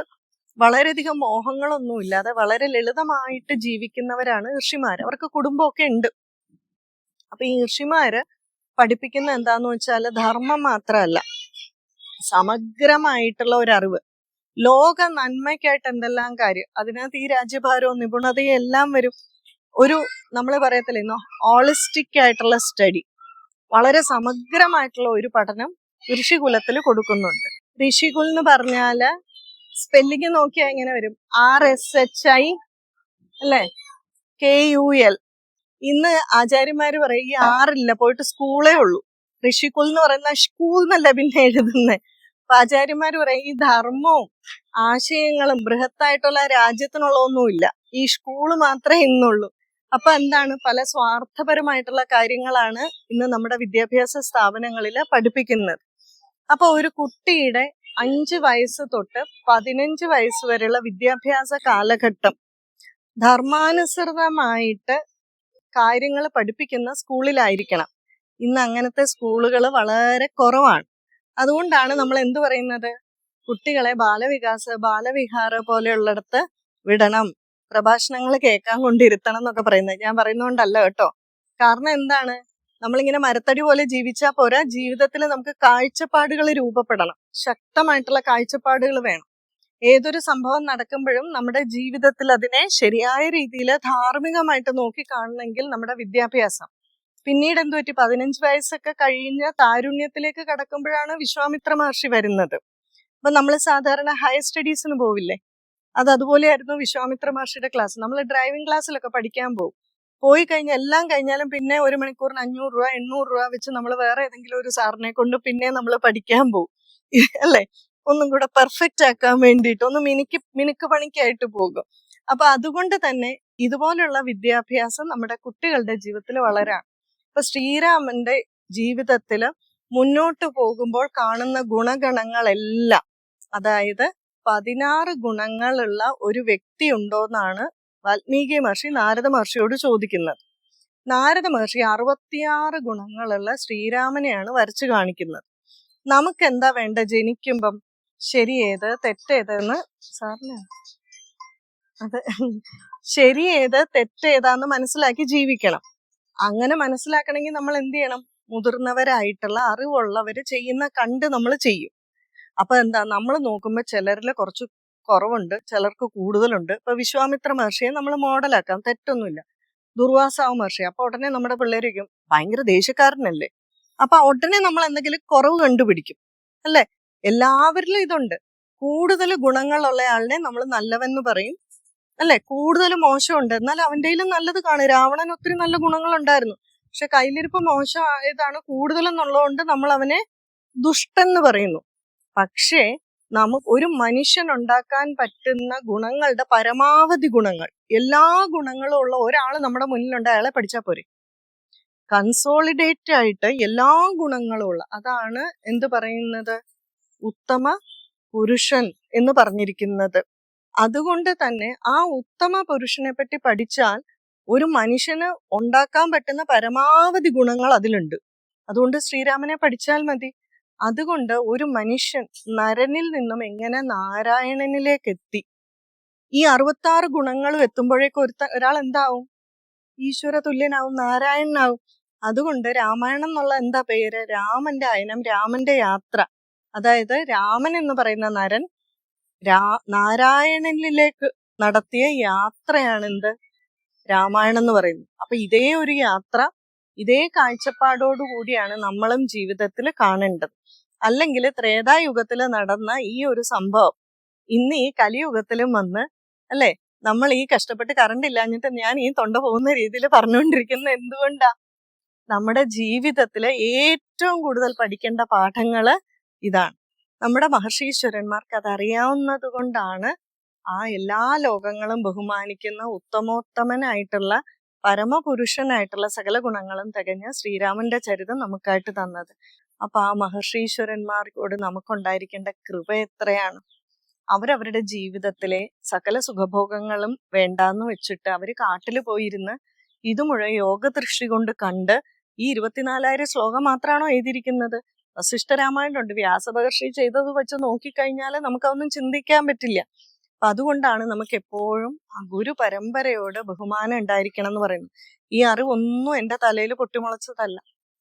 വളരെയധികം മോഹങ്ങളൊന്നും ഇല്ലാതെ വളരെ ലളിതമായിട്ട് ജീവിക്കുന്നവരാണ് ഋഷിമാര്. അവർക്ക് കുടുംബമൊക്കെ ഉണ്ട്. അപ്പൊ ഈ ഋഷിമാര് പഠിപ്പിക്കുന്ന എന്താന്ന് വെച്ചാല് ധർമ്മം മാത്രമല്ല, സമഗ്രമായിട്ടുള്ള ഒരറിവ്, ലോക നന്മയ്ക്കായിട്ട് എന്തെല്ലാം കാര്യം, അതിനകത്ത് ഈ രാജ്യഭാരവും നിപുണതയും എല്ലാം വരും. ഒരു നമ്മൾ പറയത്തില്ല ഹോളിസ്റ്റിക് ആയിട്ടുള്ള സ്റ്റഡി, വളരെ സമഗ്രമായിട്ടുള്ള ഒരു പഠനം ഋഷികുലത്തിൽ കൊടുക്കുന്നുണ്ട്. ഋഷികുൽ എന്ന് പറഞ്ഞാല് സ്പെല്ലിങ് നോക്കിയാൽ എങ്ങനെ വരും? RSHI അല്ലെ, KUL. ഇന്ന് ആചാര്യന്മാര് പറയും ഈ ആറില്ല, പോയിട്ട് സ്കൂളേ ഉള്ളൂ. ഋഷികുൽ എന്ന് പറയുന്ന സ്കൂൾ എന്നല്ല പിന്നെ എഴുതുന്നേ. അപ്പൊ ആചാര്യന്മാര് പറയും ഈ ധർമ്മവും ആശയങ്ങളും ബൃഹത്തായിട്ടുള്ള രാജ്യത്തിനുള്ള ഒന്നുമില്ല, ഈ സ്കൂള് മാത്രമേ ഇന്നുള്ളൂ. അപ്പൊ എന്താണ്? പല സ്വാർത്ഥപരമായിട്ടുള്ള കാര്യങ്ങളാണ് ഇന്ന് നമ്മുടെ വിദ്യാഭ്യാസ സ്ഥാപനങ്ങളിൽ പഠിപ്പിക്കുന്നത്. അപ്പൊ ഒരു കുട്ടിയുടെ 5 വയസ്സ് തൊട്ട് 15 വയസ്സ് വരെയുള്ള വിദ്യാഭ്യാസ കാലഘട്ടം ധർമാനുസൃതമായിട്ട് കാര്യങ്ങൾ പഠിപ്പിക്കുന്ന സ്കൂളിലായിരിക്കണം. ഇന്ന് അങ്ങനത്തെ സ്കൂളുകൾ വളരെ കുറവാണ്. അതുകൊണ്ടാണ് നമ്മൾ എന്ത് പറയുന്നത്, കുട്ടികളെ ബാലവിഹാര പോലെയുള്ളിടത്ത് വിടണം, പ്രഭാഷണങ്ങൾ കേൾക്കാൻ കൊണ്ടിരുത്തണം എന്നൊക്കെ പറയുന്നത്. ഞാൻ പറയുന്നതുകൊണ്ടല്ല കേട്ടോ. കാരണം എന്താണ്, നമ്മളിങ്ങനെ മരത്തടി പോലെ ജീവിച്ചാൽ പോരാ, ജീവിതത്തിൽ നമുക്ക് കാഴ്ചപ്പാടുകൾ രൂപപ്പെടണം, ശക്തമായിട്ടുള്ള കാഴ്ചപ്പാടുകൾ വേണം. ഏതൊരു സംഭവം നടക്കുമ്പോഴും നമ്മുടെ ജീവിതത്തിൽ അതിനെ ശരിയായ രീതിയിൽ ധാർമ്മികമായിട്ട് നോക്കി കാണണമെങ്കിൽ നമ്മുടെ വിദ്യാഭ്യാസം. പിന്നീട് എന്തു പറ്റി, 15 വയസ്സൊക്കെ കഴിഞ്ഞ താരുണ്യത്തിലേക്ക് കടക്കുമ്പോഴാണ് വിശ്വാമിത്ര മഹർഷി വരുന്നത്. അപ്പൊ നമ്മൾ സാധാരണ ഹയർ സ്റ്റഡീസിന് പോവില്ലേ, അത് അതുപോലെയായിരുന്നു വിശ്വാമിത്ര മഹർഷിയുടെ ക്ലാസ്. നമ്മൾ ഡ്രൈവിംഗ് ക്ലാസ്സിലൊക്കെ പഠിക്കാൻ പോകും. പോയി കഴിഞ്ഞാൽ എല്ലാം കഴിഞ്ഞാലും പിന്നെ 1 മണിക്കൂറിന് 500 രൂപ 800 രൂപ വെച്ച് നമ്മൾ വേറെ ഏതെങ്കിലും ഒരു സാറിനെ കൊണ്ട് പിന്നെ നമ്മൾ പഠിക്കാൻ പോകും അല്ലെ, ഒന്നും കൂടെ പെർഫെക്റ്റ് ആക്കാൻ വേണ്ടിയിട്ട്, ഒന്ന് മിനുക്ക് പണിക്കായിട്ട് പോകും. അപ്പൊ അതുകൊണ്ട് തന്നെ ഇതുപോലുള്ള വിദ്യാഭ്യാസം നമ്മുടെ കുട്ടികളുടെ ജീവിതത്തിൽ വളരാണ്. ഇപ്പൊ ശ്രീരാമന്റെ ജീവിതത്തില് മുന്നോട്ട് പോകുമ്പോൾ കാണുന്ന ഗുണഗണങ്ങളെല്ലാം, അതായത് 16 ഗുണങ്ങളുള്ള ഒരു വ്യക്തി ഉണ്ടോന്നാണ് വാൽമീകി മഹർഷി നാരദ മഹർഷിയോട് ചോദിക്കുന്നത്. നാരദ മഹർഷി 66 ഗുണങ്ങളുള്ള ശ്രീരാമനെയാണ് വരച്ചു കാണിക്കുന്നത്. നമുക്ക് എന്താ വേണ്ട? ജനിക്കുമ്പം ശരിയേത് തെറ്റേതെന്ന് സാറിന് അത് ശരിയേത് തെറ്റേതാന്ന് മനസ്സിലാക്കി ജീവിക്കണം. അങ്ങനെ മനസ്സിലാക്കണമെങ്കിൽ നമ്മൾ എന്ത് ചെയ്യണം? മുതിർന്നവരായിട്ടുള്ള അറിവുള്ളവര് ചെയ്യുന്ന കണ്ട് നമ്മൾ ചെയ്യും. അപ്പൊ എന്താ, നമ്മൾ നോക്കുമ്പോ ചിലരിൽ കുറച്ച് കുറവുണ്ട്, ചിലർക്ക് കൂടുതലുണ്ട്. ഇപ്പൊ വിശ്വാമിത്ര മഹർഷിയെ നമ്മൾ മോഡലാക്കാം, തെറ്റൊന്നുമില്ല. ദുർവാസാവ് മഹർഷി, അപ്പൊ ഉടനെ നമ്മുടെ പിള്ളേരിക്കും ഭയങ്കര ദേഷ്യക്കാരനല്ലേ, അപ്പൊ ഉടനെ നമ്മൾ എന്തെങ്കിലും കുറവ് കണ്ടുപിടിക്കും അല്ലെ. എല്ലാവരിലും ഇതുണ്ട്. കൂടുതൽ ഗുണങ്ങളുള്ള ആളിനെ നമ്മൾ നല്ലവെന്ന് പറയും അല്ലെ. കൂടുതൽ മോശമുണ്ട്, എന്നാൽ അവന്റെയിലും നല്ലത് കാണും. രാവണന് ഒത്തിരി നല്ല ഗുണങ്ങളുണ്ടായിരുന്നു, പക്ഷെ കയ്യിലിരിപ്പ് മോശമായതാണ് കൂടുതലെന്നുള്ളതുകൊണ്ട് നമ്മൾ അവനെ ദുഷ്ടൻ പറയുന്നു. പക്ഷേ നമുക്ക് ഒരു മനുഷ്യൻ ഉണ്ടാക്കാൻ പറ്റുന്ന ഗുണങ്ങളുടെ പരമാവധി ഗുണങ്ങൾ, എല്ലാ ഗുണങ്ങളും ഉള്ള ഒരാൾ നമ്മുടെ മുന്നിലുണ്ട്, അയാളെ പഠിച്ചാൽ പോരെ. കൺസോളിഡേറ്റ് ആയിട്ട് എല്ലാ ഗുണങ്ങളും ഉള്ള, അതാണ് എന്ത് പറയുന്നത്, ഉത്തമ പുരുഷൻ എന്ന് പറഞ്ഞിരിക്കുന്നത്. അതുകൊണ്ട് തന്നെ ആ ഉത്തമ പുരുഷനെ പറ്റി പഠിച്ചാൽ ഒരു മനുഷ്യന് ഉണ്ടാക്കാൻ പറ്റുന്ന പരമാവധി ഗുണങ്ങൾ അതിലുണ്ട്. അതുകൊണ്ട് ശ്രീരാമനെ പഠിച്ചാൽ മതി. അതുകൊണ്ട് ഒരു മനുഷ്യൻ നരനിൽ നിന്നും എങ്ങനെ നാരായണനിലേക്ക് എത്തി, ഈ 66 ഗുണങ്ങളും എത്തുമ്പോഴേക്കും ഒരാൾ എന്താവും? ഈശ്വര തുല്യനാവും, നാരായണനാവും. അതുകൊണ്ട് രാമായണം എന്നുള്ള എന്താ പേര്? രാമന്റെ അയനം, രാമന്റെ യാത്ര. അതായത് രാമൻ എന്ന് പറയുന്ന നരൻ നാരായണനിലേക്ക് നടത്തിയ യാത്രയാണ് എന്ത്? രാമായണം എന്ന് പറയുന്നത്. അപ്പൊ ഇതേ ഒരു യാത്ര, ഇതേ കാഴ്ചപ്പാടോടുകൂടിയാണ് നമ്മളും ജീവിതത്തിൽ കാണേണ്ടത്. അല്ലെങ്കിൽ ത്രേതായുഗത്തിൽ നടന്ന ഈ ഒരു സംഭവം ഇന്ന് ഈ കലിയുഗത്തിലും വന്ന് അല്ലെ, നമ്മൾ ഈ കഷ്ടപ്പെട്ട് കറണ്ട് ഇല്ലാഞ്ഞിട്ട് ഞാൻ ഈ തൊണ്ട പോകുന്ന രീതിയിൽ പറഞ്ഞുകൊണ്ടിരിക്കുന്നത് എന്തുകൊണ്ടാ? നമ്മുടെ ജീവിതത്തില് ഏറ്റവും കൂടുതൽ പഠിക്കേണ്ട പാഠങ്ങള് ഇതാണ്. നമ്മുടെ മഹർഷീശ്വരന്മാർക്ക് അതറിയാവുന്നത് കൊണ്ടാണ് ആ എല്ലാ ലോകങ്ങളും ബഹുമാനിക്കുന്ന ഉത്തമോത്തമനായിട്ടുള്ള പരമപുരുഷനായിട്ടുള്ള സകല ഗുണങ്ങളും തികഞ്ഞ ശ്രീരാമന്റെ ചരിതം നമുക്കായിട്ട് തന്നത്. അപ്പൊ ആ മഹർഷീശ്വരന്മാർക്കോട് നമുക്കുണ്ടായിരിക്കേണ്ട കൃപ എത്രയാണ്. അവരവരുടെ ജീവിതത്തിലെ സകല സുഖഭോഗങ്ങളും വേണ്ടാന്ന് വെച്ചിട്ട് അവര് കാട്ടിൽ പോയിരുന്ന് ഇത് മുഴുവൻ യോഗദൃഷ്ടി കൊണ്ട് കണ്ട് ഈ 24,000 ശ്ലോകം മാത്രമാണോ എഴുതിയിരിക്കുന്നത്? വസിഷ്ഠരാമായണമുണ്ട്. വ്യാസമഹർഷി ചെയ്തത് വെച്ച് നോക്കിക്കഴിഞ്ഞാൽ നമുക്കതൊന്നും ചിന്തിക്കാൻ പറ്റില്ല. അപ്പൊ അതുകൊണ്ടാണ് നമുക്ക് എപ്പോഴും ആ ഗുരു പരമ്പരയോട് ബഹുമാനം ഉണ്ടായിരിക്കണം എന്ന് പറയുന്നത്. ഈ അറിവൊന്നും എൻ്റെ തലയിൽ പൊട്ടിമുളച്ചതല്ല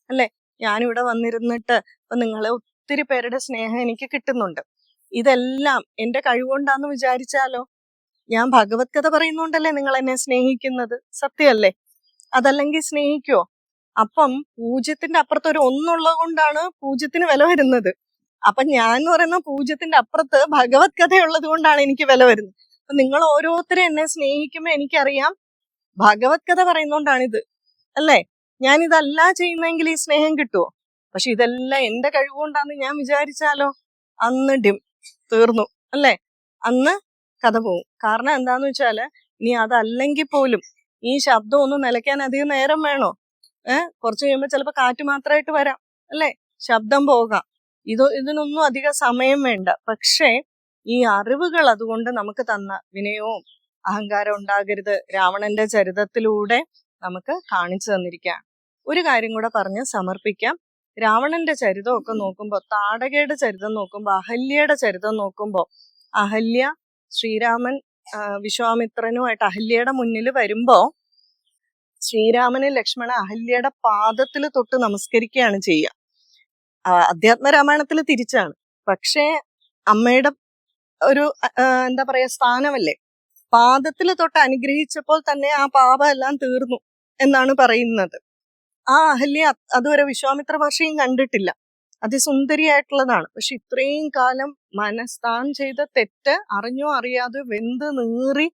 അല്ലെ. ഞാനിവിടെ വന്നിരുന്നിട്ട് ഇപ്പൊ നിങ്ങളെ ഒത്തിരി പേരുടെ സ്നേഹം എനിക്ക് കിട്ടുന്നുണ്ട്. ഇതെല്ലാം എൻ്റെ കഴിവുകൊണ്ടാന്ന് വിചാരിച്ചാലോ? ഞാൻ ഭഗവത് കഥ പറയുന്നോണ്ടല്ലേ നിങ്ങൾ എന്നെ സ്നേഹിക്കുന്നത്, സത്യമല്ലേ? അതല്ലെങ്കിൽ സ്നേഹിക്കോ? അപ്പം പൂജ്യത്തിന്റെ അപ്പുറത്ത് ഒരു ഒന്നുള്ളത് കൊണ്ടാണ് പൂജ്യത്തിന് വില വരുന്നത്. അപ്പൊ ഞാൻ എന്ന് പറയുന്ന പൂജ്യത്തിന്റെ അപ്പുറത്ത് ഭഗവത് കഥയുള്ളത് കൊണ്ടാണ് എനിക്ക് വില വരുന്നത്. അപ്പൊ നിങ്ങൾ ഓരോരുത്തരും എന്നെ സ്നേഹിക്കുമ്പോ എനിക്കറിയാം ഭഗവത് കഥ പറയുന്നോണ്ടാണിത് അല്ലേ. ഞാൻ ഇതല്ല ചെയ്യുന്നെങ്കിൽ ഈ സ്നേഹം കിട്ടുമോ? പക്ഷെ ഇതെല്ലാം എന്റെ കഴിവുകൊണ്ടാന്ന് ഞാൻ വിചാരിച്ചാലോ, അന്ന് തീർന്നു അല്ലേ, അന്ന് കഥ പോവും. കാരണം എന്താന്ന് വെച്ചാല് ഇനി അതല്ലെങ്കിൽ പോലും ഈ ശബ്ദം ഒന്ന് നിലയ്ക്കാൻ അധികം നേരം വേണോ? കുറച്ച് കഴിയുമ്പോ ചിലപ്പോ കാറ്റ് മാത്രമായിട്ട് വരാം അല്ലെ, ശബ്ദം പോകാം. ഇതിനൊന്നും അധിക സമയം വേണ്ട. പക്ഷേ ഈ അറിവുകൾ അതുകൊണ്ട് നമുക്ക് തന്ന വിനയവും അഹങ്കാരം ഉണ്ടാകരുത് രാവണന്റെ ചരിതത്തിലൂടെ നമുക്ക് കാണിച്ചു തന്നിരിക്കുകയാണ്. ഒരു കാര്യം കൂടെ പറഞ്ഞ് സമർപ്പിക്കാം. രാവണന്റെ ചരിതമൊക്കെ നോക്കുമ്പോൾ, താടകയുടെ ചരിതം നോക്കുമ്പോൾ, അഹല്യയുടെ ചരിതം നോക്കുമ്പോൾ, അഹല്യ ശ്രീരാമൻ വിശ്വാമിത്രനുമായിട്ട് അഹല്യയുടെ മുന്നിൽ വരുമ്പോ ശ്രീരാമന് ലക്ഷ്മണ അഹല്യയുടെ പാദത്തിൽ തൊട്ട് നമസ്കരിക്കുകയാണ് ചെയ്യുക. അധ്യാത്മരാമായണത്തിൽ തിരിച്ചാണ്. പക്ഷേ അമ്മയുടെ ഒരു എന്താ പറയാ സ്ഥാനമല്ലേ, പാദത്തിൽ തൊട്ട് അനുഗ്രഹിച്ചപ്പോൾ തന്നെ ആ പാപം എല്ലാം തീർന്നു എന്നാണ് പറയുന്നത്. ആ അഹല്യ അതുവരെ വിശ്വാമിത്ര മഹർഷിയും കണ്ടിട്ടില്ല. അതിസുന്ദരിയായിട്ടുള്ളതാണ്. പക്ഷെ ഇത്രയും കാലം താൻ ചെയ്ത തെറ്റ് അറിഞ്ഞോ അറിയാതെ വെന്ത് നീറി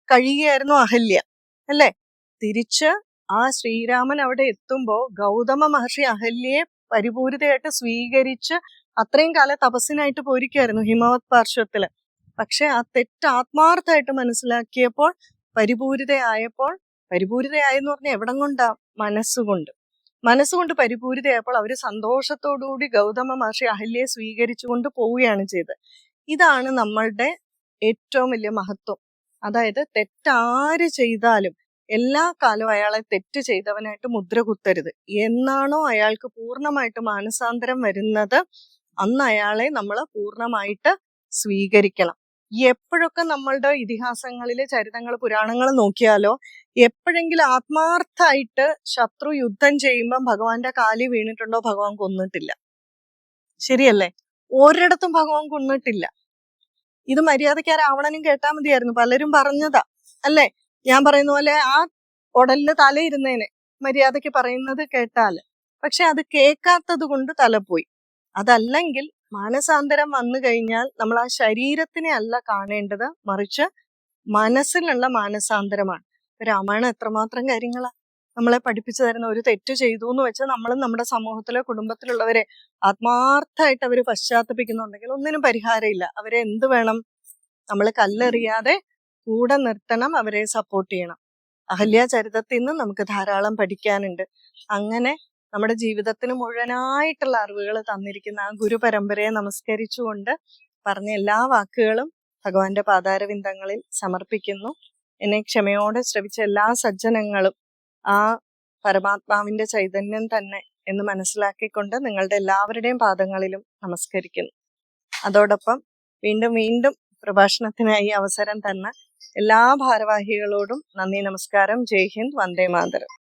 കഴിയുകയായിരുന്നു അഹല്യ അല്ലേ. തിരിച്ച് ആ ശ്രീരാമൻ അവിടെ എത്തുമ്പോ ഗൗതമ മഹർഷി അഹല്യയെ പരിപൂരിതയായിട്ട് സ്വീകരിച്ച് അത്രയും കാലം തപസ്സിനായിട്ട് പോയിരിക്കായിരുന്നു ഹിമവത് പാർശ്വത്തില്. പക്ഷെ ആ തെറ്റ് ആത്മാർത്ഥമായിട്ട് മനസ്സിലാക്കിയപ്പോൾ പരിപൂരിതയായെന്ന് പറഞ്ഞാൽ എവിടം കൊണ്ടാ? മനസ്സുകൊണ്ട് പരിപൂരിതയായപ്പോൾ അവര് സന്തോഷത്തോടുകൂടി ഗൗതമ മഹർഷി അഹല്യയെ സ്വീകരിച്ചുകൊണ്ട് പോവുകയാണ് ചെയ്തത്. ഇതാണ് നമ്മളുടെ ഏറ്റവും വലിയ മഹത്വം. അതായത് തെറ്റാര് ചെയ്താലും എല്ലാ കാലവും അയാളെ തെറ്റ് ചെയ്തവനായിട്ട് മുദ്ര കുത്തരുത്. എന്നാണോ അയാൾക്ക് പൂർണ്ണമായിട്ട് മാനസാന്തരം വരുന്നത് അന്ന് അയാളെ നമ്മൾ പൂർണ്ണമായിട്ട് സ്വീകരിക്കണം. എപ്പോഴൊക്കെ നമ്മളുടെ ഇതിഹാസങ്ങളിലെ ചരിതങ്ങൾ പുരാണങ്ങൾ നോക്കിയാലോ എപ്പോഴെങ്കിലും ആത്മാർത്ഥമായിട്ട് ശത്രു യുദ്ധം ചെയ്യുമ്പം ഭഗവാന്റെ കാലിൽ വീണിട്ടുണ്ടോ? ഭഗവാൻ കൊന്നിട്ടില്ല. ശരിയല്ലേ? ഒരിടത്തും ഭഗവാൻ കൊന്നിട്ടില്ല. ഇത് മര്യാദയ്ക്ക് ആ രാവണനും കേട്ടാ മതിയായിരുന്നു. പലരും പറഞ്ഞതാ അല്ലേ? ഞാൻ പറയുന്ന പോലെ ആ ഉടലില് തലയിരുന്നേനെ മര്യാദയ്ക്ക് പറയുന്നത് കേട്ടാല്. പക്ഷെ അത് കേൾക്കാത്തത് കൊണ്ട് തല പോയി. അതല്ലെങ്കിൽ മാനസാന്തരം വന്നു കഴിഞ്ഞാൽ നമ്മൾ ആ ശരീരത്തിനെ അല്ല കാണേണ്ടത്, മറിച്ച് മനസ്സിലുള്ള മാനസാന്തരമാണ്. രാമായണം എത്രമാത്രം കാര്യങ്ങളാ നമ്മളെ പഠിപ്പിച്ചു തരുന്ന. ഒരു തെറ്റ് ചെയ്തു എന്ന് വെച്ചാൽ നമ്മളും നമ്മുടെ സമൂഹത്തിലെ കുടുംബത്തിലുള്ളവരെ ആത്മാർത്ഥമായിട്ട് അവര് പശ്ചാത്തപിക്കുന്നുണ്ടെങ്കിൽ ഒന്നിനും പരിഹാരമില്ല. അവരെ എന്ത് വേണം? നമ്മൾ കല്ലെറിയാതെ കൂടെ നിർത്തണം, അവരെ സപ്പോർട്ട് ചെയ്യണം. അഹല്യ ചരിതത്തിൽ നിന്ന് നമുക്ക് ധാരാളം പഠിക്കാനുണ്ട്. അങ്ങനെ നമ്മുടെ ജീവിതത്തിന് മുഴുവനായിട്ടുള്ള അറിവുകൾ തന്നിരിക്കുന്ന ആ ഗുരു പരമ്പരയെ നമസ്കരിച്ചുകൊണ്ട് പറഞ്ഞ എല്ലാ വാക്കുകളും ഭഗവാന്റെ പാതാരവിന്ദങ്ങളിൽ സമർപ്പിക്കുന്നു. എന്നെ ക്ഷമയോടെ ശ്രവിച്ച എല്ലാ സജ്ജനങ്ങളും ആ പരമാത്മാവിന്റെ ചൈതന്യം തന്നെ എന്ന് മനസ്സിലാക്കിക്കൊണ്ട് നിങ്ങളുടെ എല്ലാവരുടെയും പാദങ്ങളിലും നമസ്കരിക്കുന്നു. അതോടൊപ്പം വീണ്ടും വീണ്ടും പ്രഭാഷണത്തിനായി അവസരം തന്ന എല്ലാ ഭാരവാഹികളോടും നന്ദി, നമസ്കാരം. ജയ് ഹിന്ദ്, വന്ദേ മാതരം.